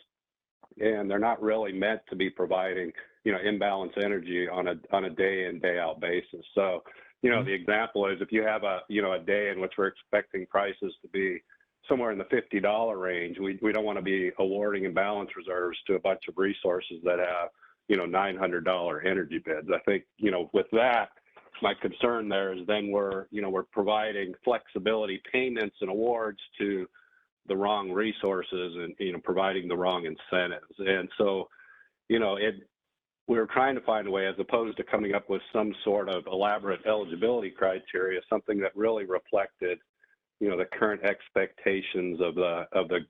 And they're not really meant to be providing, imbalanced energy on a day in, day out basis. So, the example is if you have a day in which we're expecting prices to be somewhere in the $50 range, we don't want to be awarding imbalance reserves to a bunch of resources that have, $900 energy bids. I think, with that, my concern there is then we're providing flexibility payments and awards to the wrong resources and, providing the wrong incentives. And so, we're trying to find a way, as opposed to coming up with some sort of elaborate eligibility criteria, something that really reflected, the current expectations of the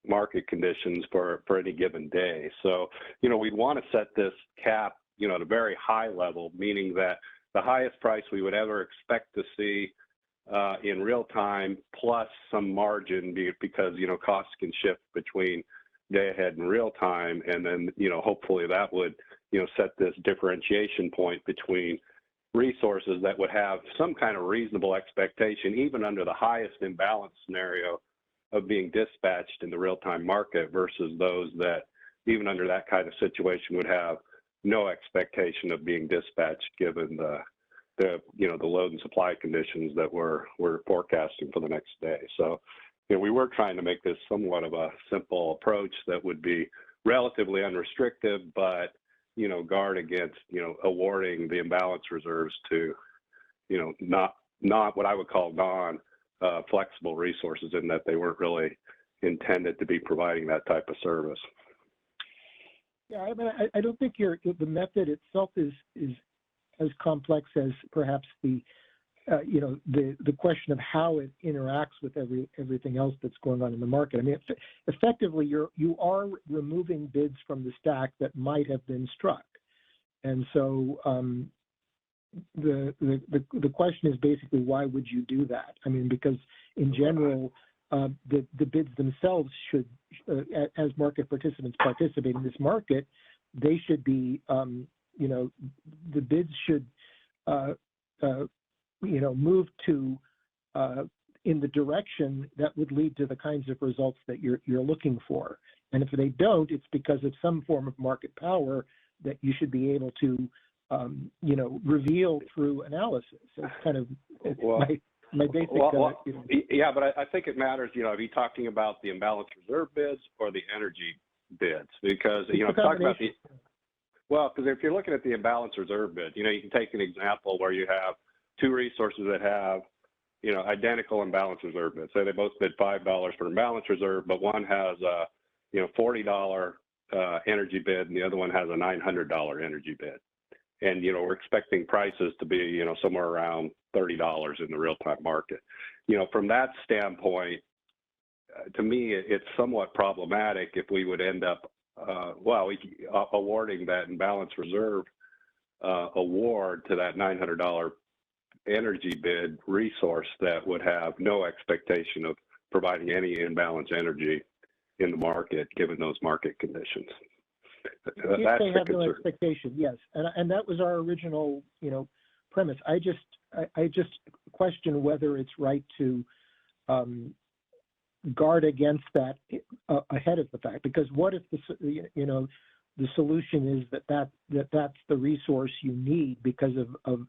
market conditions for any given day. So, we'd want to set this cap, at a very high level, meaning that the highest price we would ever expect to see in real time, plus some margin, because, costs can shift between day ahead and real time. And then, hopefully that would, set this differentiation point between resources that would have some kind of reasonable expectation, even under the highest imbalance scenario, of being dispatched in the real-time market versus those that, even under that kind of situation, would have no expectation of being dispatched given the load and supply conditions that we're forecasting for the next day. So, we were trying to make this somewhat of a simple approach that would be relatively unrestricted, but, guard against, awarding the imbalance reserves to, not what I would call flexible resources, in that they weren't really intended to be providing that type of service. Yeah, I mean, I don't think the method itself is as complex as perhaps the question of how it interacts with everything else that's going on in the market. I mean, effectively, you are removing bids from the stack that might have been struck, and so the question is basically, why would you do that? I mean, because in general, the bids themselves should, as market participants participate in this market, they should be, the bids should, move to in the direction that would lead to the kinds of results that you're looking for. And if they don't, it's because of some form of market power that you should be able to, reveal through analysis. It's kind of my basic. Yeah, but I think it matters. Are you talking about the imbalance reserve bids or the energy bids? Because talking about because if you're looking at the imbalance reserve bid, you can take an example where you have two resources that have, identical imbalance reserve bids. Say they both bid $5 for imbalance reserve, but one has a, $40 energy bid, and the other one has a $900 energy bid. And, we're expecting prices to be, somewhere around $30 in the real-time market. From that standpoint, to me, it's somewhat problematic if we would end up, awarding that imbalance reserve award to that $900 energy bid resource that would have no expectation of providing any imbalance energy in the market, given those market conditions. If they have no expectation, yes, and that was our original, premise. I just question whether it's right to guard against that ahead of the fact. Because what if the solution is that's the resource you need because of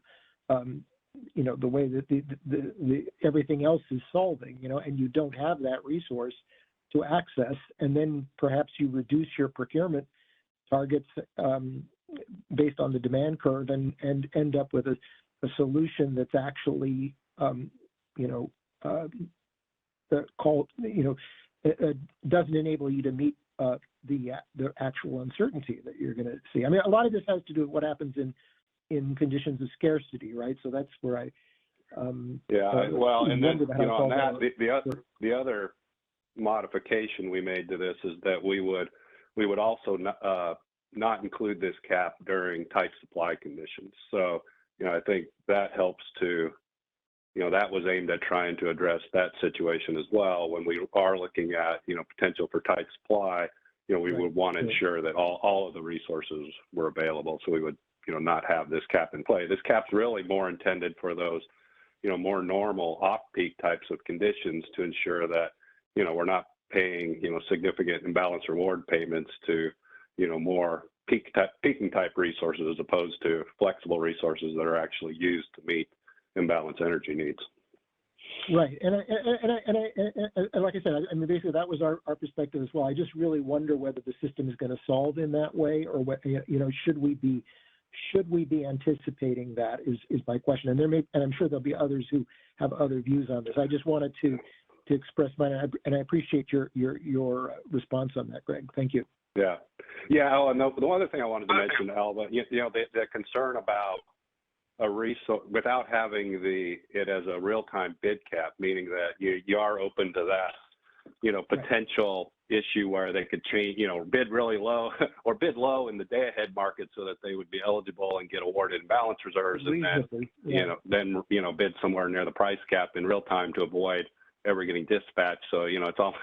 the way that the everything else is solving, and you don't have that resource to access, and then perhaps you reduce your procurement targets based on the demand curve and end up with a solution that's actually, doesn't enable you to meet the actual uncertainty that you're going to see. I mean, a lot of this has to do with what happens in conditions of scarcity, right? So that's where I and then on that, the other modification we made to this is that we would we would also not include this cap during tight supply conditions. So, I think that helps to, that was aimed at trying to address that situation as well. When we are looking at, potential for tight supply, we would want to ensure that all of the resources were available. So we would, not have this cap in play. This cap's really more intended for those, more normal off-peak types of conditions to ensure that, we're not paying, significant imbalance reward payments to, more peaking type resources as opposed to flexible resources that are actually used to meet imbalance energy needs. Right, and like I said, I mean, basically that was our perspective as well. I just really wonder whether the system is going to solve in that way, or what, should we be anticipating that is my question. And and I'm sure there'll be others who have other views on this. I just wanted to express mine, and I appreciate your response on that, Greg. Thank you. Yeah. Oh, and the other thing I wanted to mention, Alba, the concern about a resource without having it as a real-time bid cap, meaning that you are open to that, potential issue where they could change, bid really low or bid low in the day-ahead market so that they would be eligible and get awarded imbalance reserves, and then, bid somewhere near the price cap in real time to avoid ever getting dispatched. So, it's all,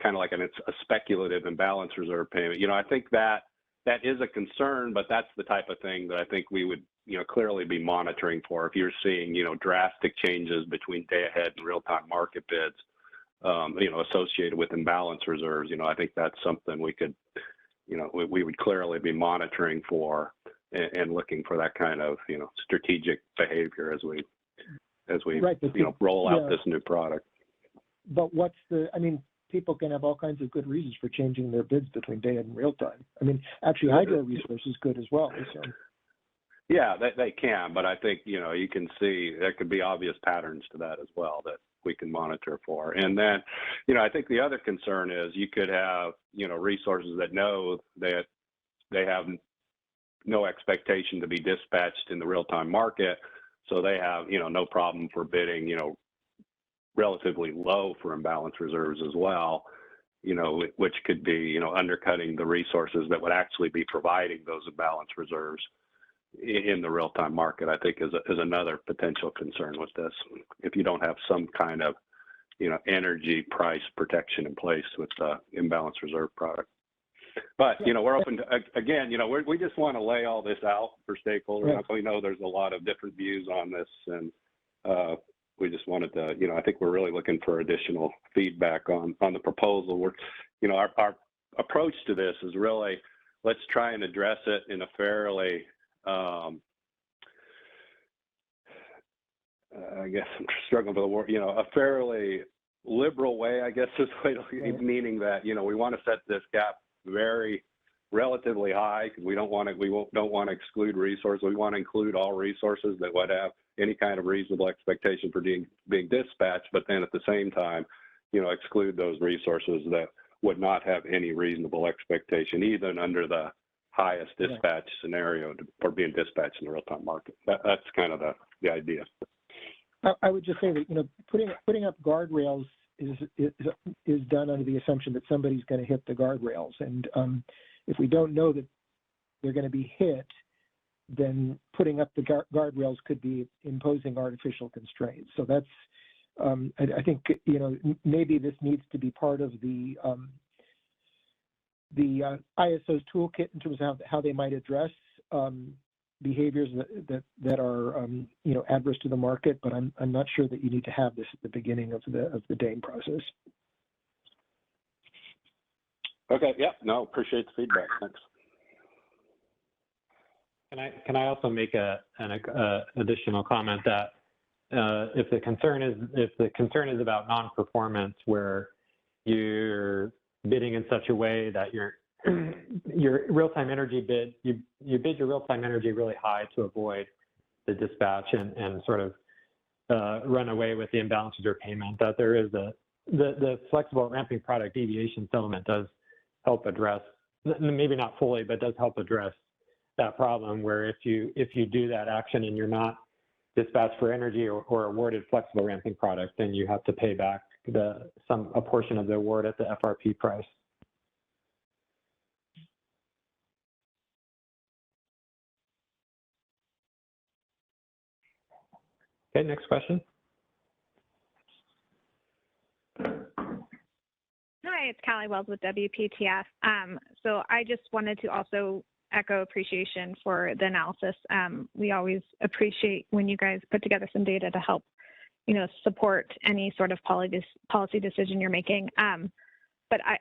kind of like a speculative imbalance reserve payment. I think that is a concern, but that's the type of thing that I think we would, clearly be monitoring for. If you're seeing, drastic changes between day-ahead and real-time market bids, associated with imbalance reserves, I think that's something we could, we would clearly be monitoring for and looking for that kind of, strategic behavior as we, right, roll out this new product. But people can have all kinds of good reasons for changing their bids between day-ahead and real time. I mean, actually, hydro resource is good as well. So. Yeah, they can, but I think, you can see there could be obvious patterns to that as well that we can monitor for. And then, I think the other concern is you could have, resources that know that they have no expectation to be dispatched in the real-time market. So they have, no problem for bidding, relatively low for imbalance reserves as well, which could be, undercutting the resources that would actually be providing those imbalance reserves in the real-time market. I think is another potential concern with this. If you don't have some kind of, energy price protection in place with the imbalance reserve product. But, we're open to, again, we just want to lay all this out for stakeholders. Right. We know there's a lot of different views on this, and we just wanted to, I think we're really looking for additional feedback on the proposal. We're, our approach to this is really, let's try and address it in a fairly, I guess I'm struggling with the word, a fairly liberal way, I guess is the way to, meaning that, we want to set this gap very relatively high, because we don't want to exclude resources. We want to include all resources that would have any kind of reasonable expectation for being dispatched, but then at the same time, exclude those resources that would not have any reasonable expectation, even under the highest dispatch scenario for being dispatched in the real-time market. That's kind of the idea. I would just say that, putting up guardrails is done under the assumption that somebody's going to hit the guardrails. And if we don't know that they're going to be hit, then putting up the guardrails could be imposing artificial constraints. So that's, I think, maybe this needs to be part of the ISO's toolkit in terms of how they might address behaviors that are, adverse to the market. But I'm not sure that you need to have this at the beginning of the DAME process. Okay. Yeah. No. Appreciate the feedback. Thanks. Can I also make an additional comment that if the concern is about non-performance, where you're bidding in such a way that your real-time energy bid, you bid your real-time energy really high to avoid the dispatch and sort of run away with the imbalance reserve payment, that there is the flexible ramping product deviation settlement does help address, maybe not fully, but does help address that problem, where if you do that action and you're not dispatched for energy or awarded flexible ramping product, then you have to pay back a portion of the award at the FRP price. Okay, next question. Hi, it's Callie Wells with WPTF. So I just wanted to also echo appreciation for the analysis. We always appreciate when you guys put together some data to help, support any sort of policy decision you're making. But I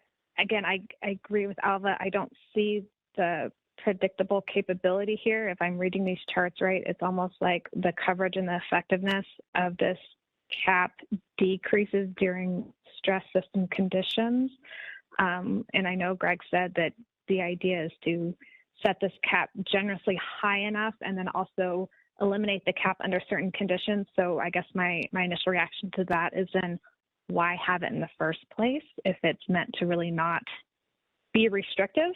agree with Alva. I don't see the predictable capability here. If I'm reading these charts right, it's almost like the coverage and the effectiveness of this cap decreases during stress system conditions. And I know Greg said that the idea is to set this cap generously high enough and then also eliminate the cap under certain conditions. So I guess my initial reaction to that is then why have it in the first place if it's meant to really not be restrictive?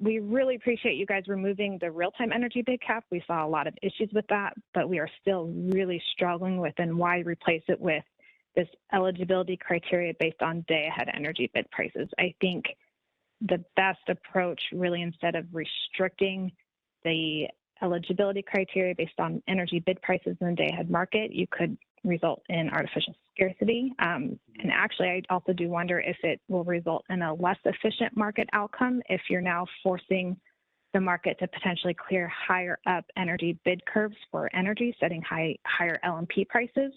We really appreciate you guys removing the real-time energy bid cap. We saw a lot of issues with that, but we are still really struggling with and why replace it with this eligibility criteria based on day-ahead energy bid prices. I think the best approach really, instead of restricting the eligibility criteria based on energy bid prices in the day-ahead market, you could result in artificial scarcity. And actually, I also do wonder if it will result in a less efficient market outcome if you're now forcing the market to potentially clear higher up energy bid curves for energy, setting higher LMP prices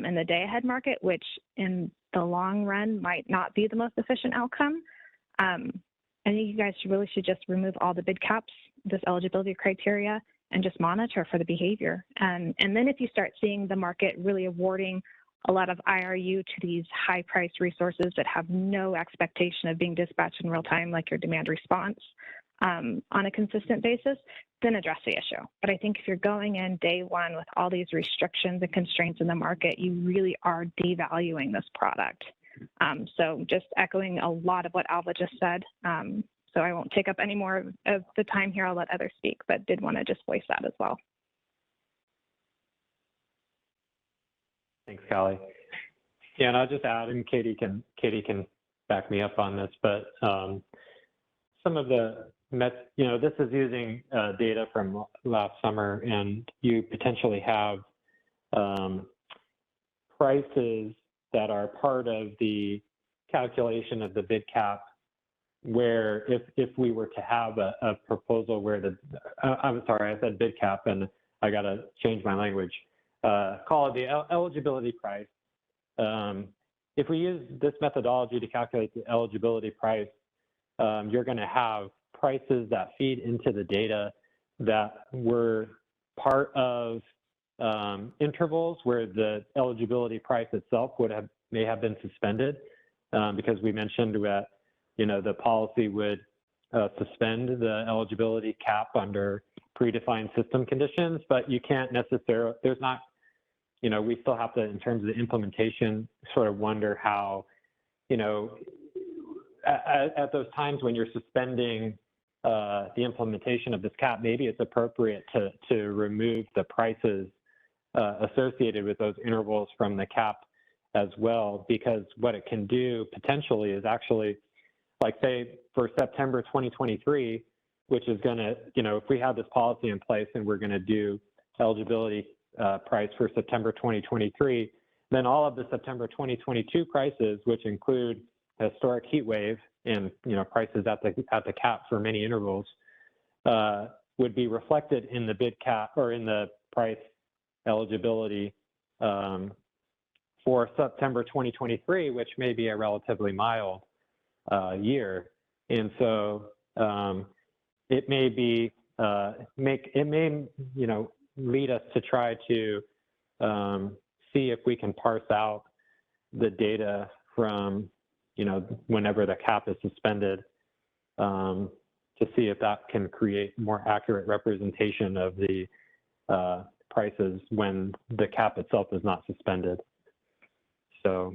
in the day-ahead market, which in the long run might not be the most efficient outcome. I think you guys really should just remove all the bid caps, this eligibility criteria, and just monitor for the behavior. And then if you start seeing the market really awarding a lot of IRU to these high-priced resources that have no expectation of being dispatched in real time, like your demand response, on a consistent basis, then address the issue. But I think if you're going in day one with all these restrictions and constraints in the market, you really are devaluing this product. So just echoing a lot of what Alva just said. So I won't take up any more of the time here. I'll let others speak, but did want to just voice that as well. Thanks, Callie. Yeah, and I'll just add, and Katie can back me up on this, but some of the this is using data from last summer, and you potentially have prices that are part of the calculation of the bid cap, where if we were to have a proposal where I'm sorry, I said bid cap and I got to change my language, call it the eligibility price. If we use this methodology to calculate the eligibility price, you're going to have prices that feed into the data that were part of intervals where the eligibility price itself may have been suspended, because we mentioned that the policy would suspend the eligibility cap under predefined system conditions, but you can't necessarily, there's not, we still have to, in terms of the implementation, sort of wonder how, at those times when you're suspending the implementation of this cap, maybe it's appropriate to remove the prices associated with those intervals from the cap as well, because what it can do potentially is actually, like say for September 2023, which is going to, if we have this policy in place and we're going to do eligibility price for September 2023, then all of the September 2022 prices, which include historic heat wave and prices at the cap for many intervals, would be reflected in the bid cap or in the price eligibility for September 2023, which may be a relatively mild year. And so it may be lead us to try to see if we can parse out the data from whenever the cap is suspended, to see if that can create more accurate representation of the prices when the cap itself is not suspended. So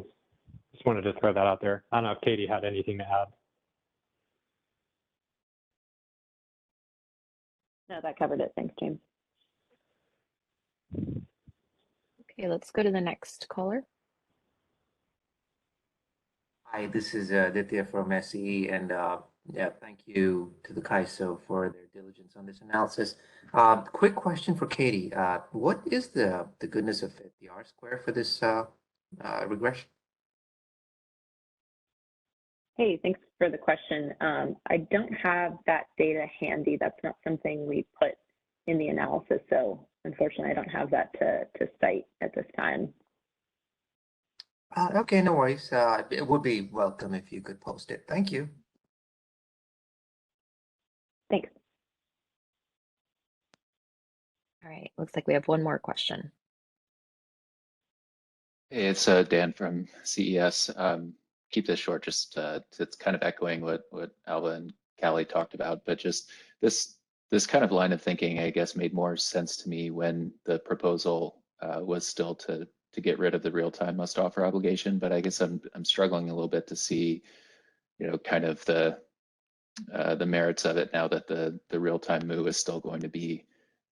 just wanted to throw that out there. I don't know if Katie had anything to add. No, that covered it. Thanks, James. Okay, let's go to the next caller. Hi, this is Aditya from SE, and Yeah, thank you to the CAISO for their diligence on this analysis. Quick question for Katie. What is the goodness of fit, the R square for this regression? Hey, thanks for the question. I don't have that data handy. That's not something we put in the analysis, so unfortunately I don't have that to cite at this time. Okay, no worries. It would be welcome if you could post it. Thank you. Thanks. All right, looks like we have one more question. Hey, it's Dan from CES. Keep this short, just it's kind of echoing what Alba and Callie talked about, but just this kind of line of thinking, I guess, made more sense to me when the proposal was still to get rid of the real-time must-offer obligation. But I guess I'm struggling a little bit to see, kind of the merits of it now that the real-time MOO is still going to be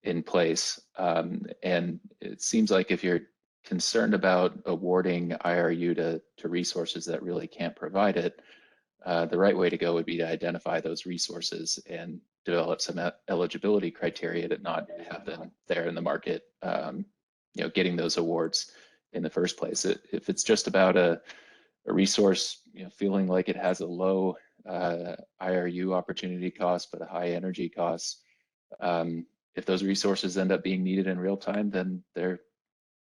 in place. And it seems like if you're concerned about awarding IRU to resources that really can't provide it, the right way to go would be to identify those resources and develop some eligibility criteria to not have them there in the market, getting those awards in the first place. If it's just about a resource, feeling like it has a low IRU opportunity cost, but a high energy cost, if those resources end up being needed in real time, then their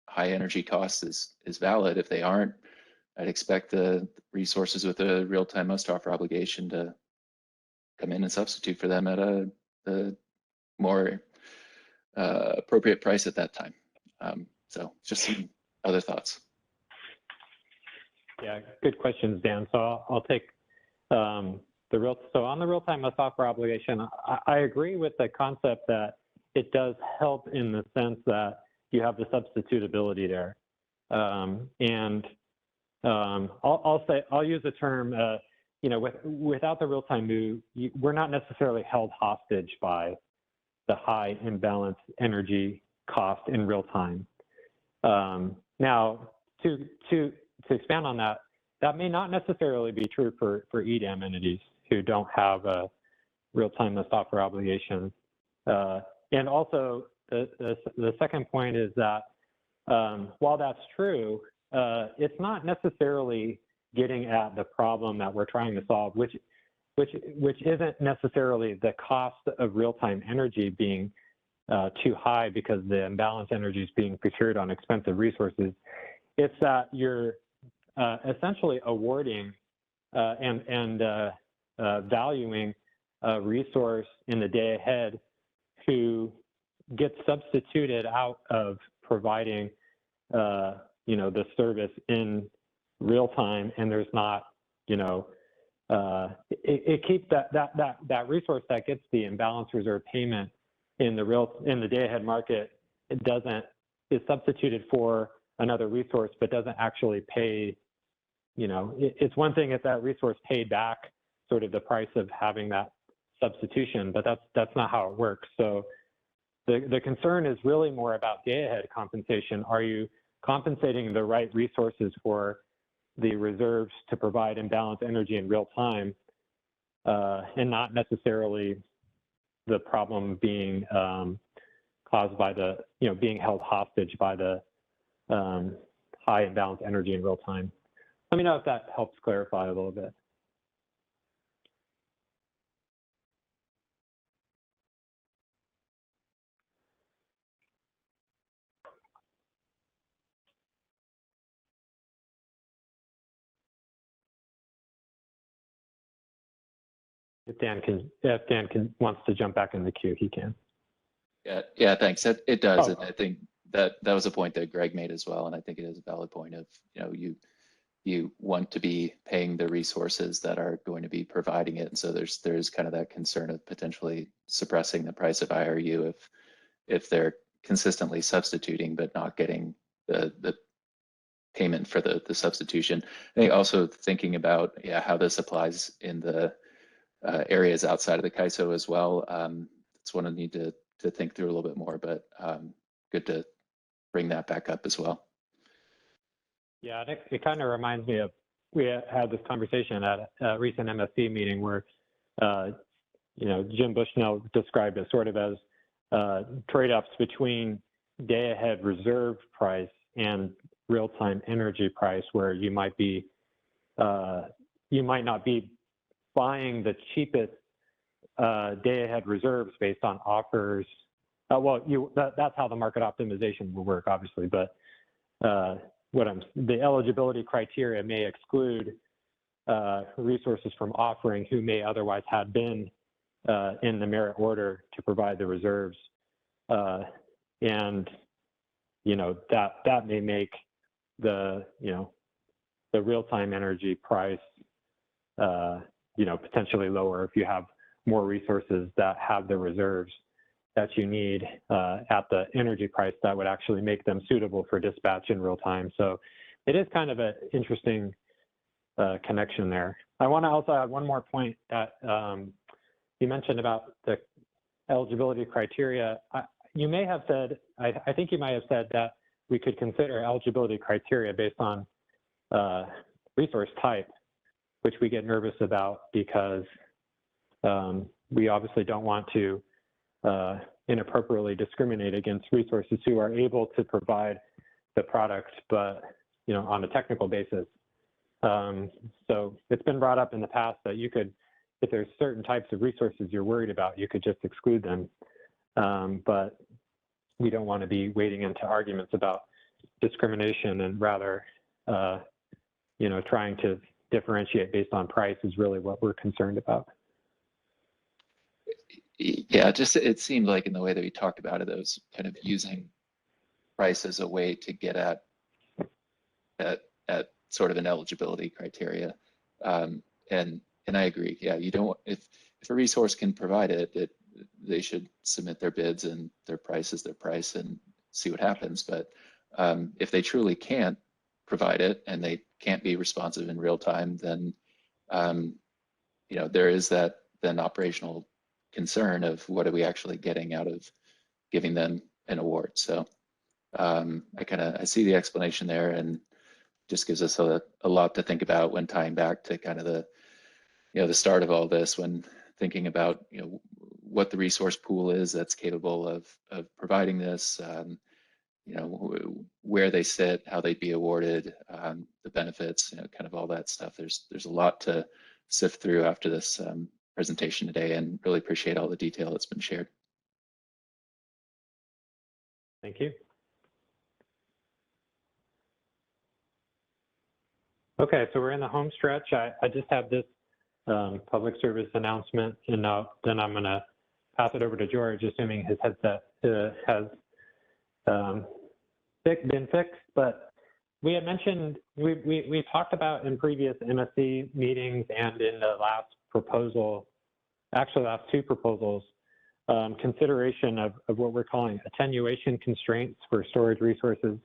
high energy cost is valid. If they aren't, I'd expect the resources with a real-time must-offer obligation to come in and substitute for them at a more appropriate price at that time. So just some other thoughts. Yeah, good questions, Dan. So I'll take so on the real-time must-offer obligation, I agree with the concept that it does help in the sense that you have the substitutability there. I'll use the term, without the real-time MOO, we're not necessarily held hostage by the high imbalance energy cost in real time. Now, to expand on that, that may not necessarily be true for EDAM entities who don't have a real-time must-offer obligation. And also, the second point is that while that's true, it's not necessarily getting at the problem that we're trying to solve, which isn't necessarily the cost of real-time energy being too high because the imbalance energy is being procured on expensive resources. It's that you're essentially awarding and valuing a resource in the day ahead who gets substituted out of providing the service in real time, and there's not, it keeps that resource that gets the imbalance reserve payment in the day ahead market. Is substituted for another resource, but doesn't actually pay. It's one thing if that resource paid back sort of the price of having that substitution, but that's not how it works. So the concern is really more about day ahead compensation. Are you compensating the right resources for the reserves to provide imbalanced energy in real time, and not necessarily the problem being caused by the, being held hostage by the high imbalanced energy in real time. Let me know if that helps clarify a little bit. If Dan wants to jump back in the queue, he can. Yeah, thanks. It does. Oh. I think that was a point that Greg made as well, and I think it is a valid point of, you want to be paying the resources that are going to be providing it, and so there's kind of that concern of potentially suppressing the price of IRU if they're consistently substituting but not getting the payment for the substitution. I think also thinking about how this applies in the areas outside of the CAISO as well. It's one I need to think through a little bit more, but good to bring that back up as well. Yeah, it kind of reminds me of, we had this conversation at a recent MSC meeting where Jim Bushnell described it sort of as trade-offs between day-ahead reserve price and real-time energy price, where you might not be buying the cheapest day-ahead reserves based on offers. That's how the market optimization will work, obviously. But the eligibility criteria may exclude resources from offering who may otherwise have been in the merit order to provide the reserves, and that may make the real-time energy price potentially lower if you have more resources that have the reserves that you need at the energy price that would actually make them suitable for dispatch in real time. So it is kind of an interesting connection there. I want to also add one more point that you mentioned about the eligibility criteria. You may have said, I think you might have said that we could consider eligibility criteria based on resource type, which we get nervous about because we obviously don't want to inappropriately discriminate against resources who are able to provide the products, but on a technical basis. So it's been brought up in the past that you could, if there's certain types of resources you're worried about, you could just exclude them. But we don't want to be wading into arguments about discrimination, and rather, trying to differentiate based on price is really what we're concerned about. Yeah, it seemed like in the way that we talked about it, it was kind of using price as a way to get at sort of an eligibility criteria. And I agree. Yeah, you don't, if a resource can provide it, they should submit their bids, and their price is their price, and see what happens. But if they truly can't provide it and they can't be responsive in real time, then there is that then operational concern of what are we actually getting out of giving them an award. So I see the explanation there, and just gives us a lot to think about when tying back to kind of the start of all this, when thinking about what the resource pool is that's capable of providing this, where they sit, how they'd be awarded, the benefits, kind of all that stuff. There's a lot to sift through after this presentation today, and really appreciate all the detail that's been shared. Thank you. Okay, so we're in the home stretch. I just have this public service announcement, and then I'm going to pass it over to George, assuming his headset has been fixed. But we had mentioned, we talked about in previous MSC meetings and in the last proposal, actually last two proposals, consideration of what we're calling attenuation constraints for storage resources.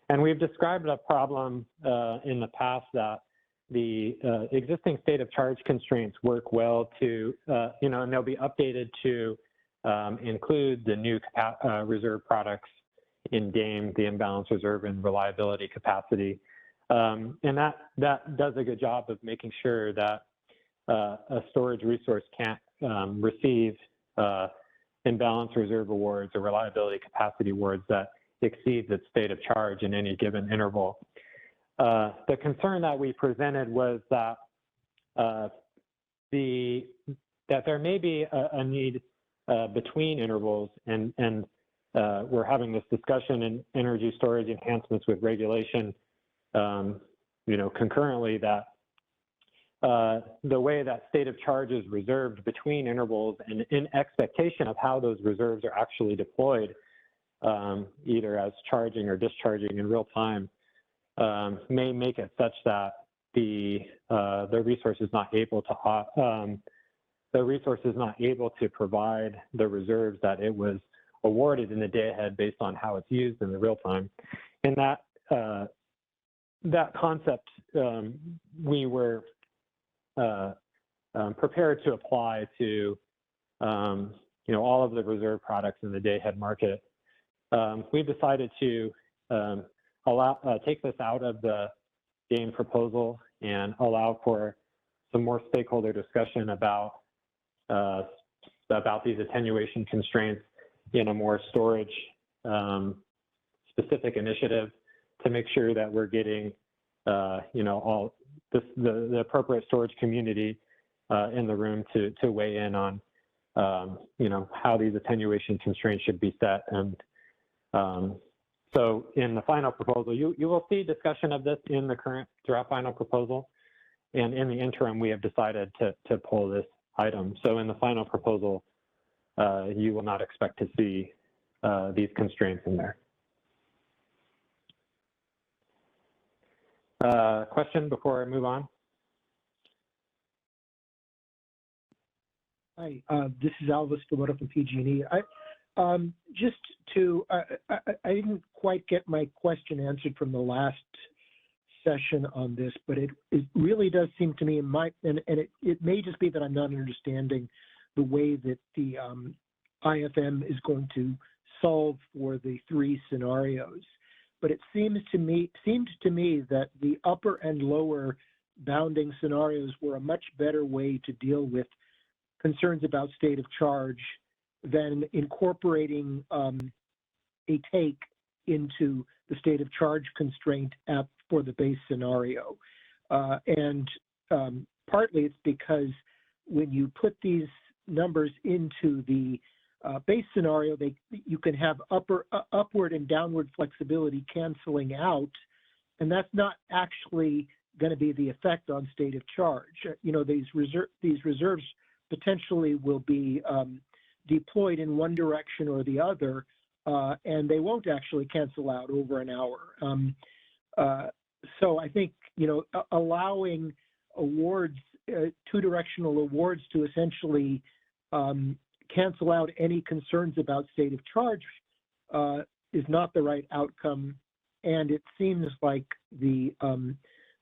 And we've described a problem in the past that the existing state of charge constraints work well to, and they'll be updated to include the new reserve products in DAME, the imbalance reserve and reliability capacity. And that does a good job of making sure that a storage resource can't receive imbalance reserve awards or reliability capacity awards that exceeds its state of charge in any given interval. The concern that we presented was that that there may be a need between intervals, and we're having this discussion in energy storage enhancements with regulation, concurrently, that the way that state of charge is reserved between intervals and in expectation of how those reserves are actually deployed, either as charging or discharging in real time, may make it such that the resource is not able to provide the reserves that it was awarded in the day ahead based on how it's used in the real time. And that concept we were prepared to apply to all of the reserve products in the day ahead market. We've decided to take this out of the DAME proposal and allow for some more stakeholder discussion about about these attenuation constraints in a more storage specific initiative to make sure that we're getting, all the appropriate storage community in the room to weigh in on, how these attenuation constraints should be set. And so in the final proposal, you will see discussion of this in the current draft final proposal. And in the interim, we have decided to pull this item. So in the final proposal, you will not expect to see these constraints in there. Question before I move on? Hi, this is Alvis Svoboda from PG&E. I didn't quite get my question answered from the last session on this, but it really does seem to me, and it may just be that I'm not understanding the way that the IFM is going to solve for the three scenarios. But it seemed to me that the upper and lower bounding scenarios were a much better way to deal with concerns about state of charge than incorporating a take into the state of charge constraint for the base scenario. And partly it's because when you put these numbers into the base scenario, you can have upward and downward flexibility canceling out, and that's not actually going to be the effect on state of charge. These reserves potentially will be deployed in one direction or the other, and they won't actually cancel out over an hour. So I think, allowing awards, two-directional awards to essentially cancel out any concerns about state of charge is not the right outcome. And it seems like the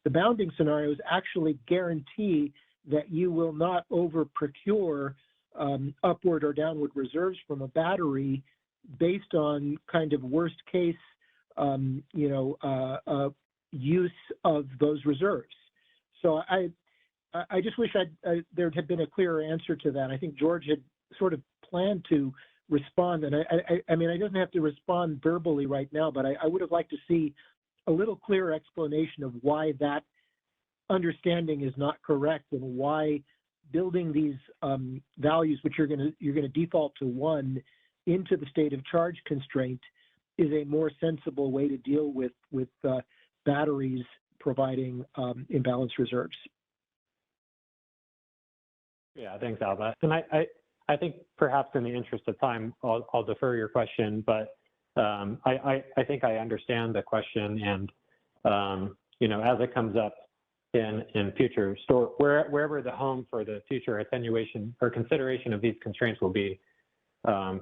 bounding scenarios actually guarantee that you will not over-procure upward or downward reserves from a battery based on kind of worst case, use of those reserves. So I just wish there had been a clearer answer to that. I think George had sort of planned to respond, and I mean, I doesn't have to respond verbally right now, but I would have liked to see a little clearer explanation of why that understanding is not correct and why building these values, which you're going to default to 1 into the state of charge constraint, is a more sensible way to deal with batteries providing imbalanced reserves. Yeah, thanks, Alva. And I think perhaps in the interest of time, I'll defer your question, but I think I understand the question, and as it comes up in future wherever the home for the future attenuation or consideration of these constraints will be,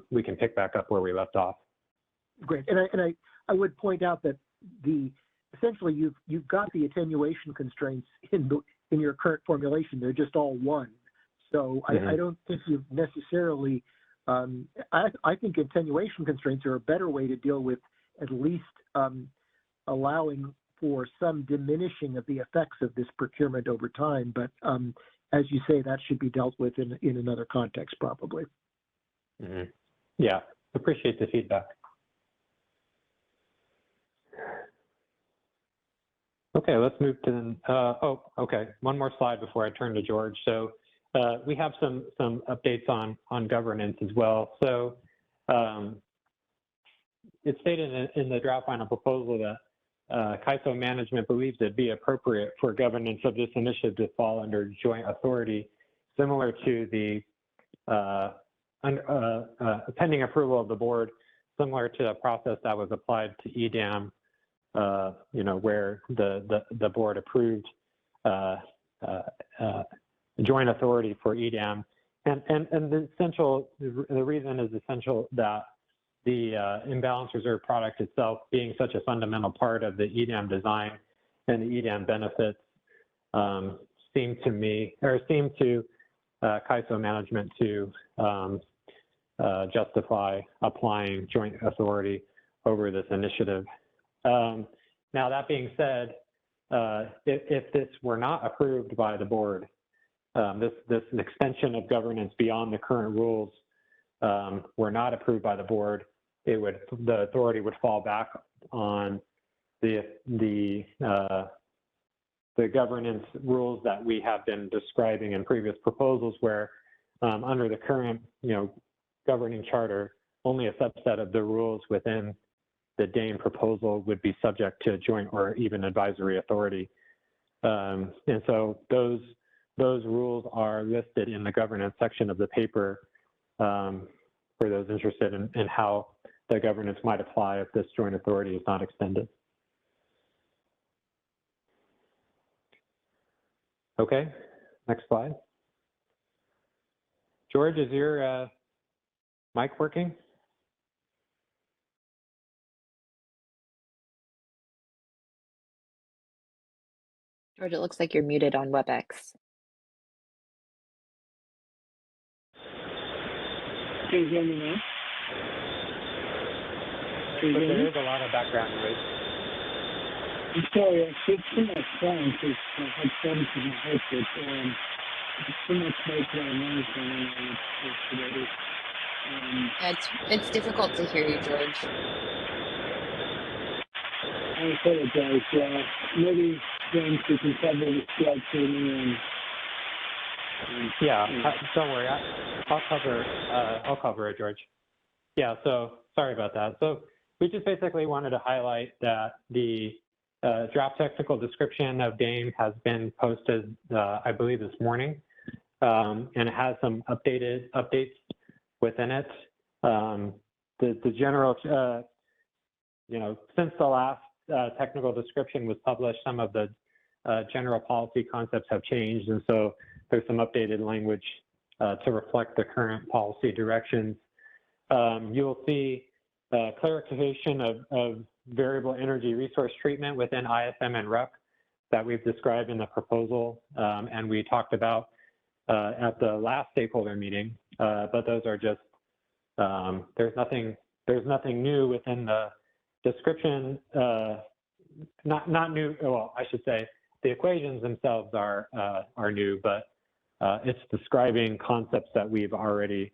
we can pick back up where we left off. Great, and I would point out that essentially you've got the attenuation constraints in your current formulation. They're just all 1. So I don't think you've necessarily, I think attenuation constraints are a better way to deal with at least allowing for some diminishing of the effects of this procurement over time. But as you say, that should be dealt with in another context, probably. Mm-hmm. Yeah, appreciate the feedback. Okay, let's move to, okay, one more slide before I turn to George. So we have some updates on governance as well. So it's stated in the draft final proposal that CAISO management believes it'd be appropriate for governance of this initiative to fall under joint authority, similar to the pending approval of the board, similar to the process that was applied to EDAM, where the board approved joint authority for EDAM, and the reason is essential that the imbalanced reserve product itself, being such a fundamental part of the EDAM design and the EDAM benefits, seem to CAISO management to justify applying joint authority over this initiative. Now, that being said, if this were not approved by the board, this extension of governance beyond the current rules were not approved by the board, the authority would fall back on the governance rules that we have been describing in previous proposals, where under the current governing charter, only a subset of the rules within the Dane proposal would be subject to joint or even advisory authority. And so those rules are listed in the governance section of the paper for those interested in how the governance might apply if this joint authority is not extended. Okay, next slide. George, is your mic working? George, it looks like you're muted on WebEx. Can you hear me now? But there is a lot of background noise. I'm sorry, I think too much sound because I had problems with my headset. It's too much background noise going on today. It's difficult to hear you, George. I apologize. Maybe James, you can cover the slide for me. Don't worry. I'll cover it, George. Yeah. So sorry about that. So we just basically wanted to highlight that the draft technical description of Dane has been posted, I believe, this morning, and it has some updates within it. The general, since the last technical description was published, some of the general policy concepts have changed, and so there's some updated language to reflect the current policy directions. You'll see clarification of variable energy resource treatment within ISM and RUC that we've described in the proposal, and we talked about at the last stakeholder meeting. But those are just there's nothing new within the description. Not new. Well, I should say the equations themselves are new, but it's describing concepts that we've already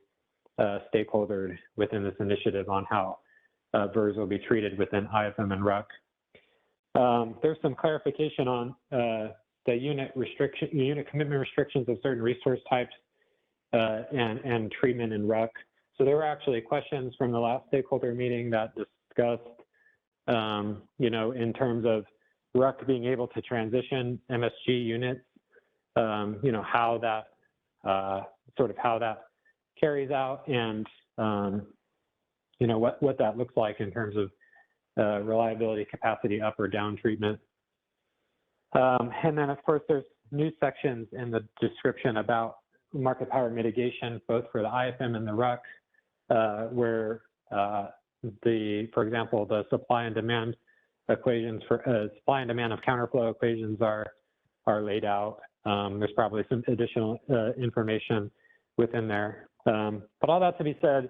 stakeholdered within this initiative on how VERS will be treated within IFM and RUC. There's some clarification on the unit commitment restrictions of certain resource types and treatment in RUC. So there were actually questions from the last stakeholder meeting that discussed, in terms of RUC being able to transition MSG units, how that how that carries out, and what that looks like in terms of reliability, capacity up or down treatment. And then, of course, there's new sections in the description about market power mitigation, both for the IFM and the RUC, where for example, the supply and demand equations for supply and demand of counterflow equations are laid out. There's probably some additional information within there. But all that to be said,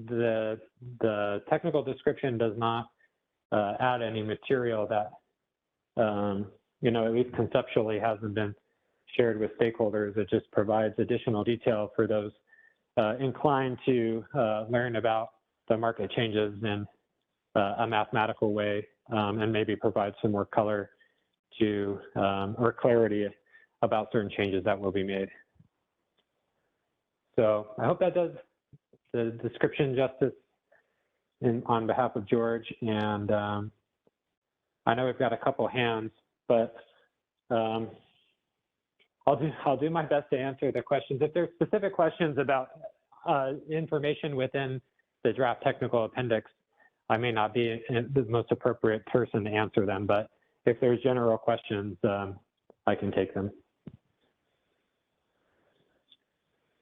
the technical description does not add any material that, at least conceptually hasn't been shared with stakeholders. It just provides additional detail for those inclined to learn about the market changes in a mathematical way, and maybe provide some more color to or clarity about certain changes that will be made. So I hope that does the description justice on behalf of George. And I know we've got a couple hands, but I'll do my best to answer the questions. If there's specific questions about information within the draft technical appendix, I may not be the most appropriate person to answer them, but if there's general questions, I can take them.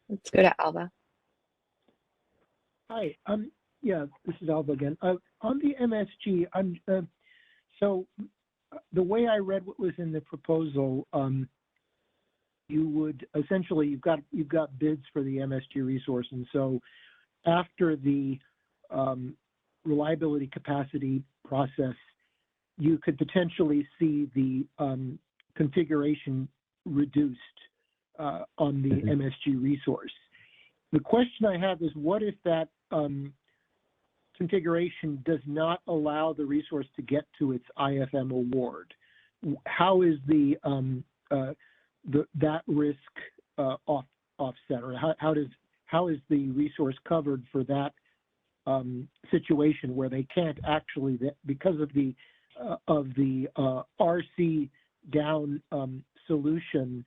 Let's go to Alba. Hi. Yeah, this is Alba again. On the MSG, so the way I read what was in the proposal, you would essentially you've got bids for the MSG resource, and so after the reliability capacity process, you could potentially see the configuration reduced on the MSG resource. The question I have is, what if that configuration does not allow the resource to get to its IFM award? How is that risk offset, or how is the resource covered for that situation where they can't actually, because of the RC down solution,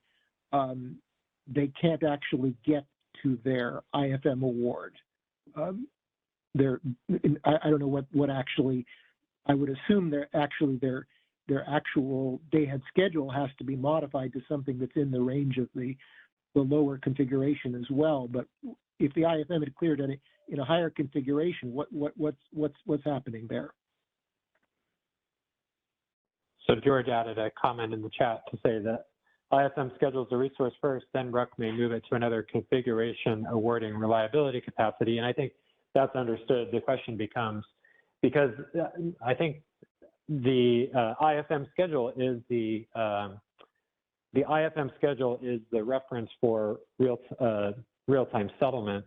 they can't actually get to their IFM award? I don't know what actually. I would assume their actual day-ahead schedule has to be modified to something that's in the range of the lower configuration as well. But if the IFM had cleared in a higher configuration, what's happening there? So George added a comment in the chat to say that IFM schedules the resource first, then RUC may move it to another configuration awarding reliability capacity. And I think that's understood. The question becomes, because I think the IFM schedule is the IFM schedule is the reference for real-time settlement.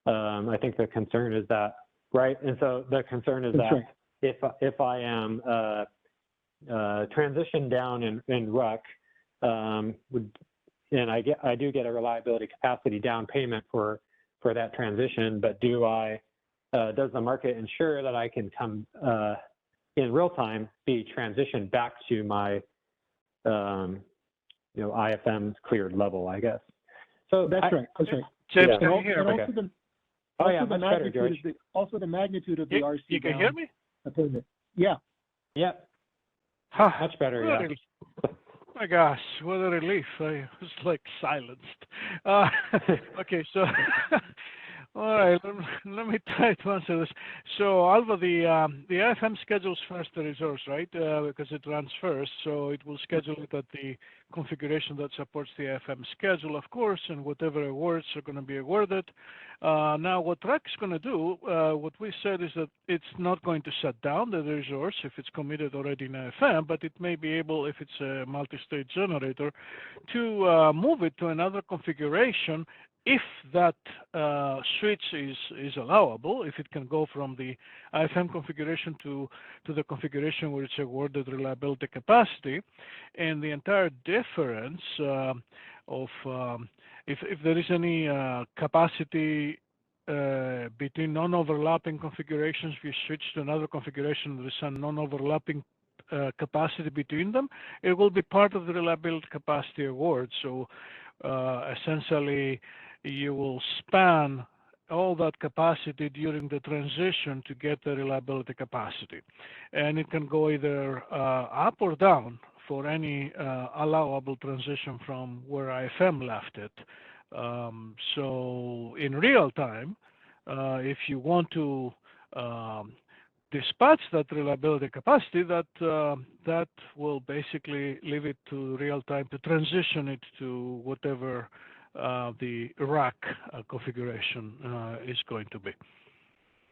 I think the concern is that, right? And so the concern is that if I am transitioned down in RUC, and I do get a reliability capacity down payment for that transition, but does the market ensure that I can come in real time be transitioned back to my IFM cleared level, I guess. So that's right. James, yeah. can you hear me? Much better, George. Also the magnitude of the RC. You can hear me? Payment. Yeah. Yeah. Much better, yeah. My gosh, what a relief. I was like silenced. Okay, so, all right, let me try to answer this. So, Alva, the IFM schedules first the resource, right? Because it runs first, so it will schedule it at the configuration that supports the IFM schedule, of course, and whatever awards are going to be awarded. Now, what RAC is going to do, what we said is that it's not going to shut down the resource if it's committed already in IFM, but it may be able, if it's a multi-state generator, to move it to another configuration if that switch is allowable, if it can go from the IFM configuration to the configuration where it's awarded reliability capacity, and the entire difference of if there is any capacity between non-overlapping configurations, we switch to another configuration, there is some non-overlapping capacity between them, it will be part of the reliability capacity award. So essentially, you will span all that capacity during the transition to get the reliability capacity. And it can go either up or down for any allowable transition from where IFM left it. So in real time, if you want to dispatch that reliability capacity, that will basically leave it to real time to transition it to whatever the rack configuration is going to be.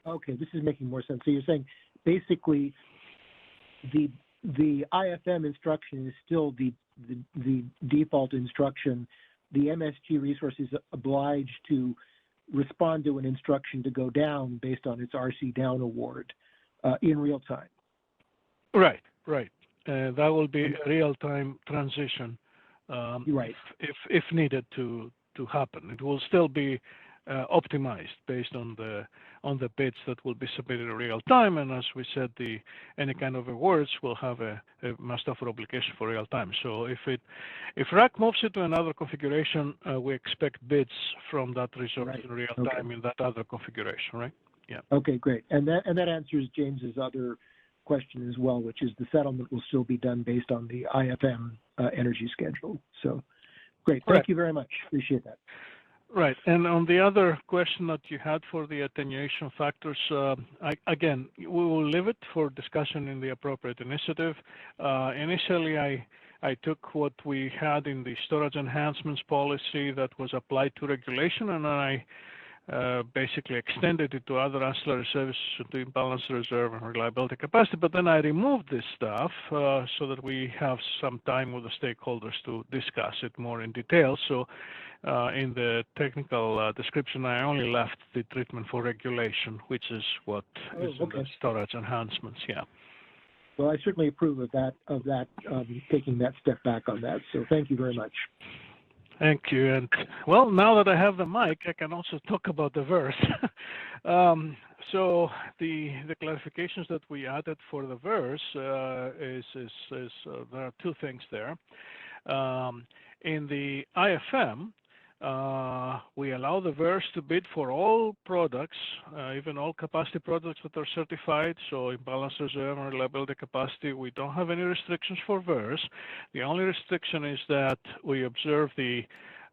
Okay, this is making more sense. So you're saying basically the IFM instruction is still the default instruction. The MSG resource is obliged to respond to an instruction to go down based on its RC down award in real time. Right. That will be a real-time transition. Right. If needed to happen, it will still be optimized based on the bids that will be submitted in real time. And as we said, any kind of awards will have a must offer obligation for real time. So if RAC moves it to another configuration, we expect bids from that resource in real time in that other configuration, right? Yeah. Okay, great. And that answers James's other question as well, which is the settlement will still be done based on the IFM energy schedule. So great. Thank you very much. Appreciate that. Right. And on the other question that you had for the attenuation factors, again, we will leave it for discussion in the appropriate initiative. Initially, I took what we had in the storage enhancements policy that was applied to regulation, and I basically extended it to other ancillary services to imbalance reserve and reliability capacity. But then I removed this stuff so that we have some time with the stakeholders to discuss it more in detail. So in the technical description, I only left the treatment for regulation, which is what is in the storage enhancements. Yeah. Well, I certainly approve of that, taking that step back on that. So thank you very much. Thank you. And well, now that I have the mic, I can also talk about the verse. So the clarifications that we added for the verse there are two things there. In the IFM, we allow the verse to bid for all products, even all capacity products that are certified. So imbalance reserve and reliability capacity, we don't have any restrictions for verse. The only restriction is that we observe the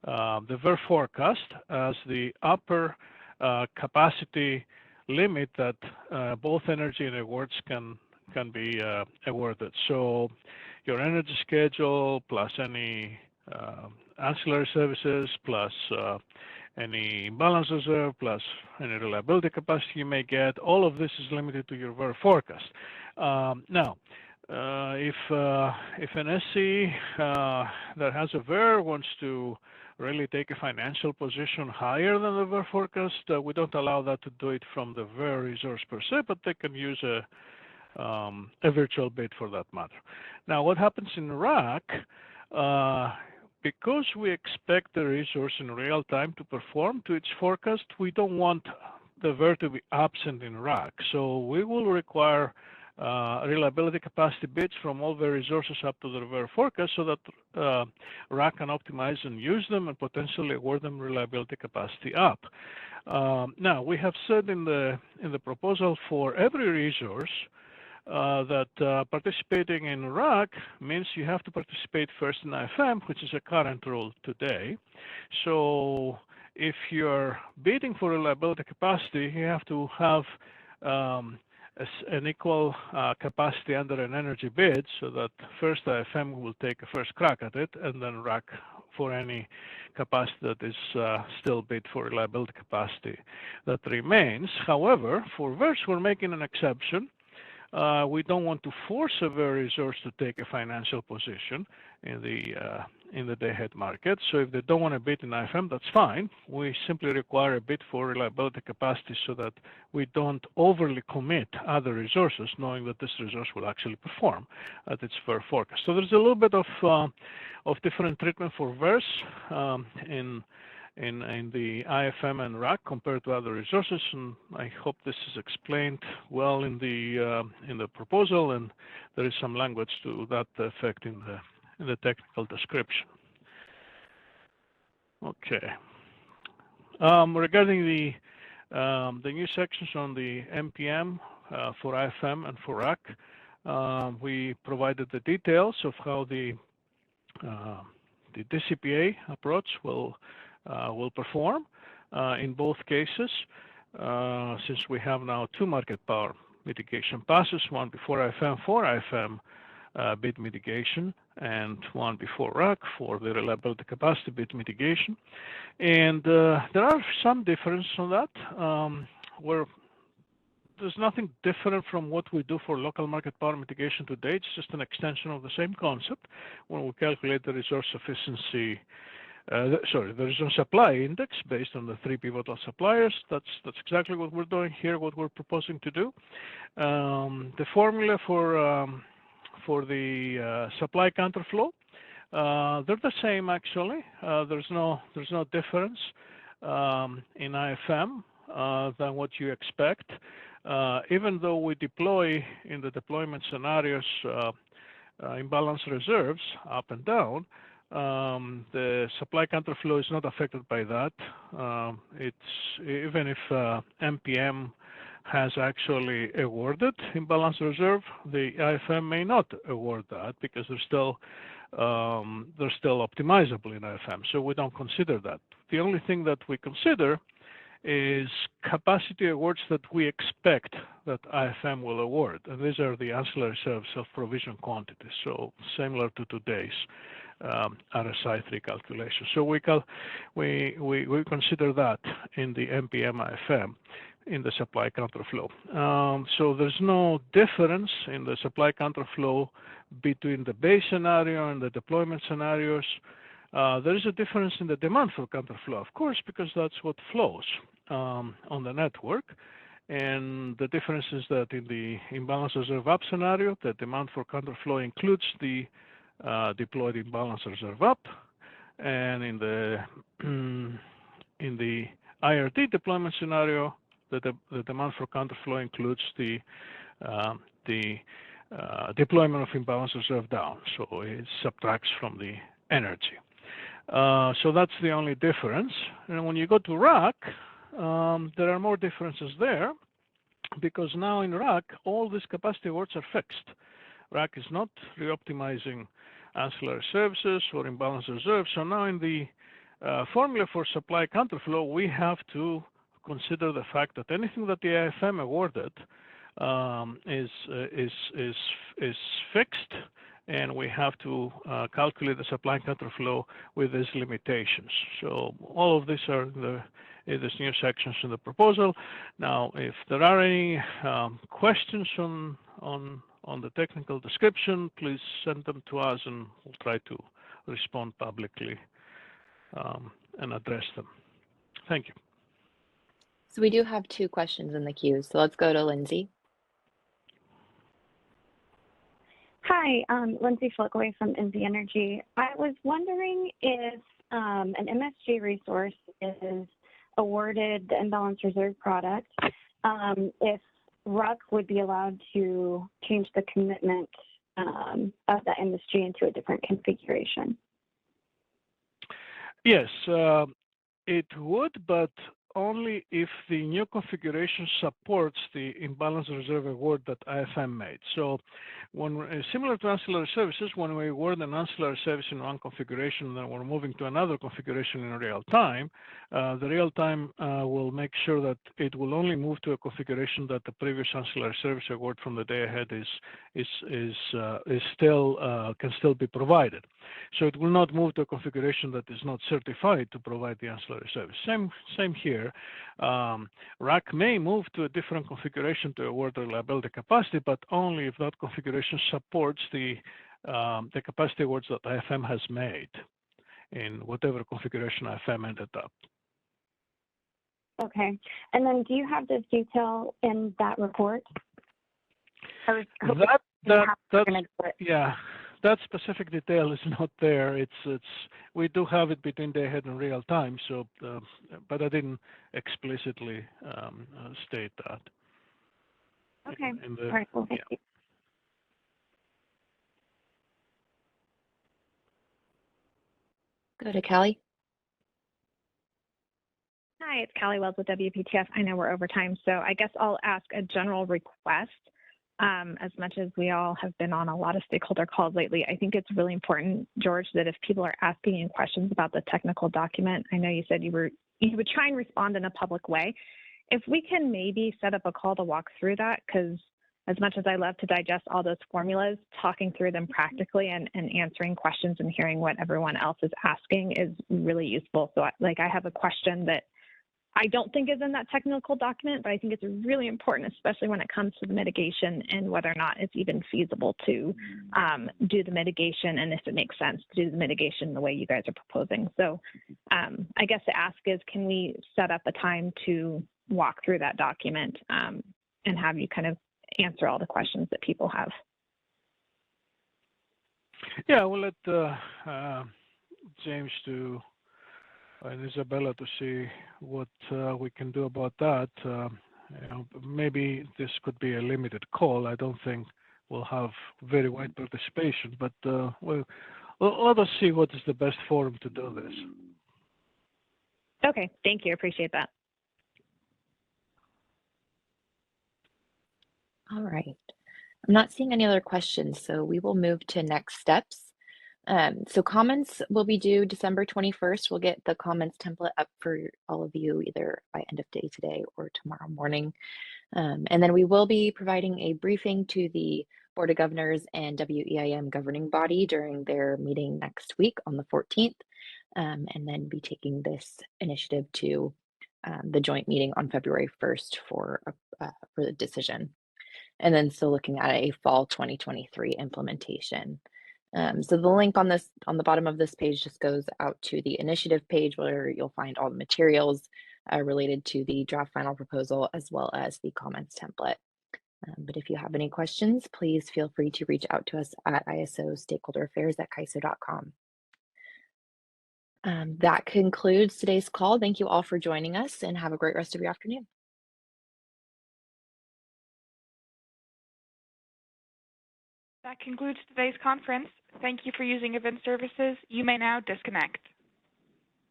VER forecast as the upper capacity limit that both energy and awards can be awarded. So your energy schedule plus any ancillary services plus any imbalance reserve plus any reliability capacity you may get, all of this is limited to your VER forecast. Now, if an SC that has a VER wants to really take a financial position higher than the VER forecast, we don't allow that to do it from the VER resource per se, but they can use a virtual bid for that matter. Now, what happens in RAC? Because we expect the resource in real time to perform to its forecast, we don't want the VER to be absent in RAC. So we will require reliability capacity bids from all the resources up to the VER forecast so that RAC can optimize and use them and potentially award them reliability capacity up. Now, we have said in the proposal for every resource that participating in RAC means you have to participate first in IFM, which is a current rule today. So if you're bidding for reliability capacity, you have to have an equal capacity under an energy bid so that first IFM will take a first crack at it, and then RAC for any capacity that is still bid for reliability capacity that remains. However, for VERS, we're making an exception. We don't want to force a VER resource to take a financial position in the day-ahead market. So if they don't want to bid in IFM, that's fine. We simply require a bid for reliability capacity so that we don't overly commit other resources, knowing that this resource will actually perform at its VER forecast. So there's a little bit of different treatment for VERS in the IFM and RAC compared to other resources, and I hope this is explained well in the proposal, and there is some language to that effect in the technical description. Okay. Regarding the new sections on the MPM for IFM and for RAC, we provided the details of how the DCPA approach will perform in both cases, since we have now two market power mitigation passes, one before IFM for IFM bid mitigation and one before RAC for the reliability capacity bid mitigation. And there are some differences on that, where there's nothing different from what we do for local market power mitigation today. It's just an extension of the same concept when we calculate the resource sufficiency the resource supply index based on the three pivotal suppliers. That's exactly what we're doing here, what we're proposing to do. The formula for the supply counterflow, they're the same actually. There's no difference in IFM than what you expect. Even though we deploy in the deployment scenarios imbalance reserves up and down, the supply counterflow is not affected by that. It's even if MPM has actually awarded imbalance reserve, the IFM may not award that because they're still optimizable in IFM. So we don't consider that. The only thing that we consider is capacity awards that we expect that IFM will award. And these are the ancillary service self-provision quantities, so similar to today's RSI3 calculation. So we consider that in the MPM-IFM in the supply counterflow. So there's no difference in the supply counterflow between the base scenario and the deployment scenarios. There is a difference in the demand for counterflow, of course, because that's what flows on the network. And the difference is that in the imbalance reserve up scenario, the demand for counterflow includes the deployed imbalance reserve up, and in the IRT deployment scenario, the demand for counterflow includes the deployment of imbalance reserve down, so it subtracts from the energy. So that's the only difference. And when you go to RAC, there are more differences there, because now in RAC, all these capacity awards are fixed. RAC is not reoptimizing ancillary services or imbalance reserves. So now in the formula for supply counterflow, we have to consider the fact that anything that the AFM awarded is fixed, and we have to calculate the supply counterflow with these limitations. So all of these are in these new sections in the proposal. Now, if there are any questions on the technical description, please send them to us, and we'll try to respond publicly and address them. Thank you. So we do have 2 questions in the queue, so let's go to Lindsay. Hi, Lindsay Flockway from NV Energy. I was wondering if an MSG resource is awarded the imbalance reserve product, if RUC would be allowed to change the commitment of that MSG into a different configuration. Yes, it would, but only if the new configuration supports the imbalance reserve award that IFM made. So when similar to ancillary services, when we award an ancillary service in one configuration, then we're moving to another configuration in real time, the real time will make sure that it will only move to a configuration that the previous ancillary service award from the Day-Ahead can still be provided. So it will not move to a configuration that is not certified to provide the ancillary service. Same here. RAC may move to a different configuration to award reliability capacity, but only if that configuration supports the capacity awards that IFM has made in whatever configuration IFM ended up. Okay. And then do you have this detail in that report? Yeah, that specific detail is not there. We do have it between Day-Ahead and real time. So, but I didn't explicitly state that. Okay. All right. Well, thank you. Go to Kelly. Hi, it's Callie Wells with WPTF. I know we're over time, so I guess I'll ask a general request. As much as we all have been on a lot of stakeholder calls lately, I think it's really important, George, that if people are asking you questions about the technical document, I know you said you would try and respond in a public way. If we can maybe set up a call to walk through that, because as much as I love to digest all those formulas, talking through them practically and answering questions and hearing what everyone else is asking is really useful. So I have a question that I don't think is in that technical document, but I think it's really important, especially when it comes to the mitigation and whether or not it's even feasible to do the mitigation, and if it makes sense to do the mitigation the way you guys are proposing. So I guess the ask is, can we set up a time to walk through that document and have you kind of answer all the questions that people have? Yeah, we'll let James and Isabella to see what we can do about that. Maybe this could be a limited call. I don't think we'll have very wide participation, but let us see what is the best forum to do this. Okay, thank you. Appreciate that. All right. I'm not seeing any other questions, so we will move to next steps. So comments will be due December 21st. We'll get the comments template up for all of you either by end of day today or tomorrow morning. And then we will be providing a briefing to the Board of Governors and WEIM governing body during their meeting next week on the 14th, and then be taking this initiative to the joint meeting on February 1st for the decision. And then still looking at a fall 2023 implementation. So the link on the bottom of this page just goes out to the initiative page where you'll find all the materials related to the draft final proposal as well as the comments template. But if you have any questions, please feel free to reach out to us at isostakeholderaffairs@kaiso.com. That concludes today's call. Thank you all for joining us and have a great rest of your afternoon. That concludes today's conference. Thank you for using Event Services. You may now disconnect.